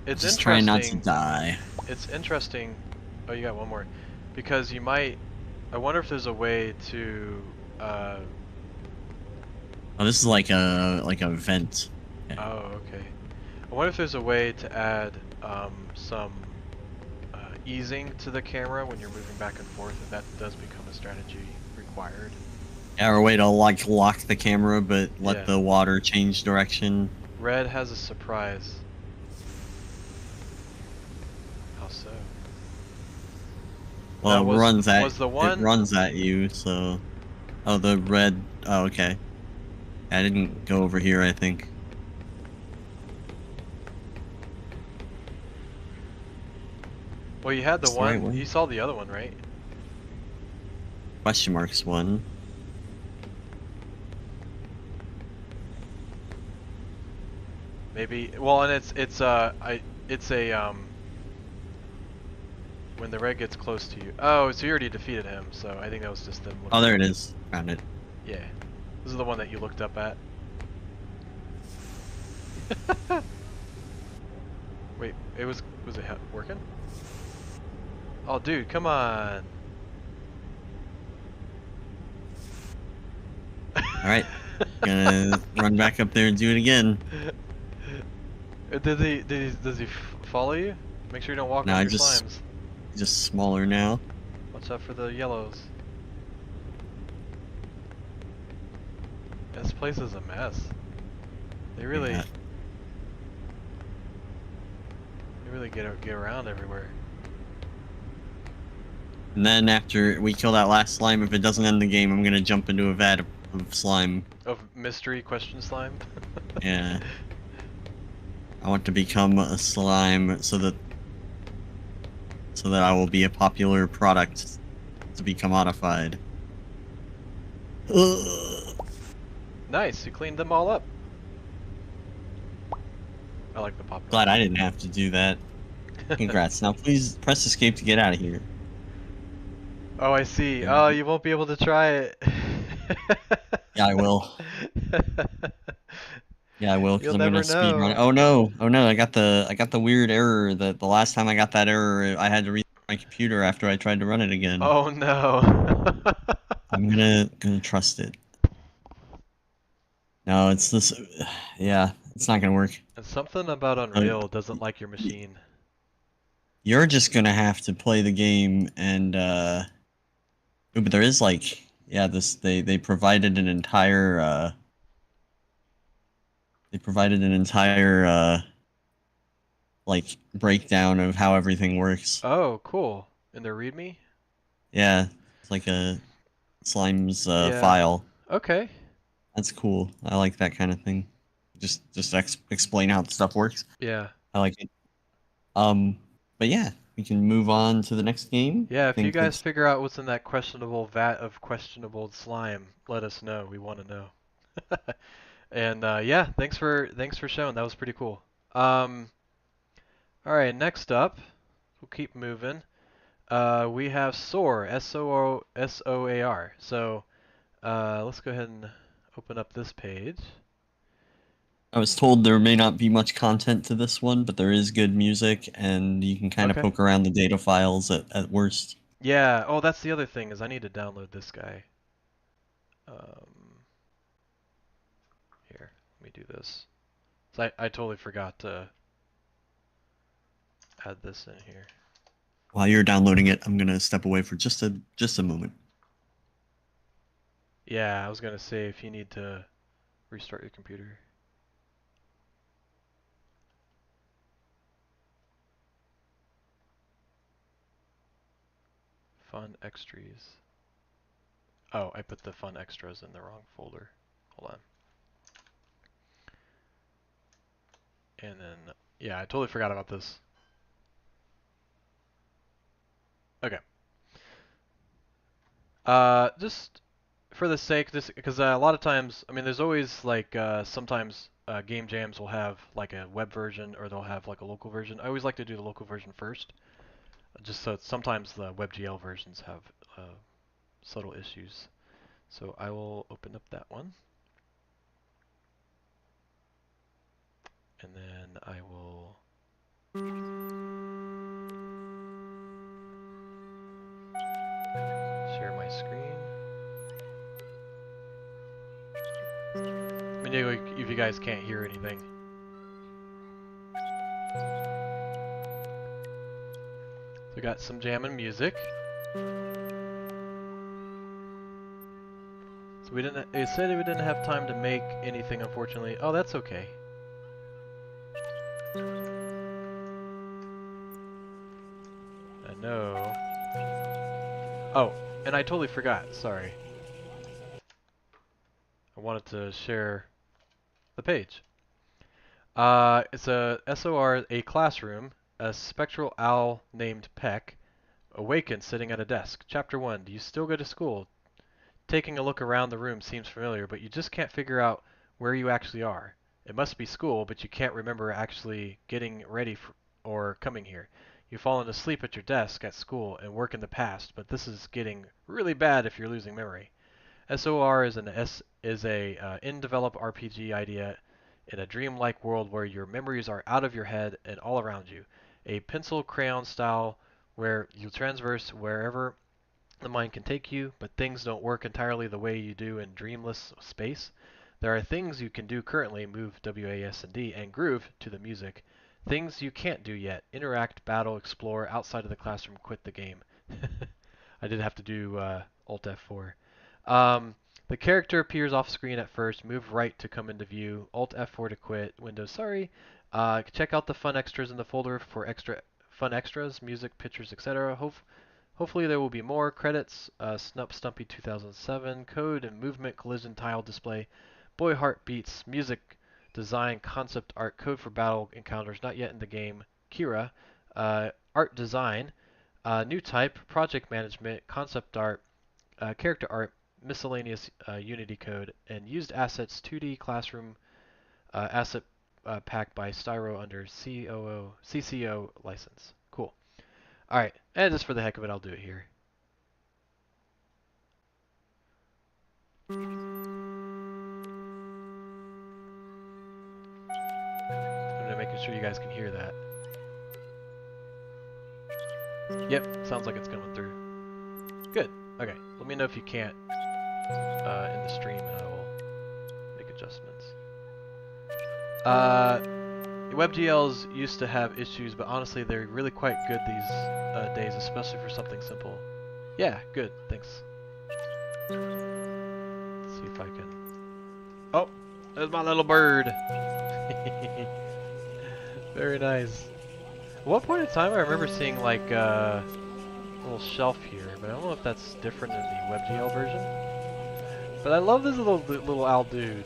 it's Just trying not to interesting. die. It's interesting. Oh, you got one more. Because you might. I wonder if there's a way to. Oh, this is like a vent. Okay. Oh, okay. I wonder if there's a way to add some easing to the camera when you're moving back and forth, if that does become a strategy required. Yeah, or a way to like lock the camera, but let Yeah. the water change direction. Red has a surprise. How so? Well, Was the one it runs at you, so. Oh, the red. Oh, okay. I didn't go over here, I think. Well, you had the It's the right one. way. You saw the other one, right? Question marks one. Maybe. Well, and it's a when the red gets close to you. Oh, so you already defeated him. So I think that was just them. Oh, there it is. Found it. Yeah. This is the one that you looked up at. Wait, was it working? Oh, dude, come on. Alright. Gonna run back up there and do it again. Does he follow you? Make sure you don't walk No, on I your just- slimes. Just smaller now. Watch out for the yellows. This place is a mess. They really, Yeah. get around everywhere. And then after we kill that last slime, if it doesn't end the game, I'm gonna jump into a vat of slime. Of mystery question slime. Yeah. I want to become a slime so that I will be a popular product to be commodified. Ugh. Nice, you cleaned them all up. I like the pop. Glad I didn't have to do that. Congrats. Now please press escape to get out of here. Oh, I see. Oh, you won't be able to try it. Yeah, I will. Yeah, I will, because You'll I'm gonna never speed run. know. Oh no! Oh no! I got the weird error that the last time I got that error, I had to restart my computer after I tried to run it again. Oh no. I'm gonna trust it. No, it's this. Yeah, it's not gonna work. And something about Unreal doesn't like your machine. You're just gonna have to play the game and ooh, but there is like, yeah, this they provided an entire like breakdown of how everything works. Oh, cool. In the README? Yeah, it's like a slime's Yeah. file. Okay. That's cool. I like that kind of thing. Just explain how stuff works. Yeah. I like it. But yeah, we can move on to the next game. Yeah, I if you think guys it's- figure out what's in that questionable vat of questionable slime, let us know. We want to know. And yeah, thanks for showing. That was pretty cool. All right, next up, we'll keep moving. We have SOAR, SOAR. So let's go ahead and open up this page. I was told there may not be much content to this one, but there is good music, and you can kind of Okay. poke around the data files at worst. Yeah. Oh, that's the other thing is I need to download this guy. Here, let me do this. So I totally forgot to add this in here. While you're downloading it, I'm gonna step away for just a moment. Yeah, I was gonna say if you need to restart your computer. Fun extras. Oh, I put the fun extras in the wrong folder. Hold on. And then, yeah, I totally forgot about this. Okay. Just for the sake, just because a lot of times, I mean, there's always like sometimes game jams will have like a web version or they'll have like a local version. I always like to do the local version first, just so sometimes the WebGL versions have subtle issues. So I will open up that one, and then I will share my screen. Let me know if you guys can't hear anything. So we got some jammin' music. So we didn't. It said we didn't have time to make anything, unfortunately. Oh, that's okay. I know. Oh, and I totally forgot. Sorry. I wanted to share the page. It's a SOR, a classroom. A spectral owl named Peck awakens sitting at a desk. Chapter 1. Do you still go to school? Taking a look around the room seems familiar, but you just can't figure out where you actually are. It must be school, but you can't remember actually getting ready or coming here. You've fallen asleep at your desk at school and work in the past, but this is getting really bad if you're losing memory. SOR is a in-develop RPG idea in a dreamlike world where your memories are out of your head and all around you. A pencil crayon style where you transverse wherever the mind can take you, but things don't work entirely the way you do in dreamless space. There are things you can do currently, move WASD and groove to the music. Things you can't do yet, interact, battle, explore, outside of the classroom, quit the game. I did have to do Alt F4. The character appears off screen at first, move right to come into view, Alt F4 to quit, Windows sorry. Check out the fun extras in the folder for extra fun extras, music, pictures, etc. Hopefully there will be more credits. Stumpy 2007, code and movement collision tile display, boy heart beats, music, design, concept art, code for battle encounters not yet in the game, Kira, art design, new type, project management, concept art, character art, miscellaneous Unity code, and used assets 2D classroom asset pack by Styro under CCO license. Cool. Alright, and just for the heck of it, I'll do it here. I'm just making sure you guys can hear that. Yep, sounds like it's coming through. Good. Okay, let me know if you can't in the stream and I will make adjustments. WebGLs used to have issues, but honestly they're really quite good these days, especially for something simple. Yeah, good, thanks. Let's see if I can... Oh, there's my little bird! Very nice. At one point in time I remember seeing like a little shelf here, but I don't know if that's different in the WebGL version. But I love this little owl dude.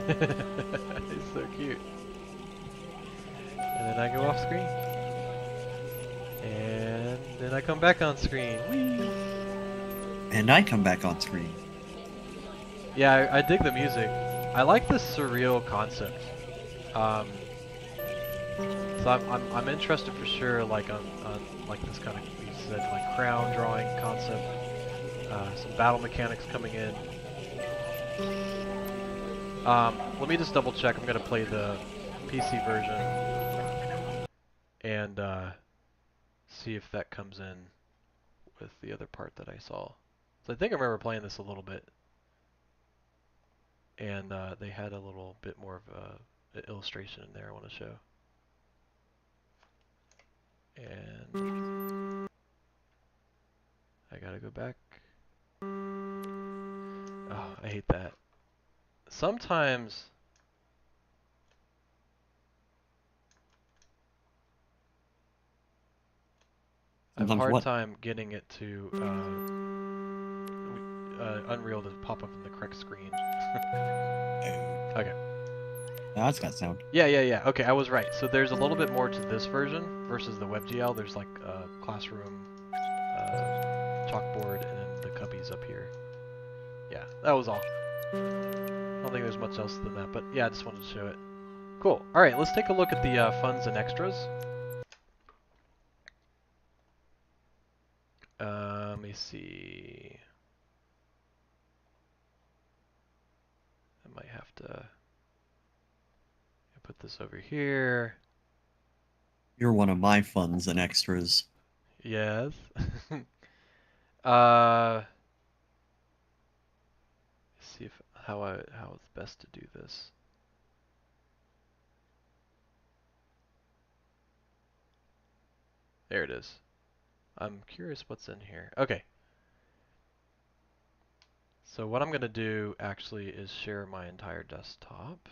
He's so cute. And then I go off screen. And then I come back on screen. Whee! And I come back on screen. Yeah, I dig the music. I like the surreal concept. So I'm interested for sure, like on like this kind of, you said, like crown drawing concept. Some battle mechanics coming in. Let me just double check. I'm gonna play the PC version and see if that comes in with the other part that I saw. So I think I remember playing this a little bit, and they had a little bit more of an illustration in there I want to show. And I gotta go back. Oh, I hate that. Sometimes I have a hard time getting it to Unreal to pop up in the correct screen. Okay. Oh, it's got sound. Yeah. Okay, I was right. So there's a little bit more to this version versus the WebGL. There's like a classroom, chalkboard, and then the cubbies up here. Yeah, that was all. I don't think there's much else than that, but yeah, I just wanted to show it. Cool. All right, let's take a look at the funds and extras. Let me see. I might have to put this over here. You're one of my funds and extras. Yes. See if how it's best to do this. There it is. I'm curious what's in here. Okay. So what I'm going to do actually is share my entire desktop.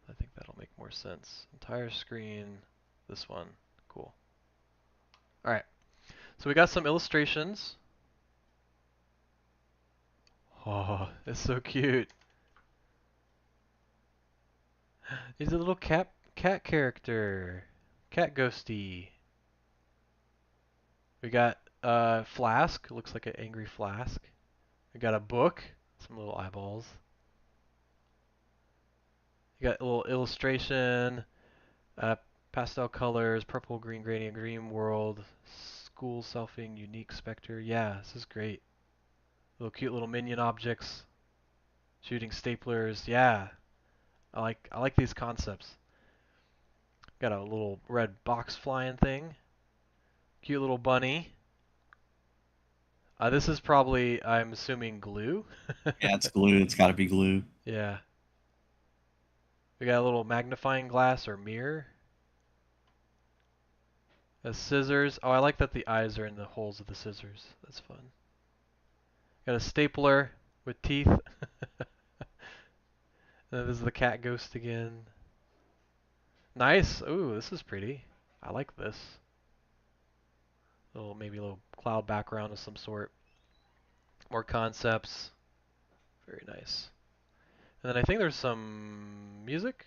I think that'll make more sense. Entire screen, this one. Cool. All right. So we got some illustrations. Oh, it's so cute. He's a little cat character. Cat ghosty. We got Flask, looks like an angry Flask. We got a book, some little eyeballs. You got a little illustration, pastel colors, purple, green, gradient, green world, school selfing, unique specter. Yeah, this is great. Little cute little minion objects, shooting staplers. Yeah, I like these concepts. Got a little red box flying thing. Cute little bunny. This is probably, I'm assuming, glue. Yeah, it's glue. It's got to be glue. Yeah. We got a little magnifying glass or mirror. Scissors. Oh, I like that the eyes are in the holes of the scissors. That's fun. Got a stapler with teeth. And this is the cat ghost again. Nice. Ooh, this is pretty. I like this. Maybe a little cloud background of some sort. More concepts. Very nice. And then I think there's some music.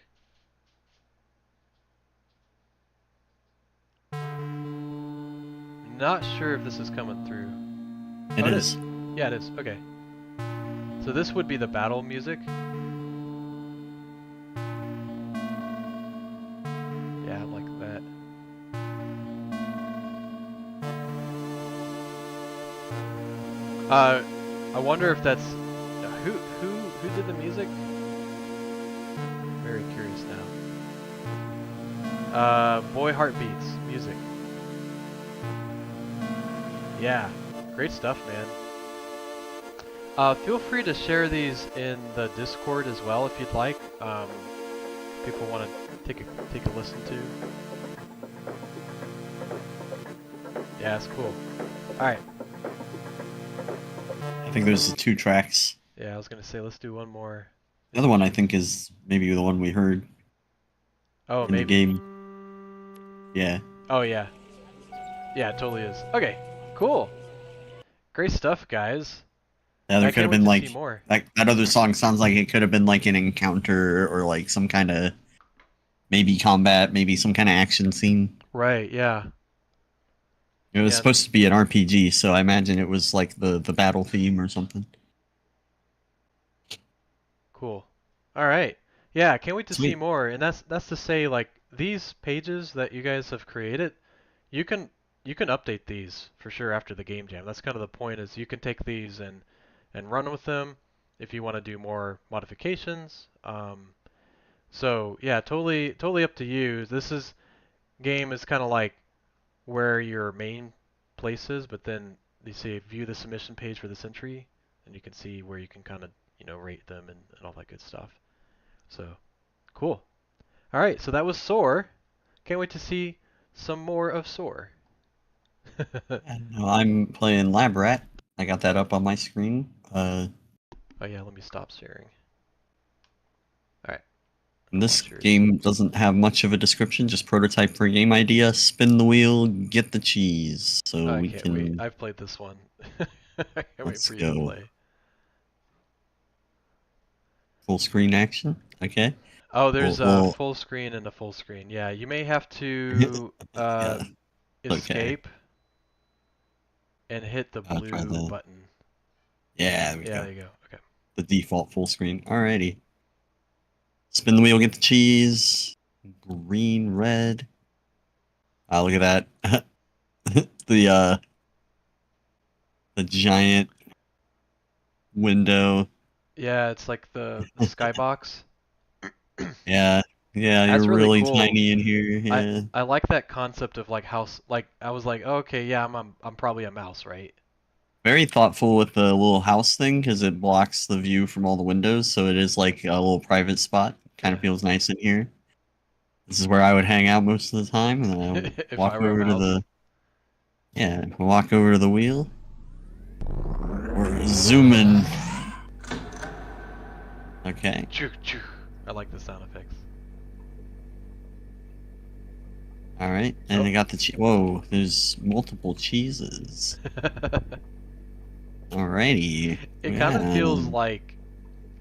Not sure if this is coming through. It is. Yeah, it is. Okay. So this would be the battle music. Yeah, I like that. I wonder if that's who did the music? Very curious now. Boy Heartbeats music. Yeah, great stuff, man. Feel free to share these in the Discord as well if you'd like. People want to take a listen to. Yeah, it's cool. All right. I think there's the 2 tracks. Yeah, I was gonna say let's do one more. The other one I think is maybe the one we heard. Oh, in maybe. the game. Yeah. Oh yeah. Yeah, it totally is. Okay, cool. Great stuff, guys. Yeah, there could have been like more. that other song sounds like it could have been like an encounter or like some kind of maybe combat, maybe some kind of action scene. Right, yeah. It was supposed to be an RPG, so I imagine it was like the battle theme or something. Cool. All right. Yeah, can't wait to Sweet. see more. And that's to say, like, these pages that you guys have created, you can update these for sure after the game jam. That's kind of the point, is you can take these and run with them if you want to do more modifications. So yeah, totally up to you. Game is kind of like where your main place is, but then you say view the submission page for this entry, and you can see where you can kind of rate them and all that good stuff. So cool. All right, so that was Soar. Can't wait to see some more of Soar. I'm playing Lab Rat. I got that up on my screen. Oh yeah, let me stop sharing. All right, And this Cheers. game doesn't have much of a description, just prototype for game idea, spin the wheel, get the cheese. So I we can't can wait. I've played this one. I can't wait let's for you to go. play. Full screen action. Okay. Oh, there's a Well, full screen and a full screen. Yeah, you may have to yeah. Okay. escape and hit the I'll try blue the. button. Yeah, there we Yeah, go. there you go. Okay. The default full screen. Alrighty. Spin the wheel, get the cheese. Green, red. Look at that. The giant window. Yeah, it's like the skybox. Yeah. Yeah, That's you're really really cool. tiny in here. Yeah. I like that concept of like house. Like I was like, oh, okay, yeah, I'm probably a mouse, right? Very thoughtful with the little house thing because it blocks the view from all the windows, so it is like a little private spot. Kind of Yeah. feels nice in here. This is where I would hang out most of the time, and then I would If walk I were a over to mouse. the walk over to the wheel. We're zooming. Okay. Choo, choo. I like the sound effects. All right, and Oh. I got the cheese. Whoa, there's multiple cheeses. Alrighty. It kind of Yeah. feels like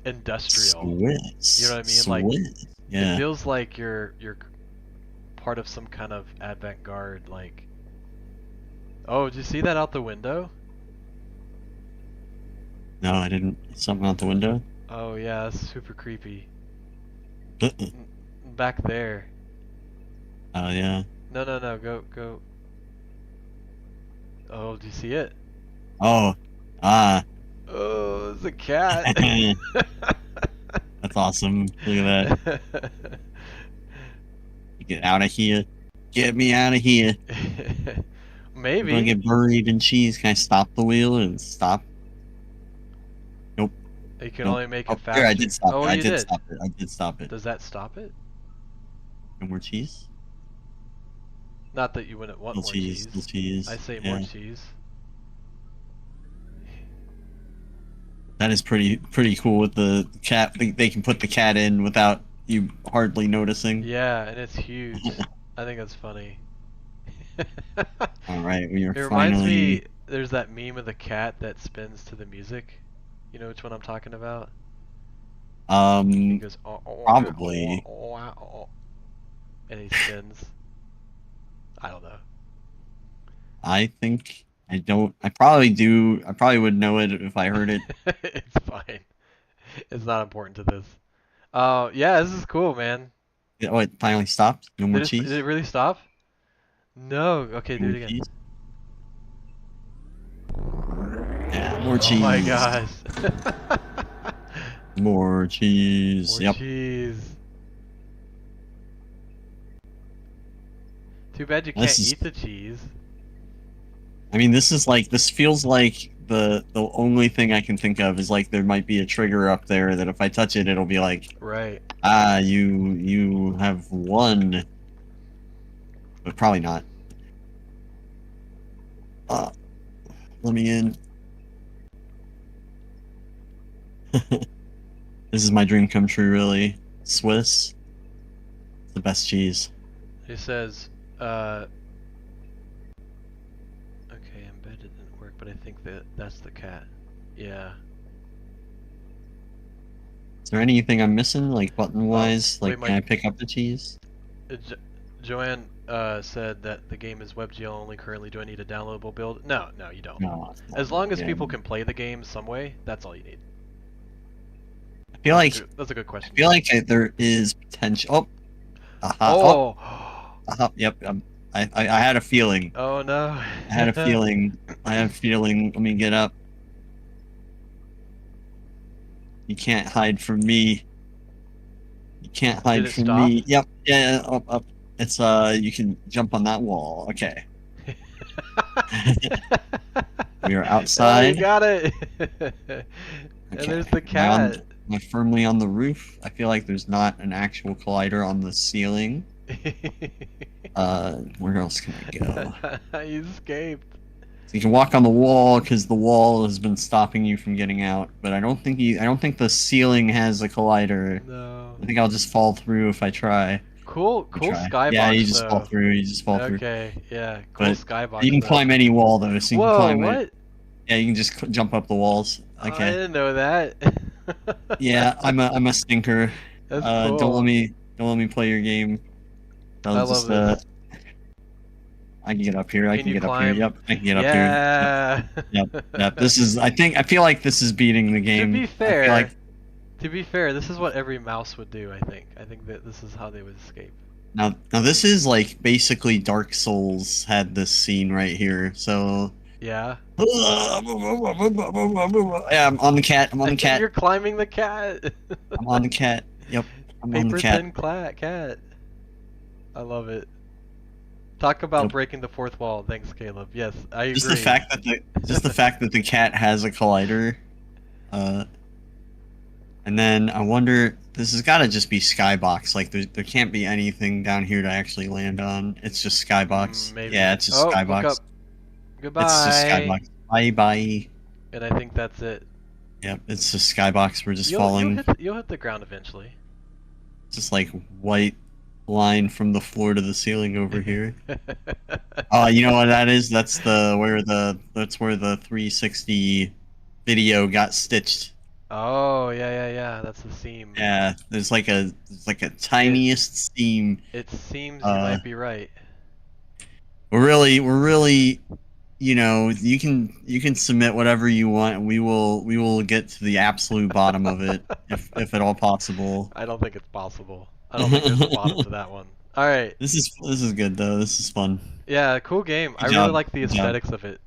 industrial. Swiss. You know what I mean? Like, Swiss. Yeah. It feels like you're part of some kind of avant-garde, like. Oh, did you see that out the window? No, I didn't. Something out the window. Oh yeah, that's super creepy. Back there. Oh yeah. No, go. Oh, do you see it? Oh. Ah. Oh, it's a cat. That's awesome. Look at that. Get out of here. Get me out of here. Maybe. I'm gonna get buried in cheese. Can I stop the wheel and stop? Nope. You can Nope. only make Oh, it faster. here, I did stop Oh, it. I you did did. stop it. I did stop it. Does that stop it? No more cheese? Not that you wouldn't want more cheese. Still cheese. I say Yeah. more cheese. That is pretty cool with the cat. They can put the cat in without you hardly noticing. Yeah, and it's huge. I think that's funny. All right, we are It reminds finally. me, there's that meme of the cat that spins to the music. You know which one I'm talking about? He goes, Probably. and he spins. I don't know. I think I don't. I probably do. I probably would know it if I heard it. It's fine. It's not important to this. Yeah, this is cool, man. Oh, it finally stopped. No more cheese. Did it really stop? No. Okay, No do it more again. cheese. Yeah, more cheese. Oh my gosh. More cheese. More Yep. cheese. Too bad you This can't is- eat the cheese. I mean, this feels like the only thing I can think of is like there might be a trigger up there that if I touch it, it'll be like, Right. you have won. But probably not. Let me in. This is my dream come true, really. Swiss. It's the best cheese. It says, okay, embedded didn't work, but I think that's the cat. Yeah. Is there anything I'm missing, like button-wise? wait, Like, Mike. can I pick up the cheese? Joanne said that the game is WebGL only currently. Do I need a downloadable build? No, you don't. No. As long as yeah. people can play the game some way, that's all you need. I feel like That's a good question. there is potential. Oh. Oh. Yep. I had a feeling. Oh no. I had a feeling. Let me get up. You can't hide from me. You can't hide it from stop? me. Yep. Yeah. Up. It's you can jump on that wall. Okay. We are Oh, outside. you got it. And Okay. there's the Am cat. I firmly on the roof? I feel like there's not an actual collider on the ceiling. Where else can I go? You escaped. So you can walk on the wall because the wall has been stopping you from getting out. But I don't think the ceiling has a collider. No. I think I'll just fall through if I try. Cool Yeah, you skybox just fall though. through. You just fall through. Okay, yeah, cool But you skybox can though. climb any wall though. So you can Whoa, climb it. what? Yeah, you can just jump up the walls. I Okay. didn't know that. Yeah, I'm a stinker. That's Don't cool. let me play your game. I I'll love just this. I can get up here. I Can can you get up here. climb? Yep, I can get up here. Yeah. Yep. I feel like this is beating the game. To be I fair, feel like this is what every mouse would do. I think. I think that this is how they would escape. now this is like basically Dark Souls had this scene right here. So Yeah. yeah, I'm on the cat. I'm on the cat. You're climbing the cat. I'm on the cat. Yep, I'm on the Paper cat. thin cat. I love it. Talk about Yep. breaking the fourth wall. Thanks, Caleb. Yes, I agree. Just the fact that the cat has a collider, and then I wonder, this has got to just be skybox. Like there can't be anything down here to actually land on. It's just skybox. Maybe. Yeah, it's just Oh, look skybox. up. Goodbye. It's just skybox. Bye bye. And I think that's it. Yep, it's just skybox. We're just You'll falling. you'll hit the ground eventually. Just like white line from the floor to the ceiling over here. You know what that is? That's where the 360 video got stitched. Oh yeah. That's the seam. Yeah, there's like a tiniest seam. It seems you might be right. We're really, you know, you can submit whatever you want, and we will get to the absolute bottom of it if at all possible. I don't think it's possible. I don't think there's a bottom to that one. All right. This is good though. This is fun. Yeah, cool game. Good I job. really like the Good job. aesthetics of it.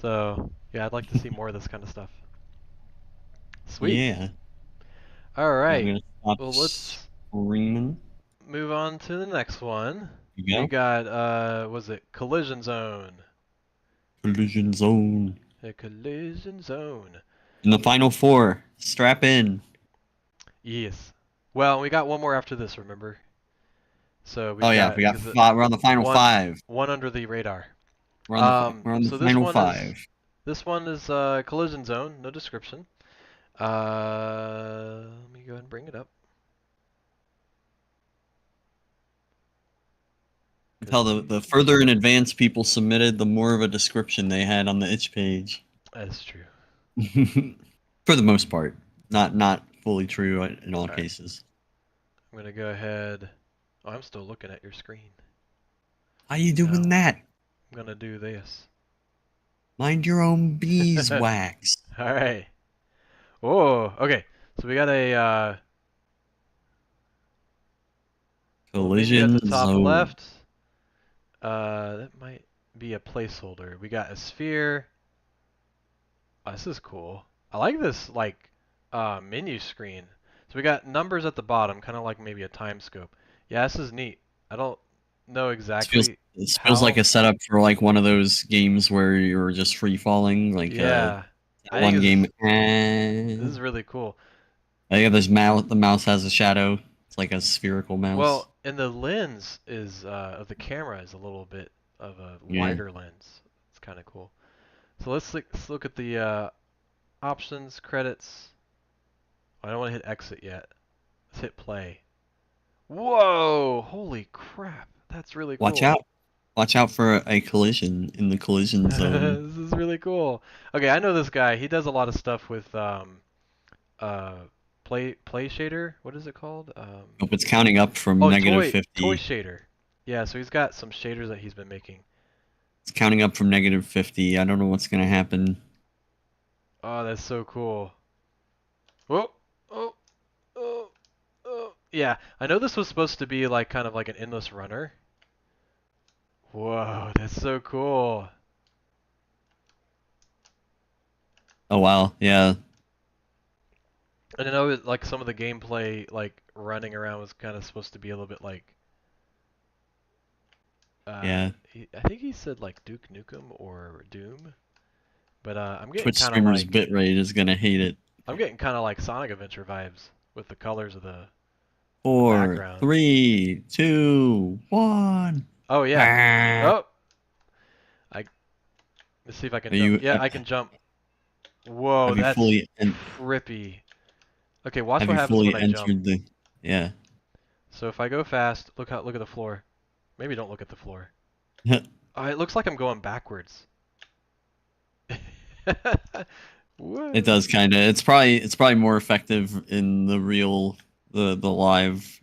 So yeah, I'd like to see more of this kind of stuff. Sweet. Yeah. All I'm right. gonna stop Well, let's screaming. move on to the next one. You We go. got was it Collision Zone? Collision zone. The Collision Zone. In the final four. Strap in. Yes. Well, we got one more after this, remember? So We got because five. We're on the final one- five. one under the radar. We're on the so this final one five. This one is Collision Zone, no description. Let me go ahead and bring it up. Tell the further in advance people submitted, the more of a description they had on the itch page. That's true. For the most part, not fully true in all cases. I'm gonna go ahead. Oh, I'm still looking at your screen. How you doing No. that? I'm gonna do this. Mind your own beeswax. All right. Oh, okay. So we got a Collision at the top zone. left. That might be a placeholder. We got a sphere. Oh, this is cool. I like this like menu screen. So we got numbers at the bottom, kind of like maybe a time scope. Yeah, this is neat. I don't know exactly. It feels like a setup for like one of those games where you're just free falling, like Yeah. I one think game. This is really cool. I think there's mouse. The mouse has a shadow. It's like a spherical mouse. Well, and the lens is of the camera is a little bit of a wider lens. It's kind of cool. So let's look at the options, credits. I don't want to hit exit yet. Let's hit play. Whoa! Holy crap! That's really cool. Watch out! Watch out for a collision in the collision zone. This is really cool. Okay, I know this guy. He does a lot of stuff with play shader. What is it called? Hope it's counting up from Oh, negative 50. toy shader. Yeah, so he's got some shaders that he's been making. It's counting up from negative 50. I don't know what's gonna happen. Oh, that's so cool. Whoa! Oh! Oh! Oh! Yeah, I know this was supposed to be like kind of like an endless runner. Whoa, that's so cool. Oh wow, yeah. And I know like some of the gameplay, like running around, was kind of supposed to be a little bit like. Yeah. I think he said like Duke Nukem or Doom, but I'm getting Twitch kind of streamers like bitrate is gonna hate it. I'm getting kind of like Sonic Adventure vibes with the colors of the 4, background. 3, 2, 1. Oh yeah. Oh. Let's see if I can Are jump. you? Yeah, I can jump. Whoa, Have you that's fully? trippy. Okay, watch Have what you happens when fully I jump. entered the? Yeah. So if I go fast, look at the floor. Maybe don't look at the floor. Oh, it looks like I'm going backwards. Whoa. It does kind of. It's probably more effective in the real the live.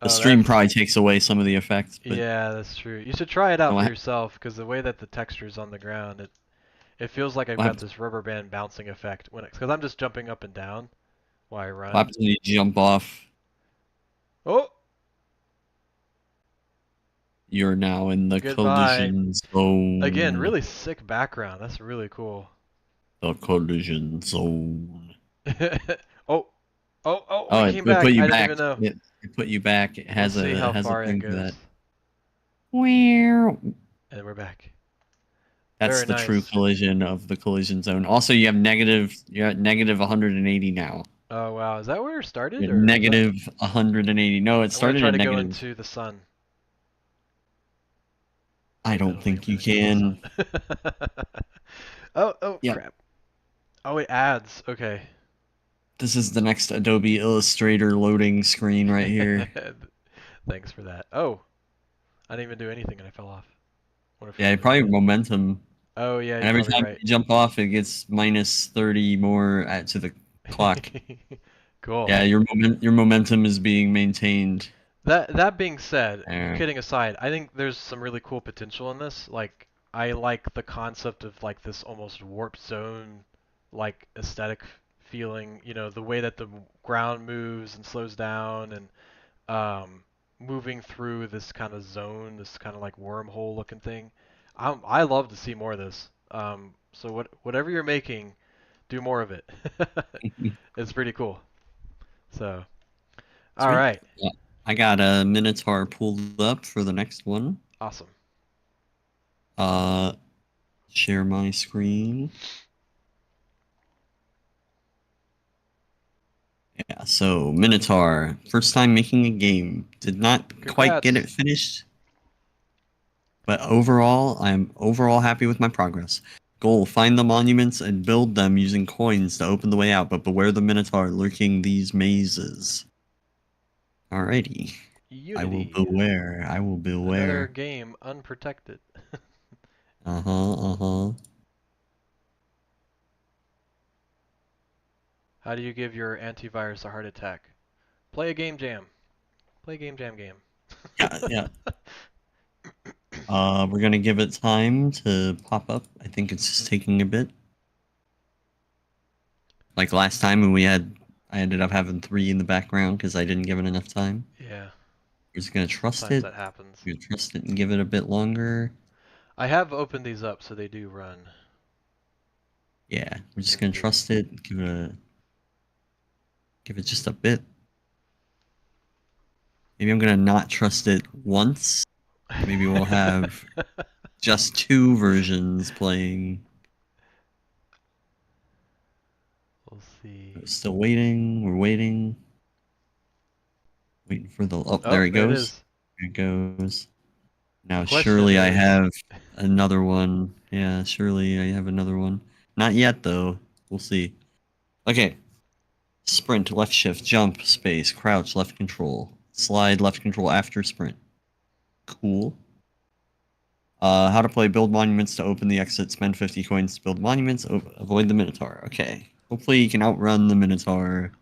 The Oh, stream that's probably takes away some of the effects, but yeah, that's true. You should try it out you'll for ha- yourself because the way that the texture's on the ground, it feels like I've what got happens, this rubber band bouncing effect when because I'm just jumping up and down while I what run. happens when you jump off? Oh, You're now in the goodbye. collision Again, zone. really sick background. That's really cool. The collision zone. Oh, oh, Oh, we it, came it put back. you I didn't back. even know. It put you back. It We'll has see a it how has a far it thing for goes. that. Wow. And we're back. That's Very the true nice. collision of the collision zone. Also, you're at negative 180 now. Oh wow, is that where it started, You're at or is that? negative 180. No, it I'm gonna started try at to go negative. into the sun. I Maybe I don't don't think think I'm you gonna go in can. the sun. Oh Yep. crap. Oh, it adds. Okay. This is the next Adobe Illustrator loading screen right here. Thanks for that. Oh, I didn't even do anything and I fell off. Wonder if it Yeah, remove probably it. momentum. Oh yeah, And you're every probably time right. you jump off, it gets minus 30 more to the clock. Cool. Yeah, your momentum is being maintained. That being said, There. kidding aside, I think there's some really cool potential in this. Like I like the concept of like this almost warp zone like aesthetic feeling, you know, the way that the ground moves and slows down and moving through this kind of zone, this kind of like wormhole looking thing. I love to see more of this. So whatever you're making, do more of it. It's pretty cool. So, all Sweet. right. Yeah. I got a Minotaur pulled up for the next one. Awesome. Uh, share my screen. Yeah, so Minotaur, first time making a game. Did not quite get it Congrats. finished, but overall, I'm overall happy with my progress. Goal, find the monuments and build them using coins to open the way out, but beware the Minotaur lurking these mazes. Alrighty. I will Unity. beware. I will Another beware. game unprotected. Uh-huh, uh-huh. How do you give your antivirus a heart attack? Play a game jam. Play a game jam game. Yeah, yeah. We're gonna give it time to pop up. I think it's just taking a bit. Like last time when I ended up having 3 in the background because I didn't give it enough time. Yeah, We're just gonna trust sometimes it. that happens. We're gonna trust it and give it a bit longer. I have opened these up so they do run. Yeah, we're just In gonna theory. trust it. Give it just a bit. Maybe I'm gonna not trust it once. Maybe we'll have just 2 versions playing. We'll see. We're still waiting. We're waiting. Waiting for the. Oh, Oh, there it there it goes. is. There it goes. Now, The question surely I is, have another one. Yeah, surely I have another one. Not yet, though. We'll see. Okay. Sprint, left shift, jump, space, crouch, left control. Slide, left control after sprint. Cool. How to play, build monuments to open the exit, spend 50 coins to build monuments, avoid the Minotaur. Okay. Hopefully you can outrun the Minotaur.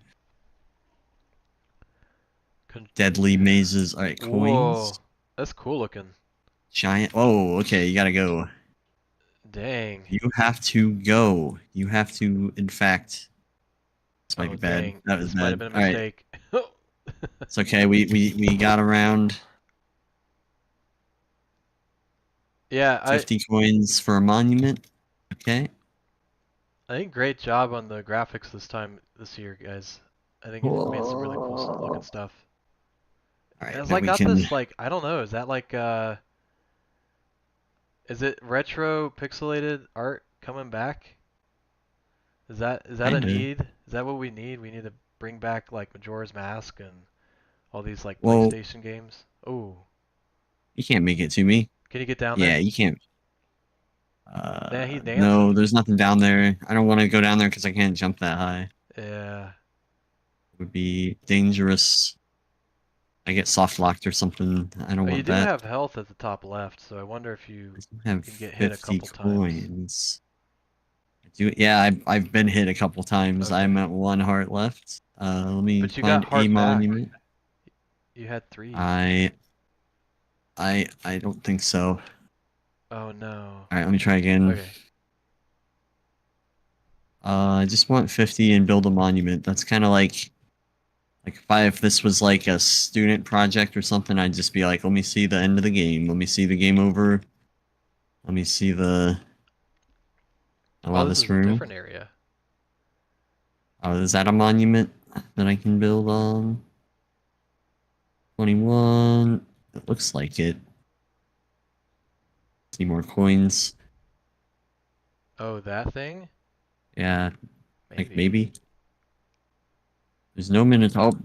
Deadly mazes. Alright, whoa, coins. that's cool looking. Giant. Oh, okay, you gotta go. Dang. You have to go. You have to, in fact. This might Oh, be bad. dang. That was This might have bad. been a Alright. mistake. It's okay. We got around Yeah, 50 coins for a monument. Okay. I think great job on the graphics this year, guys. I think you made some really cool looking stuff. Alright, It's now like we got can. this like I don't know, is that like is it retro pixelated art coming back? Is that a Kinda. need? Is that what we need? We need to bring back like Majora's Mask and all these like Well, PlayStation games. Oh, you can't make it to me. can you get down Yeah, there? you can't. Yeah, he's No, dancing. there's nothing down there. I don't want to go down there because I can't jump that high. Yeah. It would be dangerous. I get soft locked or something. I don't Oh, you want do that. have health at the top left, so I wonder if you I have can get hit a 50 couple times. coins. I do. Yeah, I've been hit a couple times. Okay. I'm at 1 heart left. Let me But you got find a heart back. monument. You had 3. I don't think so. Oh no. All right, let me try again. Okay. I just want 50 and build a monument. That's kind of like if this was like a student project or something, I'd just be like, let me see the end of the game. Let me see the game over. Let me see the. Oh, Allow this this is a room. different area. Oh, is that a monument that I can build on? 21. It looks like it. Need more coins. Oh, that thing? Yeah, Maybe. like maybe. There's no Minotaur. Oh,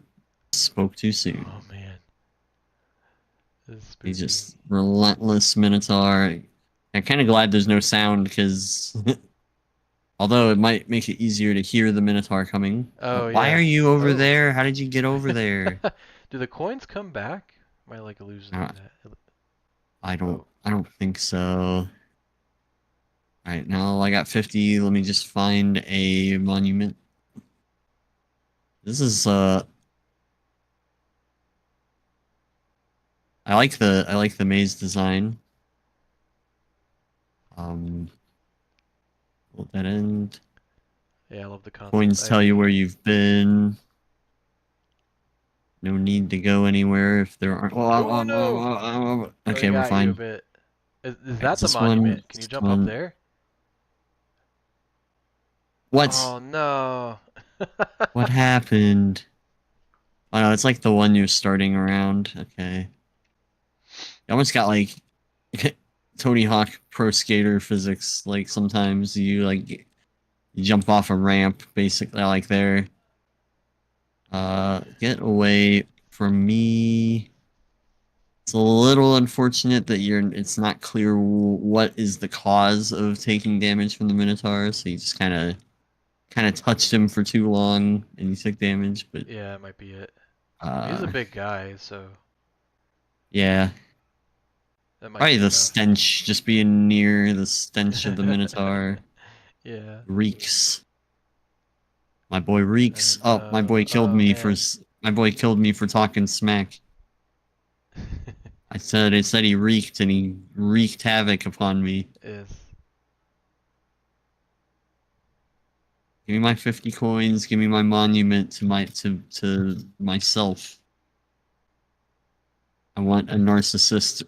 spoke too soon. Oh man. This is spooky. He's just relentless Minotaur. I'm kind of glad there's no sound because although it might make it easier to hear the Minotaur coming. Oh Why yeah. are you over Oh. there? How did you get over there? Do the coins come back? Am I like hallucinating that? I don't. Oh. I don't think so. Alright, now I got 50. Let me just find a monument. This is I like the maze design. Will that end? Yeah, I love the concept. Coins tell you where you've been. No need to go anywhere if there aren't. Oh no! Okay, Oh, we're got you a fine. bit. Is Alright, that the this monument? one, Can you this jump up one. there? What? Oh no! What happened? Oh no, it's like the one you're starting around. Okay. You almost got like Tony Hawk Pro Skater physics. Like sometimes you you jump off a ramp, basically like there. Get away from me. It's a little unfortunate that it's not clear what is the cause of taking damage from the Minotaur, so you just kind of touched him for too long and you took damage, but Yeah, it might be it. He's a big guy, so yeah. that might Probably be the enough. stench, just being near the stench of the Minotaur Yeah. reeks. My boy reeks. And, Oh, my boy killed oh me man. for talking smack. It said he reeked and he wreaked havoc upon me. Is. Give me my 50 coins, give me my monument to myself. I want a narcissist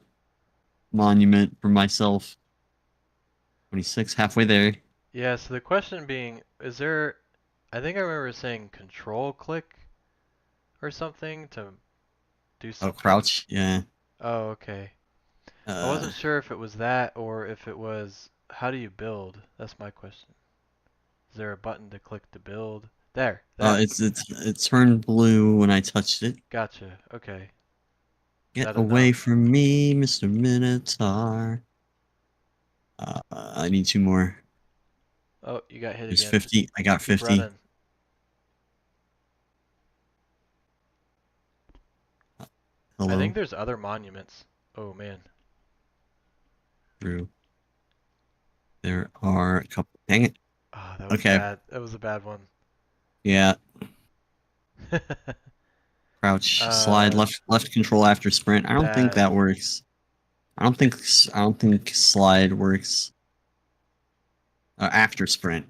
monument for myself. 26, halfway there. Yeah, so the question being, is there, I think I remember saying control click or something to do Oh, something. crouch, yeah. Oh, okay. I wasn't sure if it was that or if it was, how do you build? That's my question. Is there a button to click to build? There, that. It turned blue when I touched it. Gotcha, okay. Is Get that away enough? from me, Mr. Minotaur. I need 2 more. Oh, you got hit There's again. 50. I got Keep 50. running. Hello. I think there's other monuments. Oh man. True. There are a couple. Dang it. Oh, that was Okay. bad. That was a bad one. Yeah. Crouch, slide, left control after sprint. I don't think that works. I don't think slide works after sprint.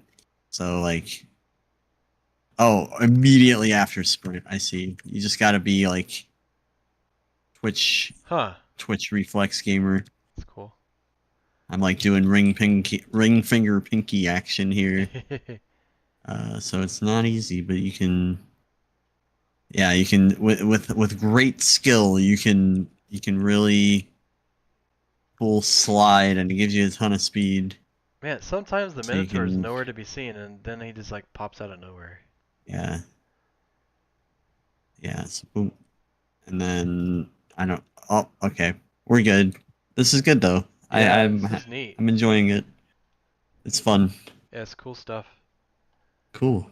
So like, oh, immediately after sprint. I see. You just got to be like Twitch reflex gamer. That's cool. I'm like doing ring finger pinky action here. So it's not easy, but you can. Yeah, you can with great skill. You can really full slide, and it gives you a ton of speed. Man, sometimes the So you Minotaur is can- nowhere to be seen, and then he just like pops out of nowhere. Yeah. Yeah. So boom, and then I don't. Oh, okay, we're good. This is good though. Yeah, I'm this is neat. I'm enjoying it. It's fun. Yeah, it's cool stuff. Cool.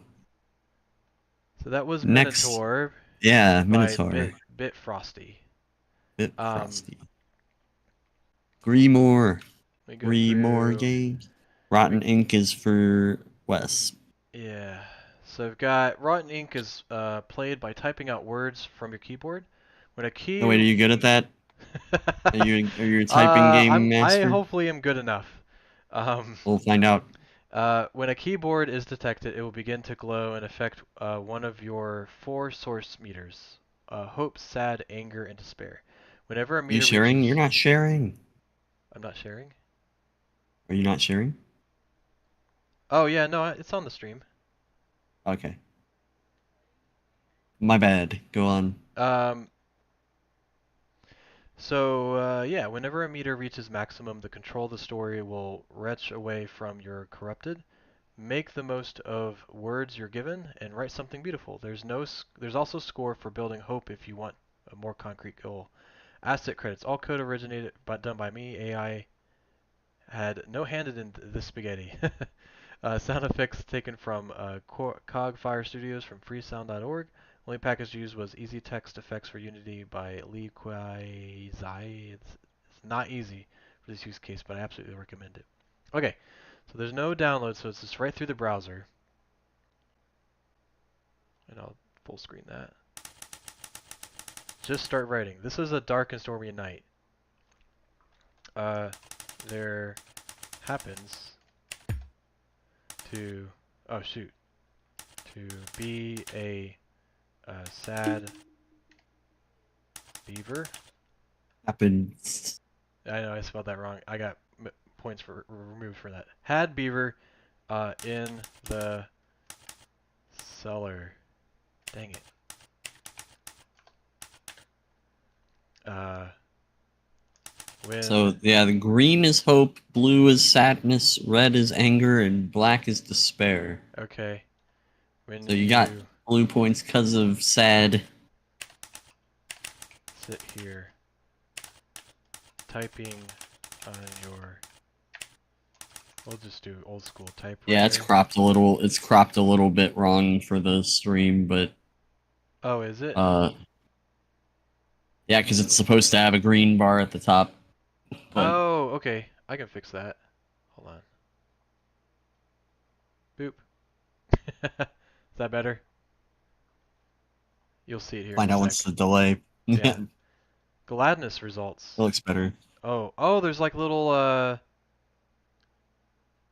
So that was Next, Minotaur yeah, by Minotaur. Bit Frosty. Bit Um, frosty. Grimoire. Let me go Grimoire through. games. Rotten Ink is for Wes. Yeah. So I've got Rotten Ink is played by typing out words from your keyboard. When a key. Oh wait, are you good at that? Are you a typing game I master? hopefully am good enough. We'll find out. When a keyboard is detected, it will begin to glow and affect one of your 4 source meters: hope, sad, anger, and despair. Whenever a Are you meter sharing? reaches, You're not sharing. I'm not sharing. Are you not sharing? Oh yeah, no, it's on the stream. Okay. My bad. Go on. Yeah, whenever a meter reaches maximum, the control of the story will retch away from your corrupted. Make the most of words you're given and write something beautiful. There's also score for building hope if you want a more concrete goal. Asset credits. All code originated but done by me. AI had no hand in this spaghetti. Sound effects taken from Cogfire Studios from freesound.org. Only package used was Easy Text Effects for Unity by Lee Kwai Zai. It's not easy for this use case, but I absolutely recommend it. Okay, so there's no download, so it's just right through the browser. And I'll full screen that. Just start writing. This is a dark and stormy night. There happens to, oh shoot, to be a sad beaver. Happens. I know I spelled that wrong. I got points removed for that. Had beaver in the cellar. Dang it. When So yeah, the green is hope, blue is sadness, red is anger, and black is despair. okay. When So you got you blue points because of sad. sit here typing on your, we'll just do old school typewriter. Yeah, it's cropped a little. It's cropped a little bit wrong for the stream, but Oh, is it? yeah, because it's supposed to have a green bar at the top. But Oh, okay. I can fix that. Hold on. Boop. Is that better? You'll see it here find in a out sec. what's the delay. Yeah. It Gladness results. looks better. Oh, there's like little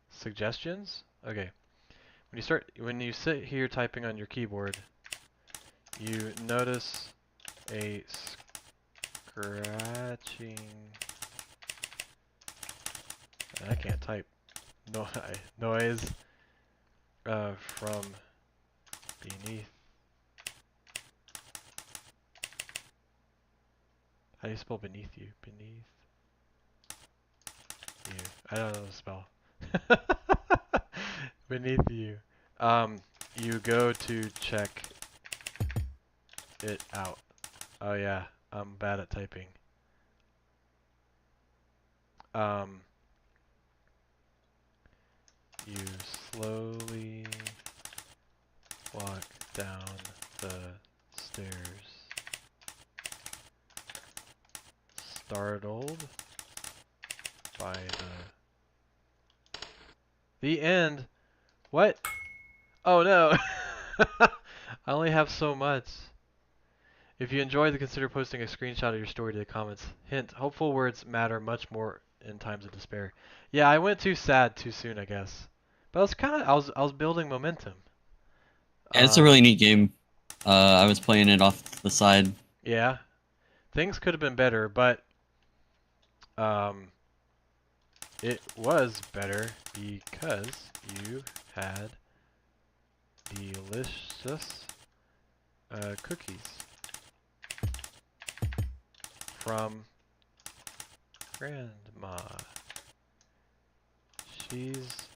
suggestions. Okay. When you sit here typing on your keyboard, you notice a scratching. I can't type. Noise from beneath. How do you spell beneath you? Beneath you. I don't know the spell. Beneath you. You go to check it out. Oh yeah, I'm bad at typing. You slowly walk down the stairs, startled by the end. What? Oh no! I only have so much. If you enjoyed, consider posting a screenshot of your story to the comments. Hint: hopeful words matter much more in times of despair. Yeah, I went too sad too soon, I guess. But I was building momentum. Yeah, it's a really neat game. I was playing it off the side. Yeah, things could have been better, but it was better because you had delicious cookies from Grandma. She's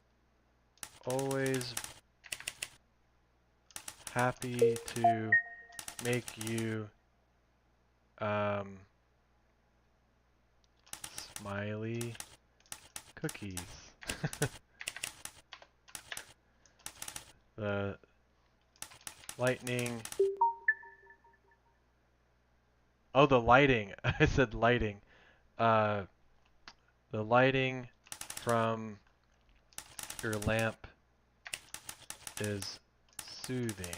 always happy to make you smiley cookies. The lightning. Oh, the lighting. I said lighting. The lighting from your lamp is soothing.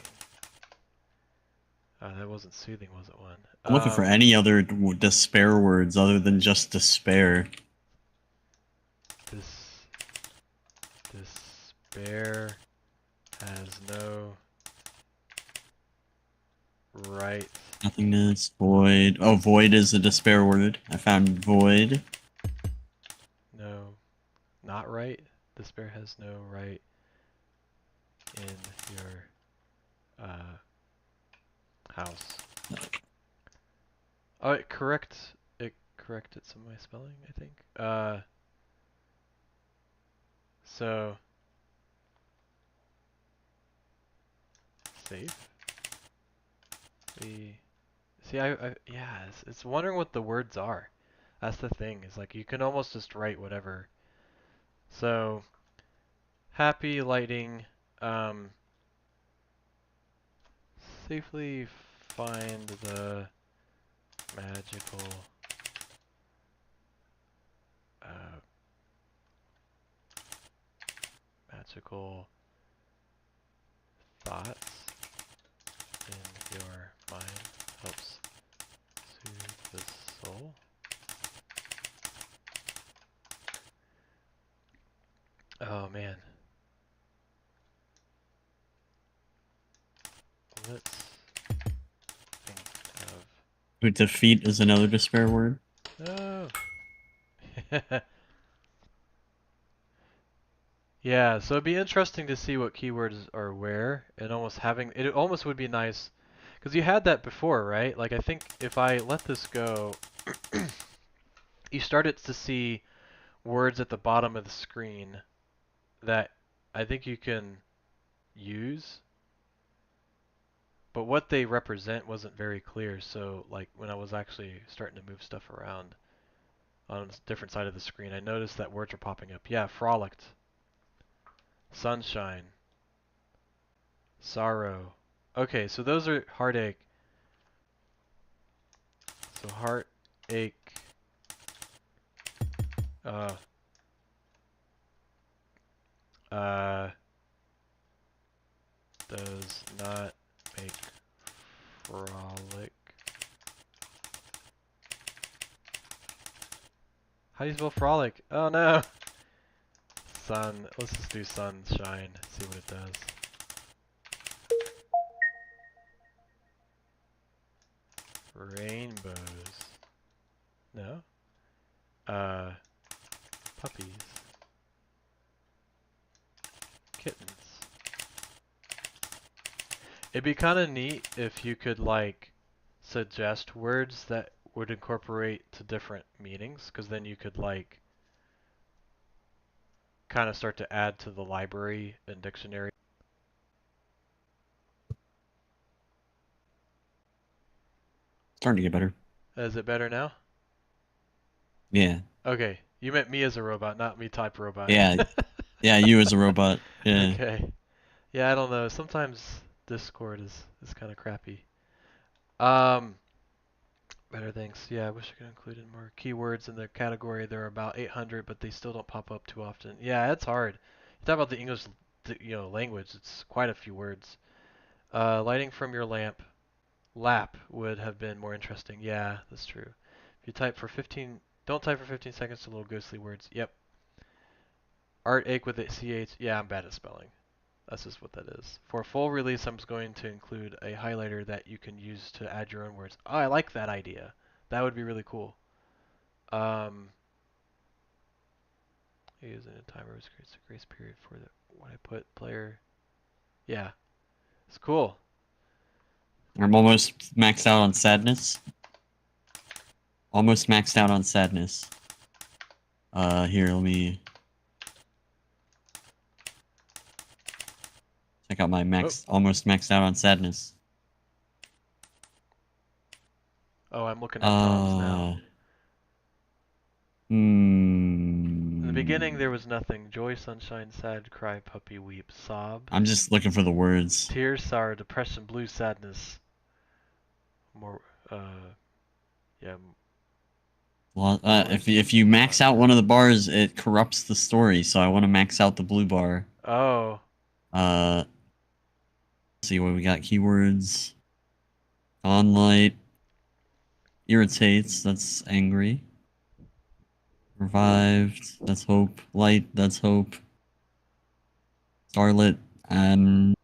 That wasn't soothing, was it one? I'm looking for any other despair words other than just despair. Despair has no right. Nothingness, void. Oh, void is a despair word. I found void. No, not right. Despair has no right in your house. Oh, it corrected some of my spelling, I think. So safe. Yeah, it's wondering what the words are. That's the thing. Is like you can almost just write whatever. So happy lighting. Safely find the magical magical thoughts in your mind helps soothe the soul. Oh man. Let's think of. Defeat is another despair word. No. Yeah, so it'd be interesting to see what keywords are where, and almost having it almost would be nice because you had that before, right? Like I think if I let this go, you started to see words at the bottom of the screen that I think you can use, but what they represent wasn't very clear. So like when I was actually starting to move stuff around on a different side of the screen, I noticed that words are popping up. Yeah, frolicked, sunshine, sorrow. Okay, so those are heartache. So heartache uh does not make frolic. How do you spell frolic? Oh no. Sun. Let's just do sunshine. See what it does. Rainbows. No. Puppies. Kittens. It'd be kind of neat if you could like suggest words that would incorporate to different meanings, because then you could like kind of start to add to the library and dictionary. Starting to get better. Is it better now? Yeah. Okay, you meant me as a robot, not me type robot. Yeah. Yeah, you as a robot. Yeah. Okay. Yeah, I don't know. Sometimes Discord is kind of crappy. Better things. Yeah, I wish I could include in more keywords in the category. There are about 800, but they still don't pop up too often. Yeah, it's hard. You talk about the English, language. It's quite a few words. Lighting from your lap would have been more interesting. Yeah, that's true. If you type for 15, don't type for 15 seconds to little ghostly words. Yep. Art ache with a CH. Yeah, I'm bad at spelling. That's just what that is. For a full release, I'm going to include a highlighter that you can use to add your own words. Oh, I like that idea. That would be really cool. Using a timer which creates a grace period for when I put player. Yeah, it's cool. I'm almost maxed out on sadness. Almost maxed out on sadness. Here, let me check out my almost maxed out on sadness. Oh, I'm looking at prompts now. In In the beginning there was nothing. Joy, sunshine, sad, cry, puppy, weep, sob. I'm just looking for the words. Tears, sorrow, depression, blue, sadness. More, yeah. If you max out one of the bars, it corrupts the story. So I want to max out the blue bar. Oh. Let's see what we got. Keywords. On light. Irritates. That's angry. Revived. That's hope. Light. That's hope. Starlit. Not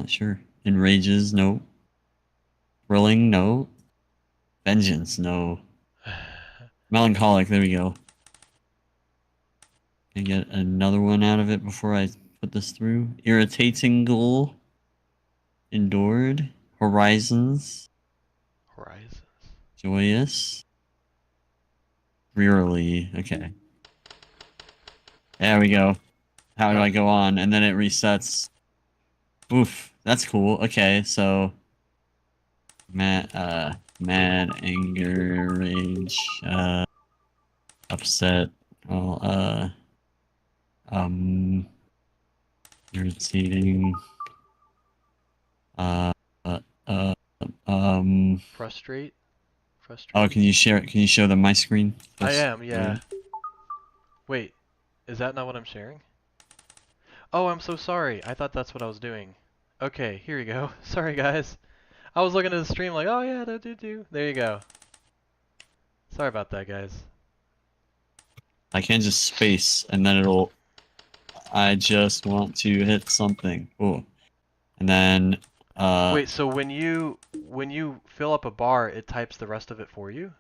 sure. Enrages. No. Thrilling. No. Vengeance. No. Melancholic. There we go. Can I get another one out of it before I put this through? Irritating goal. Endured. Horizons. Horizons. Joyous. Drearily. Okay. There we go. How do I go on? And then it resets. Oof. That's cool. Okay, so mad, anger, rage, upset, irritating, Frustrate. Oh, can you share it? Can you show them my screen? I am, yeah. Wait, is that not what I'm sharing? Oh, I'm so sorry. I thought that's what I was doing. Okay, here you go. Sorry, guys. I was looking at the stream like, oh yeah, do. There you go. Sorry about that, guys. I can just space, and then it'll... I just want to hit something. Cool. And then... Wait, so when you fill up a bar, it types the rest of it for you?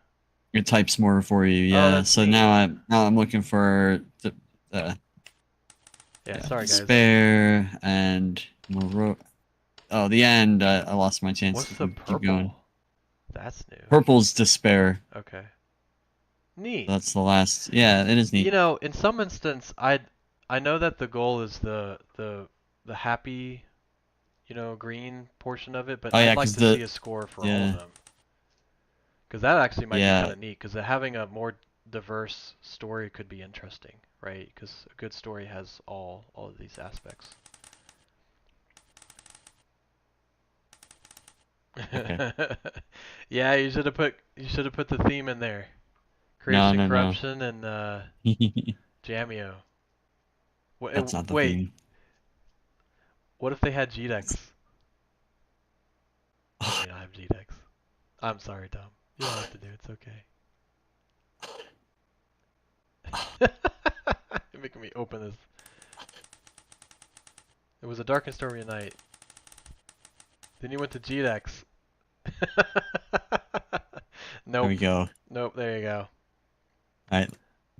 It types more for you, yeah. that's So neat. now I'm looking for Yeah, sorry guys. despair and more. Oh, the end. I lost my chance. What's to the keep going. purple? That's new. Purple's despair. Okay. Neat. That's the last. Yeah, it is neat. You know, in some instance, I know that the goal is the happy, green portion of it, but Oh, yeah, I'd like 'cause to see a score for all yeah. of them. Because that actually might be Yeah. kind of neat. Because having a more diverse story could be interesting, right? Because a good story has all of these aspects. Okay. Yeah, you should have put the theme in there. No, Creation, no, no. corruption, and Jamio. That's not the Wait, theme. what if they had GDEX? Oh, they don't have GDEX. I'm sorry, Tom. You don't have to do it. It's okay. You're making me open this. It was a dark and stormy night. Then you went to GDEX. Nope. There we go. Nope, there you go. Alright.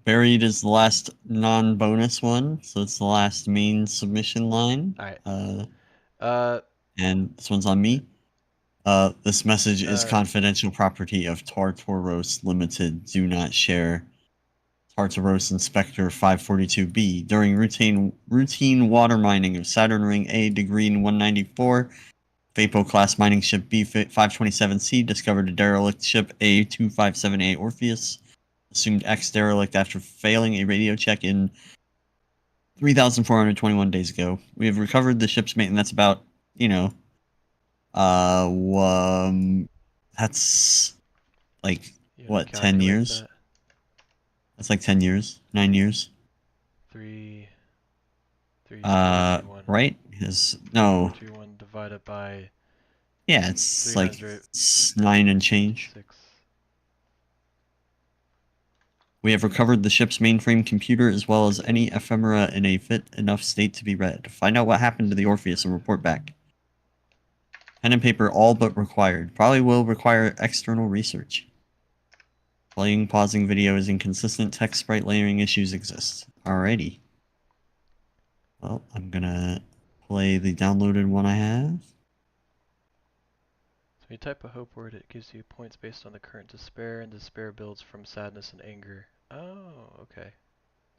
Buried is the last non-bonus one, so it's the last main submission line. Alright. And this one's on me. This message is confidential property of Tartaros Limited. Do not share. Tartaros Inspector 542B. During routine water mining of Saturn Ring A degree 194, Vapo class mining ship B527C discovered a derelict ship A257A Orpheus. Assumed ex-derelict after failing a radio check in 3,421 days ago. We have recovered the ship's mate, and that's about, that's like, what, 10 years? That? That's like 10 years, 9 years. 3, right? No. 21 divided by... Yeah, it's like 9 and change. 6. We have recovered the ship's mainframe computer as well as any ephemera in a fit enough state to be read. Find out what happened to the Orpheus and report back. Pen and paper all but required. Probably will require external research. Playing, pausing video is inconsistent. Text sprite layering issues exist. Alrighty. Well, I'm gonna play the downloaded one I have. So you type a hope word, it gives you points based on the current despair, and despair builds from sadness and anger. Oh, okay.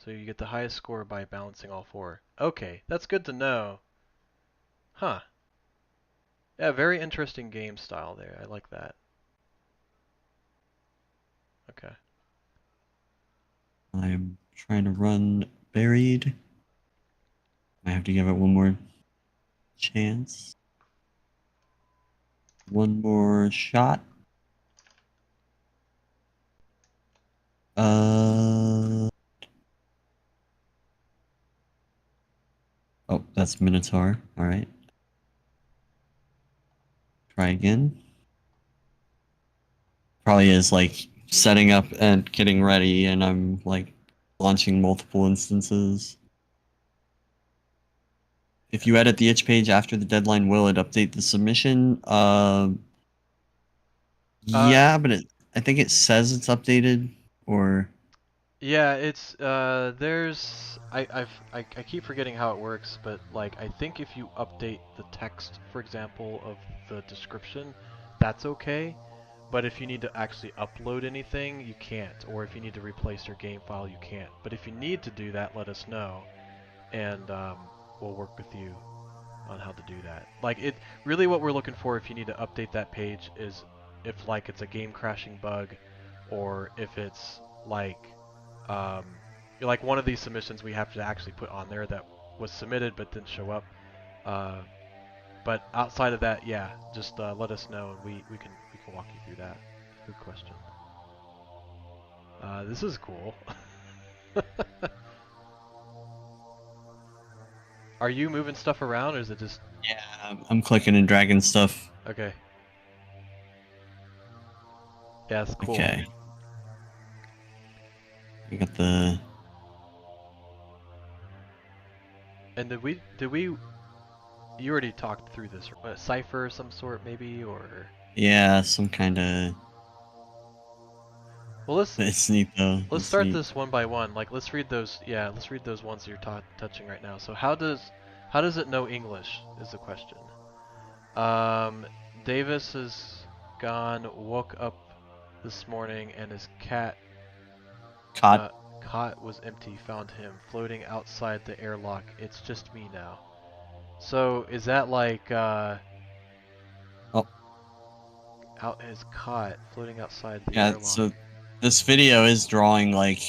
So you get the highest score by balancing all 4. Okay, that's good to know. Huh. Yeah, very interesting game style there. I like that. Okay. I'm trying to run buried. I have to give it one more chance. One more shot. Oh, that's Minotaur. All right. Try again. Probably is like setting up and getting ready, and I'm like launching multiple instances. If you edit the itch page after the deadline, will it update the submission? Yeah, but I think it says it's updated, or Yeah, it's there's I keep forgetting how it works, but like I think if you update the text, for example, of the description, that's okay. But if you need to actually upload anything, you can't. Or if you need to replace your game file, you can't. But if you need to do that, let us know, and we'll work with you on how to do that. Like it really, what we're looking for if you need to update that page is if like it's a game crashing bug, or if it's um, like one of these submissions we have to actually put on there that was submitted but didn't show up. But outside of that, yeah, just let us know and we can walk you through that. Good question. This is cool. Are you moving stuff around or is it just... yeah, I'm clicking and dragging stuff. Okay. Yeah, it's cool. Okay. We got the... And did we you already talked through this, a cipher of some sort maybe, or... Yeah, some kind of... Well, It's neat though. let's It's start neat. this one by one. Like, let's read those. Yeah, let's read those ones you're touching right now. So how does it know English is the question. Davis is gone. Woke up this morning and his Caught. cot was empty. Found him floating outside the airlock. It's just me now. So is that like Oh, out his cot floating outside the yeah. airlock? So this video is drawing like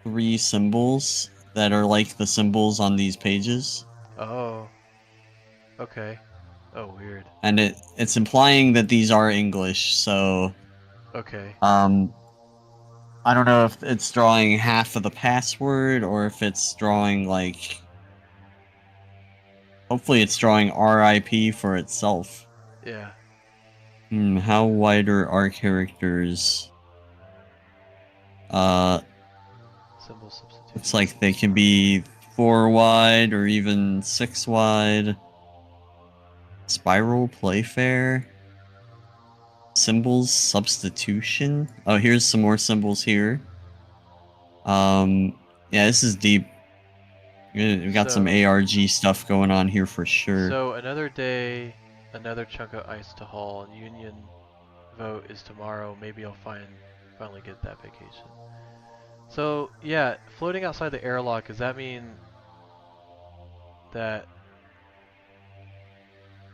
3 symbols that are like the symbols on these pages. Oh. Okay. Oh, weird. And it's implying that these are English, so Okay. I don't know if it's drawing half of the password or if it's drawing like... Hopefully it's drawing RIP for itself. Yeah. How wide are our characters? Symbol substitution. Looks like they can be 4 wide or even 6 wide. Spiral Playfair. Symbols substitution. Oh, here's some more symbols here. Yeah, this is deep. We've got some ARG stuff going on here for sure. So another day, another chunk of ice to haul. Union vote is tomorrow. Maybe I'll finally get that vacation. So yeah, floating outside the airlock. Does that mean that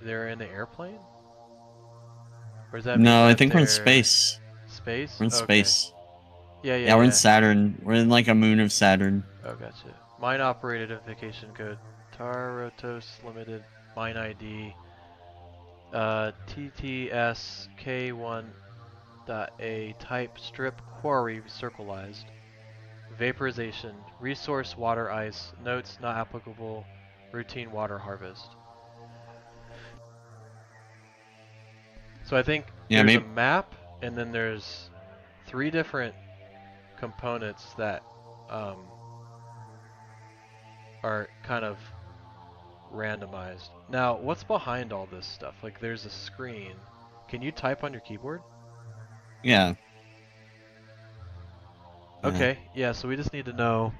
they're in the airplane? Or does that mean No, I that think we're in they're- space. Space? We're in Okay. space. Yeah, Yeah, we're in Saturn. We're in like a moon of Saturn. Oh, gotcha. Mine operated identification code. Tarotos Limited. Mine ID. TTSK1.A. Type strip quarry circleized. Vaporization. Resource water ice. Notes not applicable. Routine water harvest. So I think Yeah, there's a maybe. map, and then there's 3 different components that are kind of randomized. Now, what's behind all this stuff? Like, there's a screen. Can you type on your keyboard? Yeah. Okay, yeah, so we just need to know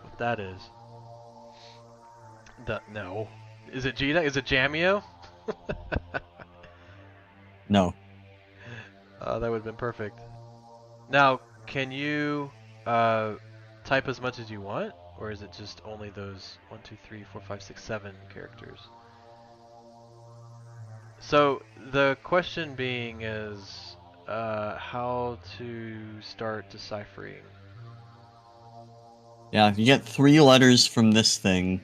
what that is. No. Is it GDEX? Is it Jamio? No. That would have been perfect. Now, can you type as much as you want? Or is it just only those 1, 2, 3, 4, 5, 6, 7 characters? So, the question being is how to start deciphering Yeah, if you get 3 letters from this thing,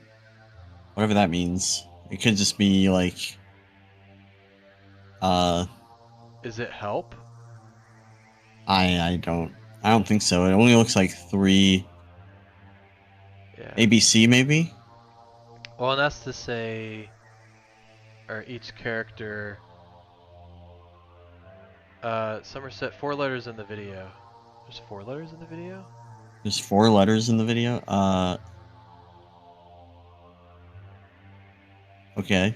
whatever that means, it could just be like, Is it help? I don't think so. It only looks like 3. Yeah. ABC maybe? Well, and that's to say, or each character. Somerset, 4 letters in the video. There's 4 letters in the video? There's 4 letters in the video. Okay.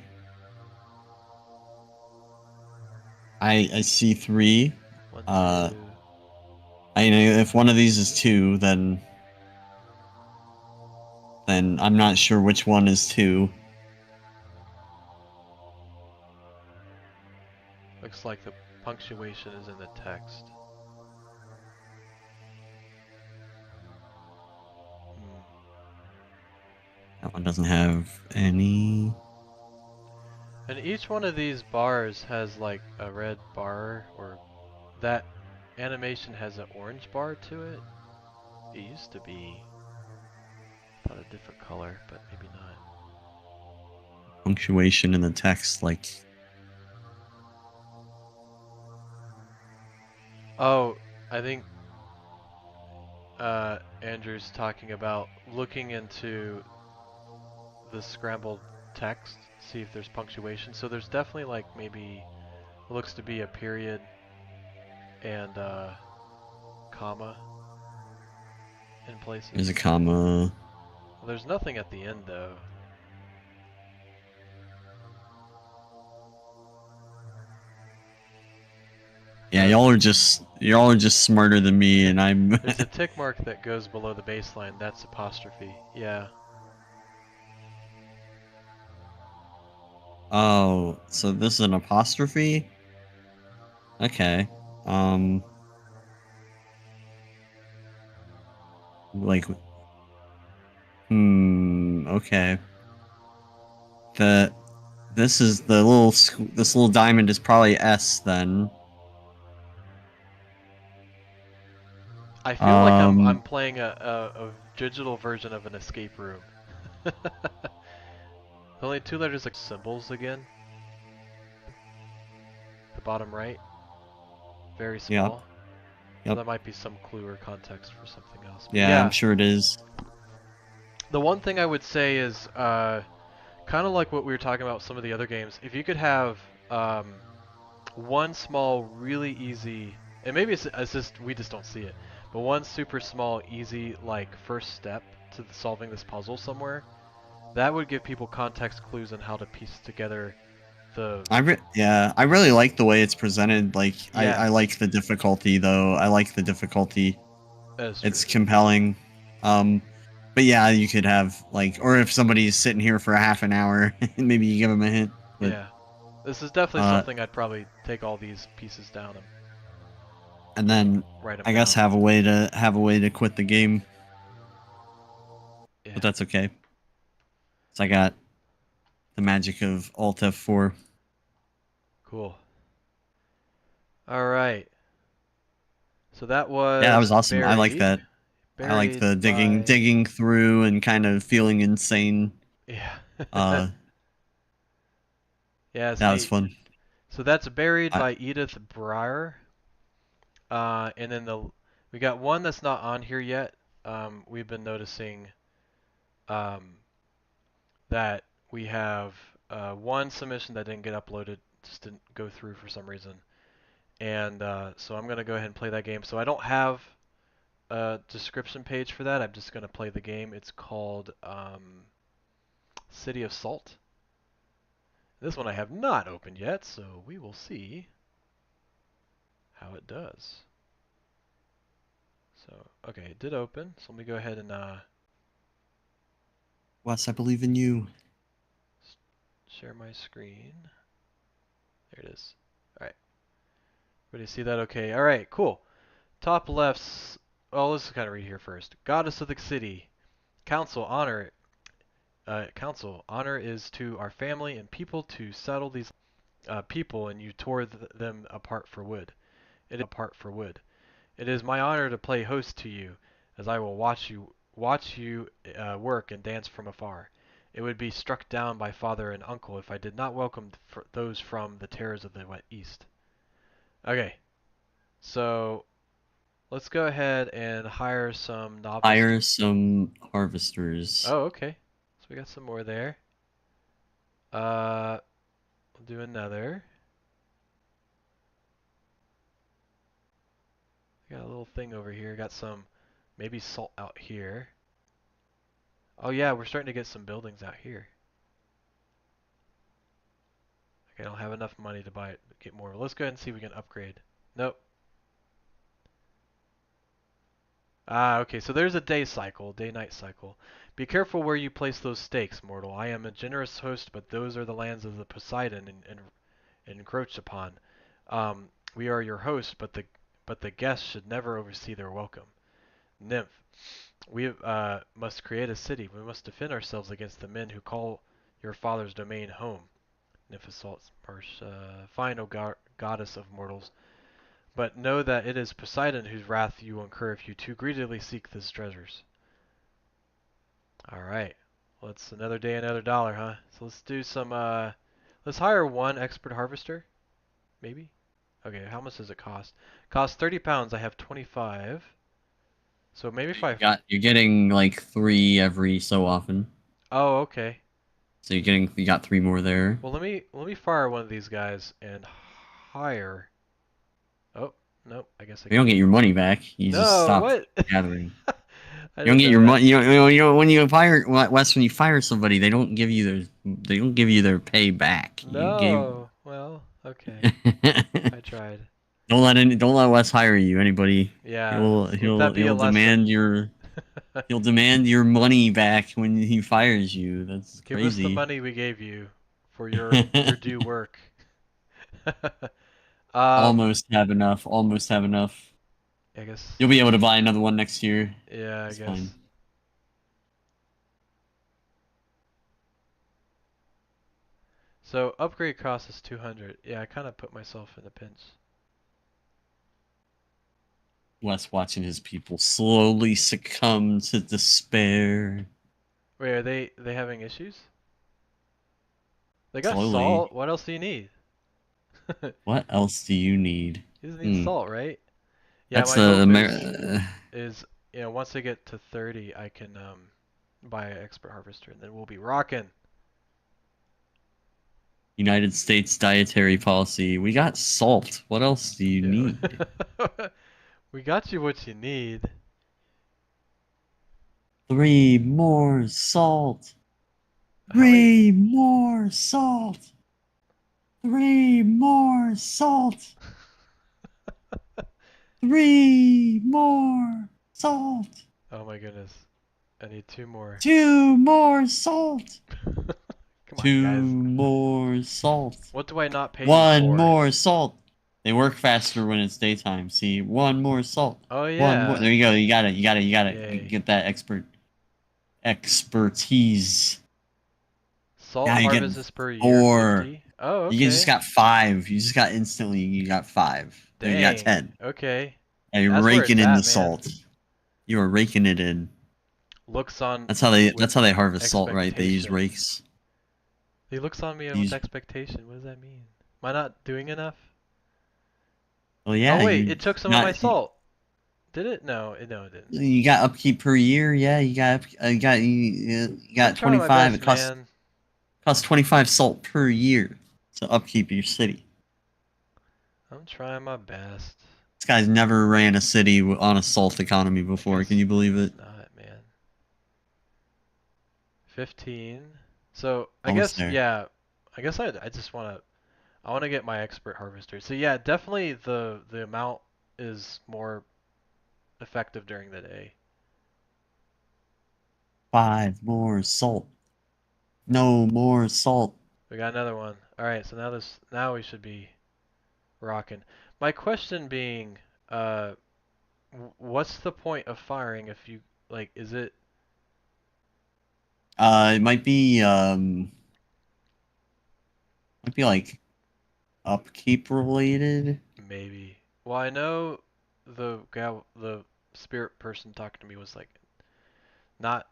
I see 3. 1, Uh, 2. I know if one of these is 2, then I'm not sure which one is 2. Looks like the punctuation is in the text. Hmm. That one doesn't have any. And each one of these bars has like a red bar, or that animation has an orange bar to it. It used to be about a different color, but maybe not. Punctuation in the text, like. Oh, I think Andrew's talking about looking into the scrambled text, see if there's punctuation. So there's definitely like maybe looks to be a period and comma in places. There's a comma. Well, there's nothing at the end though. Yeah, y'all are just smarter than me, and I'm. There's a tick mark that goes below the baseline. That's apostrophe. Yeah. Oh, so this is an apostrophe? Okay. Like. Okay. This is the this little diamond is probably S then. I feel like I'm playing a digital version of an escape room. Only 2 letters like symbols again. The bottom right. Very small. So Yep. that might be some clue or context for something else. But Yeah, I'm sure it is. The one thing I would say is kind of like what we were talking about with some of the other games. If you could have one small, really easy, and maybe it's just we just don't see it, but one super small, easy like first step to solving this puzzle somewhere, that would give people context clues on how to piece together the. I really like the way it's presented. Like Yes. I like the difficulty though. I like the difficulty. It's true. compelling. But yeah, you could have like, or if somebody's sitting here for a half an hour, maybe you give them a hint. But, Yeah. This is definitely something I'd probably take all these pieces down and then write them I guess down. have a way to quit the game. Yeah. But that's okay. So I got the magic of Alt F4. Cool. All right. So that was. Yeah, that was awesome. I like Buried. that. I like the Buried by- digging through and kind of feeling insane. Yeah. Yeah, That was fun. So that's Buried by Edith Breyer. And then we got one that's not on here yet. We've been noticing that we have one submission that didn't get uploaded, just didn't go through for some reason. And so I'm going to go ahead and play that game. So I don't have a description page for that. I'm just going to play the game. It's called City of Salt. This one I have not opened yet, so we will see how it does. So, okay, it did open. So let me go ahead and Wes, I believe in you. share my screen. There it is. All right. Everybody see that? Okay. All right, cool. Top left. Oh, let's kind of read here first. Goddess of the city. Council, honor. Council, honor is to our family and people to settle these people, and you tore them apart for wood. It is my honor to play host to you, as I will watch you watch you work and dance from afar. It would be struck down by father and uncle if I did not welcome those from the terrors of the East. Okay, so let's go ahead and hire some novice. Hire some harvesters. Oh, okay. So we got some more there. We'll do another. Got a little thing over here. Got some maybe salt out here. Oh yeah, we're starting to get some buildings out here. Okay, I don't have enough money to buy it, get more. Let's go ahead and see if we can upgrade. Nope. Ah, okay, so there's a day cycle, day-night cycle. Be careful where you place those stakes, mortal. I am a generous host, but those are the lands of the Poseidon and encroached upon. We are your hosts, but the guests should never oversee their welcome. Nymph, we must create a city. We must defend ourselves against the men who call your father's domain home. Nymph assaults Marsh. Fine, O goddess of mortals. But know that it is Poseidon whose wrath you will incur if you too greedily seek these treasures. Alright. Well, it's another day, another dollar, huh? So let's do some, let's hire one expert harvester. Maybe? Okay, how much does it cost? Costs 30 pounds. I have 25. So maybe if I... You're getting like 3 every so often. Oh, okay. So you got 3 more there. Well, let me fire one of these guys and hire... Oh, nope, I guess I You don't get your money back. You just No, stop what? gathering. I You don't didn't get know your that. money. You know when you fire Wes, when you fire somebody, they don't give you their pay back. No. Well, okay. I tried. Don't let Wes hire you. Anybody. Yeah, let that be a He'll demand lesson. he'll demand your money back when he fires you. That's Give us the crazy. money we gave you for your due work. Almost have enough. Almost have enough. I guess. You'll be able to buy another one next year. Yeah, I It's guess. fine. So upgrade cost is 200. Yeah, I kind of put myself in a pinch. Wes watching his people slowly succumb to despair. Wait, are they having issues? They got Slowly. salt. What else do you need? What else do you need? You just need salt, right? Yeah, That's my hope the is once I get to 30, I can buy an expert harvester, and then we'll be rocking. United States dietary policy. We got salt. What else do you need? We got you what you need. 3 more salt. How many? 3 more salt. 3 more salt. 3 more salt. Oh my goodness. I need 2 more. 2 more salt. Come on, 2 guys. more salt. What do I not pay you 1 for? more salt. They work faster when it's daytime. See, 1 more salt. Oh 1 more. yeah. There you go. You got it. Yay. Get that expertise. Salt Now you're getting harvest per year 4. 50. Oh, okay. You just got 5. You just got instantly. You got 5. There you got Dang. 10. Okay. And you're That's where raking it's in at, the man. salt. You are raking it in. Looks on. That's how they with harvest salt, right? They use expectation. rakes. He looks on me Use- with expectation. What does that mean? Am I not doing enough? Well, yeah. Oh wait, it took some of my salt. Did it? No, it didn't. You got upkeep per year. Yeah, you got I'm trying 25. my best, It costs man. 25 salt per year to upkeep your city. I'm trying my best. This guy's never ran a city on a salt economy before. Can you believe it? It's not, man. 15. So I Almost guess there. yeah. I guess I just want to get my expert harvester. So yeah, definitely the amount is more effective during the day. 5 more salt. No more salt. We got another one. All right, so now we should be rocking. My question being, what's the point of firing if you like? Is it? It might be like upkeep related. Maybe. Well, I know the spirit person talking to me was like, not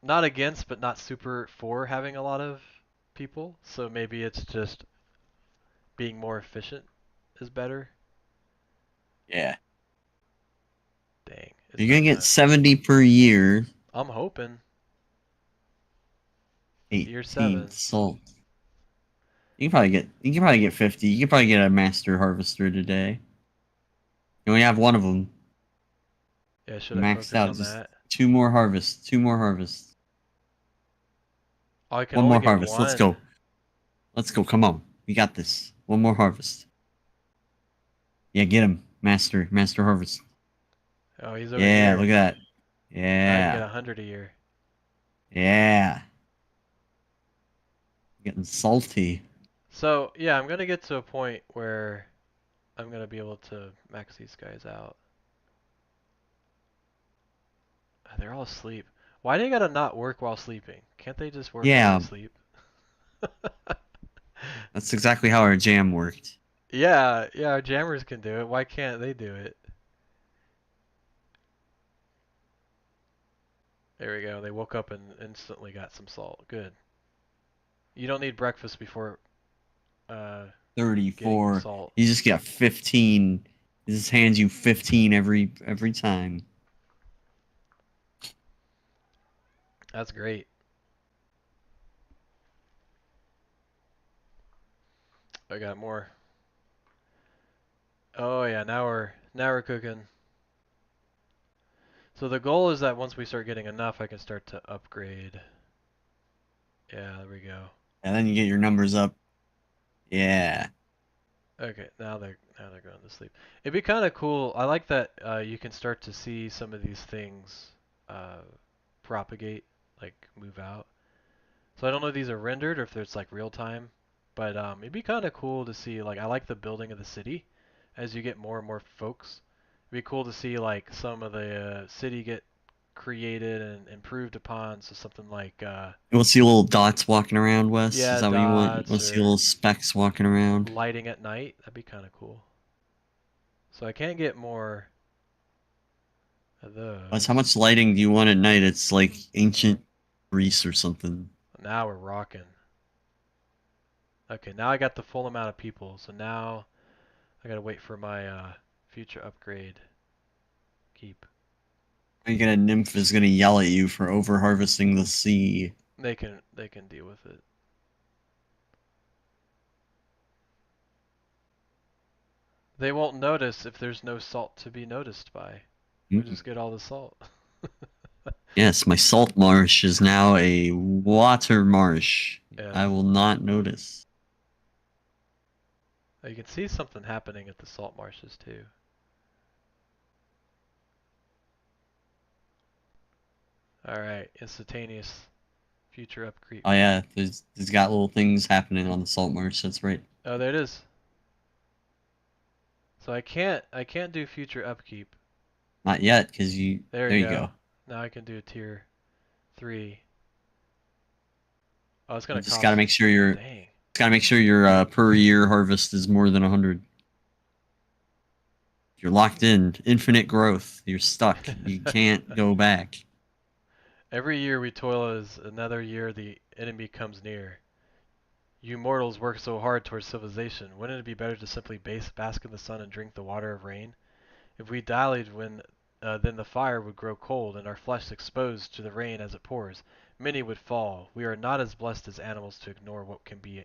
not against, but not super for having a lot of people. So maybe it's just being more efficient is better. Yeah. Dang, it's You're gonna not get gonna. 70 per year. I'm hoping year 18 7. salt. You can probably get 50. You can probably get a master harvester today. You only have one of them. Yeah, should I Maxed focus out. on Just that? 2 more harvests. 2 more harvests. Oh, I can One only more get harvest. Let's one. go. Let's go. Come on. We got this. One more harvest. Yeah, get him. Master harvest. Oh, he's over Yeah, look here. at that. I can get Yeah. 100 a year. Yeah. Getting salty. So yeah, I'm gonna get to a point where I'm gonna be able to max these guys out. They're all asleep. Why do they gotta not work while sleeping? Can't they just work while they Yeah, sleep? that's exactly how our jam worked. Yeah, yeah, our jammers can do it. Why can't they do it? There we go. They woke up and instantly got some salt. Good. You don't need breakfast before getting 34. salt. You just get 15. He just hands you 15 every time. That's great. I got more. Oh yeah, now we're cooking. So the goal is that once we start getting enough, I can start to upgrade. Yeah, there we go. And then you get your numbers up. Yeah. Okay, now they're going to sleep. It'd be kind of cool. I like that you can start to see some of these things uh, propagate, like move out. So I don't know if these are rendered or if it's like real time, but it'd be kind of cool to see. Like I like the building of the city as you get more and more folks. It'd be cool to see like some of the city get created and improved upon. So something like You want to see little dots walking around, Wes? Is yeah, that what you want? You dots want to see or little specks walking around? lighting at night. That'd be kind of cool. So I can't get more of Wes, how those. much lighting do you want at night? It's like ancient Greece or something. Now we're rocking. Okay, now I got the full amount of people. So now I gotta wait for my future upgrade. Keep. I get a nymph is gonna yell at you for over harvesting the sea. They can deal with it. They won't notice if there's no salt to be noticed by. We Mm. just get all the salt. Yes, my salt marsh is now a water marsh. Yeah. I will not notice. You can see something happening at the salt marshes too. Alright, instantaneous future upkeep. Oh yeah, there's got little things happening on the salt marsh. That's right. Oh, there it is. So I can't do future upkeep. Not yet, because you. There There we you go. go. Now I can do tier 3. Oh, it's You gonna just gotta cost. make sure your Dang. per year harvest is more than 100. You're locked in, infinite growth. You're stuck. You can't go back. Every year we toil as another year the enemy comes near. You mortals work so hard towards civilization. Wouldn't it be better to simply bask in the sun and drink the water of rain? If we dallied then the fire would grow cold and our flesh exposed to the rain as it pours. Many would fall. We are not as blessed as animals to ignore what can be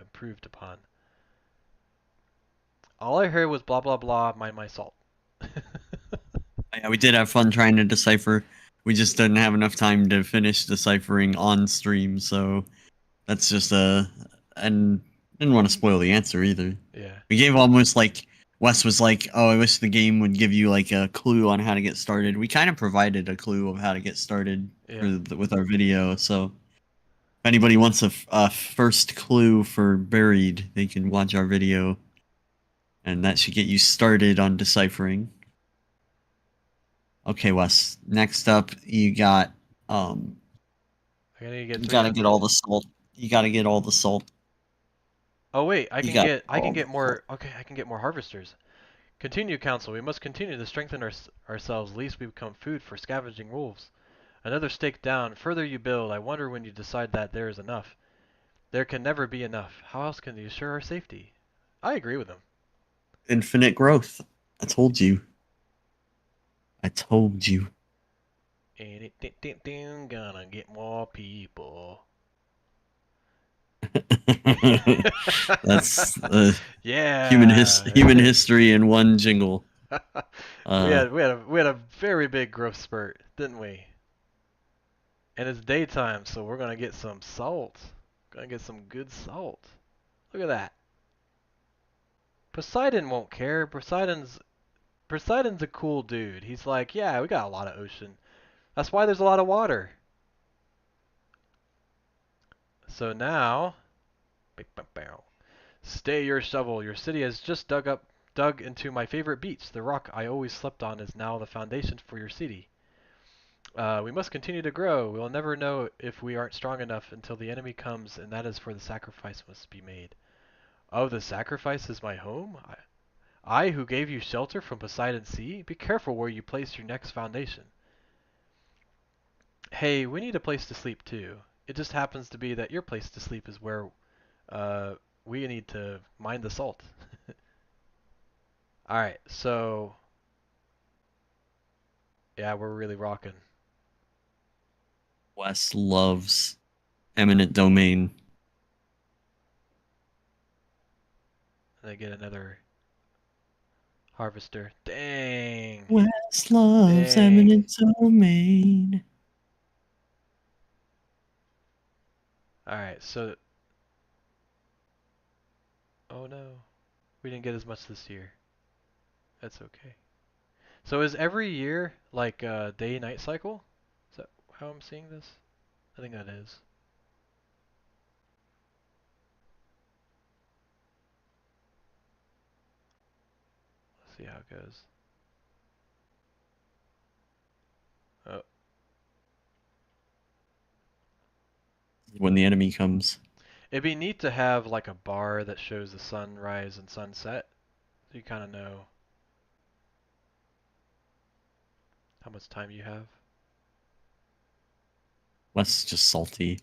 improved upon. All I heard was blah blah blah, mind my salt. Yeah, we did have fun trying to decipher. We just didn't have enough time to finish deciphering on stream, so that's just and didn't want to spoil the answer either. Yeah. We gave almost like Wes was like, "Oh, I wish the game would give you like a clue on how to get started." We kind of provided a clue of how to get started Yeah. with our video, so if anybody wants a first clue for buried, they can watch our video, and that should get you started on deciphering. Okay, Wes. Next up, you got I need to get you gotta get 300. all the salt. You gotta get all the salt. Oh wait, I You can got get I can all get the salt. more. Okay, I can get more harvesters. Continue, council. We must continue to strengthen ourselves, lest we become food for scavenging wolves. Another stake down. Further you build. I wonder when you decide that there is enough. There can never be enough. How else can you assure our safety? I agree with him. Infinite growth. I told you. I told you. And it gonna get more people. That's Yeah. human history in one jingle. we Uh, had we had a we had a very big growth spurt, didn't we? And it's daytime, so we're gonna get some salt. Gonna get some good salt. Look at that. Poseidon won't care. Poseidon's a cool dude. He's like, yeah, we got a lot of ocean. That's why there's a lot of water. So now, stay your shovel. Your city has just dug into my favorite beach. The rock I always slept on is now the foundation for your city. We must continue to grow. We will never know if we aren't strong enough until the enemy comes, and that is for the sacrifice must be made. Oh, the sacrifice is my home? I who gave you shelter from Poseidon's sea? Be careful where you place your next foundation. Hey, we need a place to sleep too. It just happens to be that your place to sleep is where uh, we need to mine the salt. Alright, so yeah, we're really rocking. Wes loves eminent domain. And I get another harvester. Dang. Wes loves Dang. eminent domain. Alright, so oh no. We didn't get as much this year. That's okay. So is every year like a day-night cycle? Is that how I'm seeing this? I think that is. Let's see how it goes. Oh, When the enemy comes. it'd be neat to have like a bar that shows the sunrise and sunset. So you kind of know how much time you have. Wes is just salty.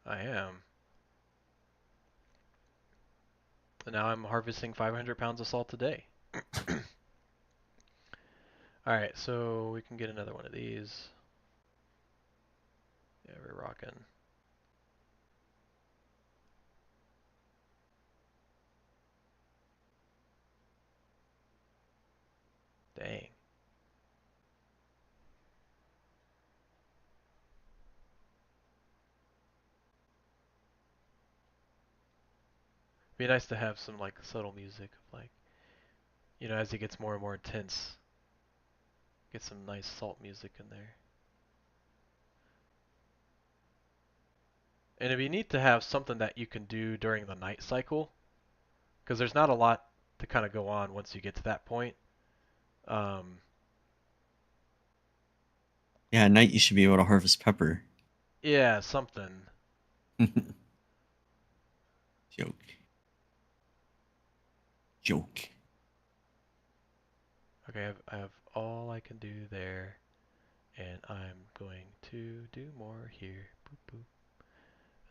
I am. And now I'm harvesting 500 pounds of salt a day. Alright, so we can get another one of these. Yeah, we're rocking. Dang. Be nice to have some like subtle music of like, you know, as it gets more and more intense, get some nice salt music in there. And it'd be neat to have something that you can do during the night cycle, because there's not a lot to kind of go on once you get to that point. Um, Yeah, at night you should be able to harvest pepper. yeah, something. Joke. Joke. Okay, I have all I can do there, and I'm going to do more here. Boop, boop.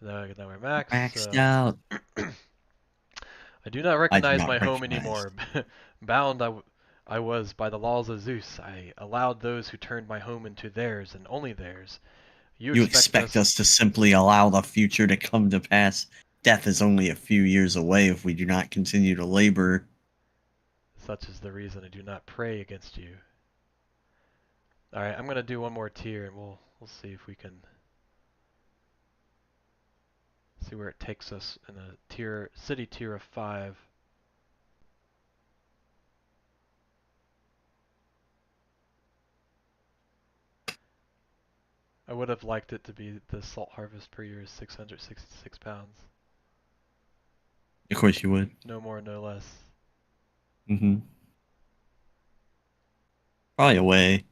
Now we're maxed, Maxed so out. I do not I do recognize not my home recognize. anymore. Bound I was by the laws of Zeus. I allowed those who turned my home into theirs and only theirs. You You expect expect us. us to simply allow the future to come to pass. Death is only a few years away if we do not continue to labor. Such is the reason I do not pray against you. Alright, I'm gonna do one more tier and we'll see if we can see where it takes us in a city tier of 5. I would have liked it to be the salt harvest per year is 666 pounds. Of course you would. No more, no less. Mm-hmm. Probably a way.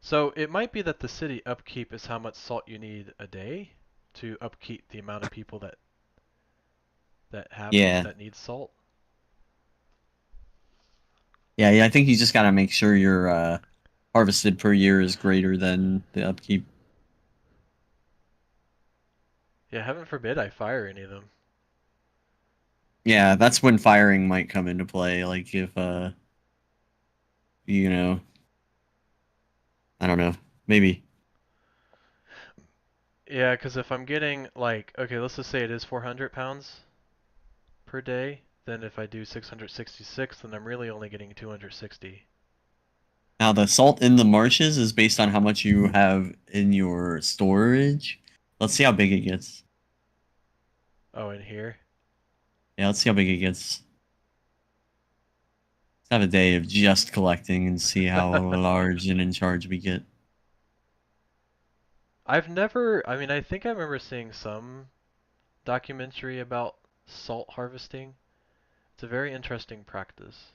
So it might be that the city upkeep is how much salt you need a day to upkeep the amount of people Yeah. that need salt. Yeah, I think you just gotta make sure your harvested per year is greater than the upkeep. Yeah, heaven forbid I fire any of them. Yeah, that's when firing might come into play. Like if you know, I don't know, maybe. Yeah, because if I'm getting like, okay, let's just say it is 400 pounds per day, then if I do 666, then I'm really only getting 260. Now the salt in the marshes is based on how much you have in your storage. Let's see how big it gets. Oh, in here? Yeah, let's see how big it gets. Let's have a day of just collecting and see how large and in charge we get. I've never, I mean, I think I remember seeing some documentary about salt harvesting. It's a very interesting practice.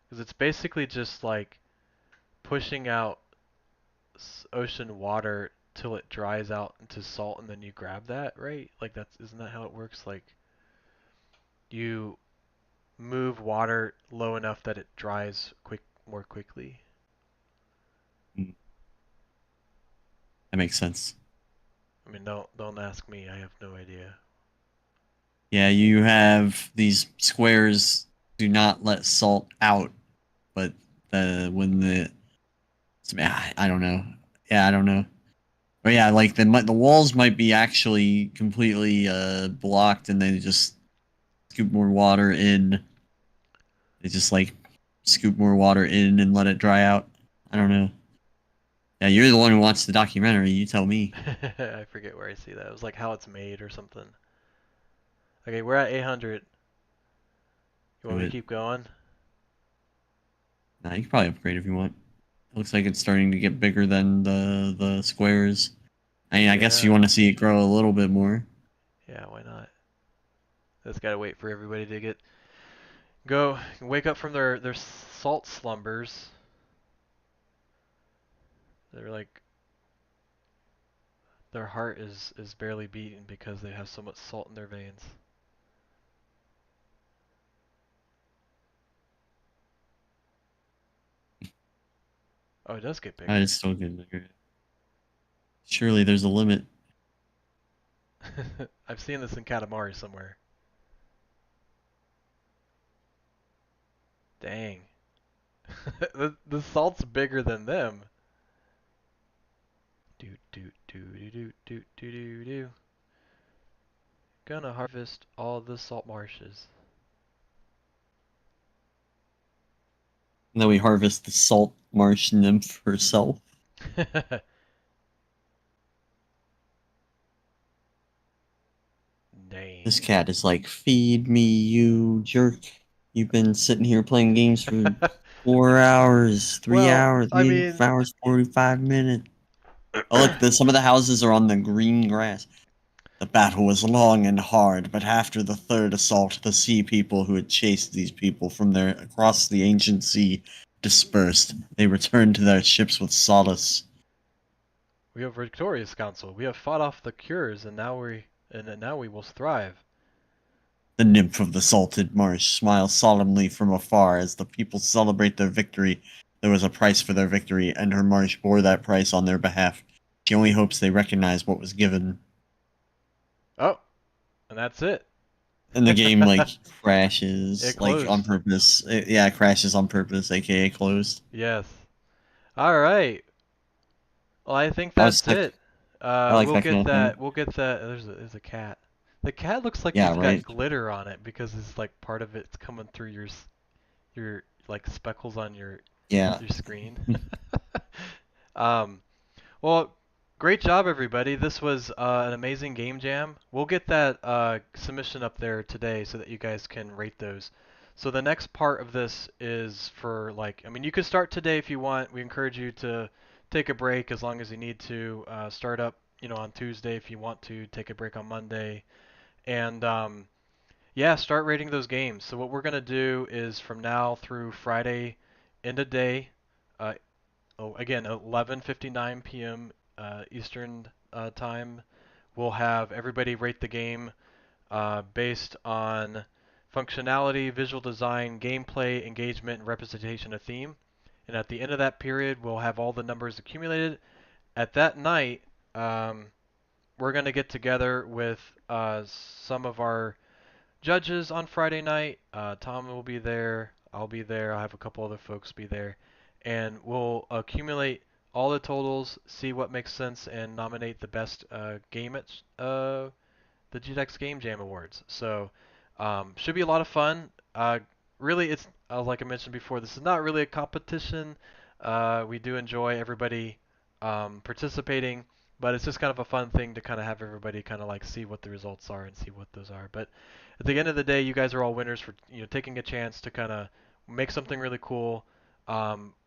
Because it's basically just like pushing out ocean water till it dries out into salt and then you grab that, right? Like isn't that how it works? Like you move water low enough that it dries more quickly. Mm, that makes sense. I mean, don't ask me. I have no idea. Yeah, you have these squares do not let salt out, but when the I don't know. Yeah, I don't know. But yeah, like the walls might be actually completely blocked, and they just scoop more water in. They just like scoop more water in and let it dry out. I don't know. Yeah, you're the one who watched the documentary. You tell me. I forget where I see that. It was like how it's made or something. Okay, we're at 800. You want Do me to it. keep going? Nah, you can probably upgrade if you want. It looks like it's starting to get bigger than the squares. I mean, I guess you Yeah. want to see it grow a little bit more. Yeah, why not? Just gotta wait for everybody to go wake up from their salt slumbers. They're like their heart is barely beating because they have so much salt in their veins. Oh, it does get bigger. It's still getting bigger. Surely there's a limit. I've seen this in Katamari somewhere. Dang. The salt's bigger than them. Do do do do do do do do do. Gonna harvest all the salt marshes. And then we harvest the salt marsh nymph herself. Dang. This cat is like, feed me, you jerk. You've been sitting here playing games for 4 hours, three Well, hours, I 3 mean, hours, 45 minutes. Oh, look, some of the houses are on the green grass. The battle was long and hard, but after the third assault, the sea people who had chased these people from their across the ancient sea dispersed. They returned to their ships with solace. we have victorious council. We have fought off the cures, and now we will thrive. The nymph of the salted marsh smiles solemnly from afar as the people celebrate their victory. There was a price for their victory, and her marsh bore that price on their behalf. She only hopes they recognize what was given. Oh, and that's it. And the game, like, crashes, It like, on closed. purpose. Yeah, it crashes on purpose, aka closed. Yes. All right. Well, I think I was that's like, it. I like We'll that kind get of that. thing. We'll get that. There's a cat. The cat looks like Yeah, it's got right? glitter on it because it's like part of it's coming through your like speckles on Yeah. your screen. um, well, great job, everybody. This was an amazing game jam. We'll get that submission up there today so that you guys can rate those. So the next part of this is for like, I mean, you could start today if you want. We encourage you to take a break as long as you need to. Start up, on Tuesday if you want to. Take a break on Monday, and yeah, start rating those games. So what we're gonna do is from now through Friday, end of day. Uh, again, 11:59 p.m. Eastern time. We'll have everybody rate the game based on functionality, visual design, gameplay, engagement, and representation of theme. And at the end of that period, we'll have all the numbers accumulated. At that night, um, we're gonna get together with some of our judges on Friday night. Tom will be there. I'll be there. I'll have a couple other folks be there, and we'll accumulate all the totals, see what makes sense, and nominate the best game at the GDEX Game Jam Awards. So should be a lot of fun. Really, it's like I mentioned before, this is not really a competition. We do enjoy everybody participating, but it's just kind of a fun thing to kind of have everybody kind of like see what the results are and see what those are. But at the end of the day, you guys are all winners for taking a chance to kind of make something really cool.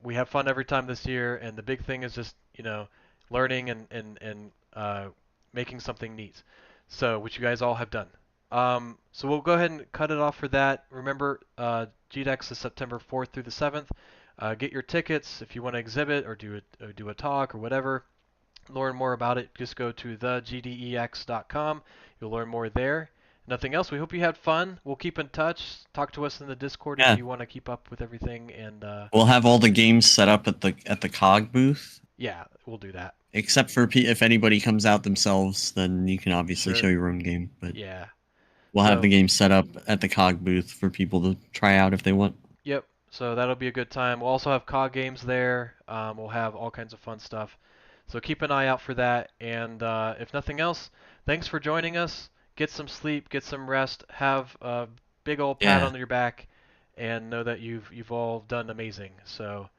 We have fun every time this year, and the big thing is just learning and making something neat. So which you guys all have done. So we'll go ahead and cut it off for that. Remember, GDEX is September 4th through the 7th. Get your tickets if you want to exhibit or do a talk or whatever. Learn more about it, just go to thegdex.com. You'll learn more there. Nothing else. We hope you had fun. We'll keep in touch. Talk to us in the Discord Yeah. if you want to keep up with everything. And We'll have all the games set up at the COG booth. yeah, we'll do that. Except for if anybody comes out themselves, then you can obviously Sure. show your own game. But Yeah. we'll have So- the game set up at the COG booth for people to try out if they want. Yep. So that'll be a good time. We'll also have COG games there. We'll have all kinds of fun stuff. So keep an eye out for that. And if nothing else, thanks for joining us. Get some sleep, get some rest, have a big old pat Yeah. on your back, and know that you've all done amazing. So,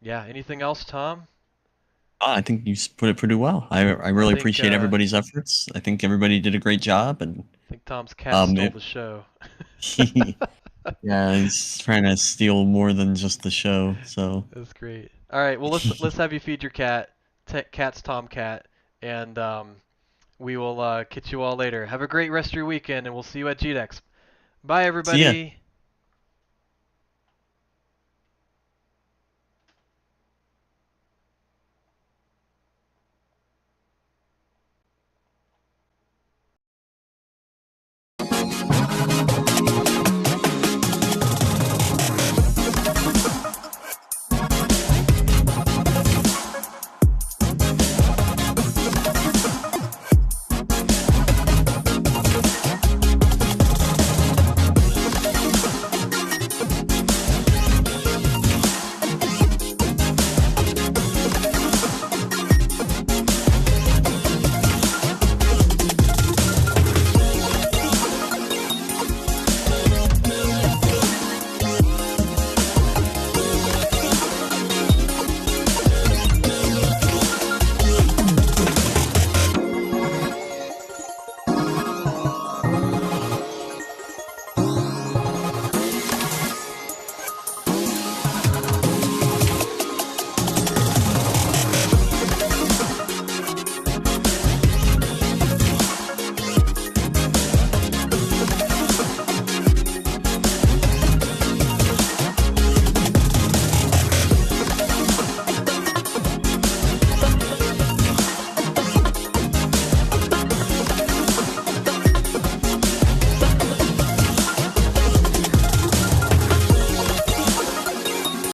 yeah. Anything else, Tom? I think you put it pretty well. I really think, appreciate everybody's efforts. I think everybody did a great job, and I think Tom's cat stole it- the show. yeah, he's trying to steal more than just the show. So That's great. All right. Well, let's have you feed your cat. Cat's Tomcat, and we will catch you all later. Have a great rest of your weekend, and we'll see you at GDEX. Bye, everybody.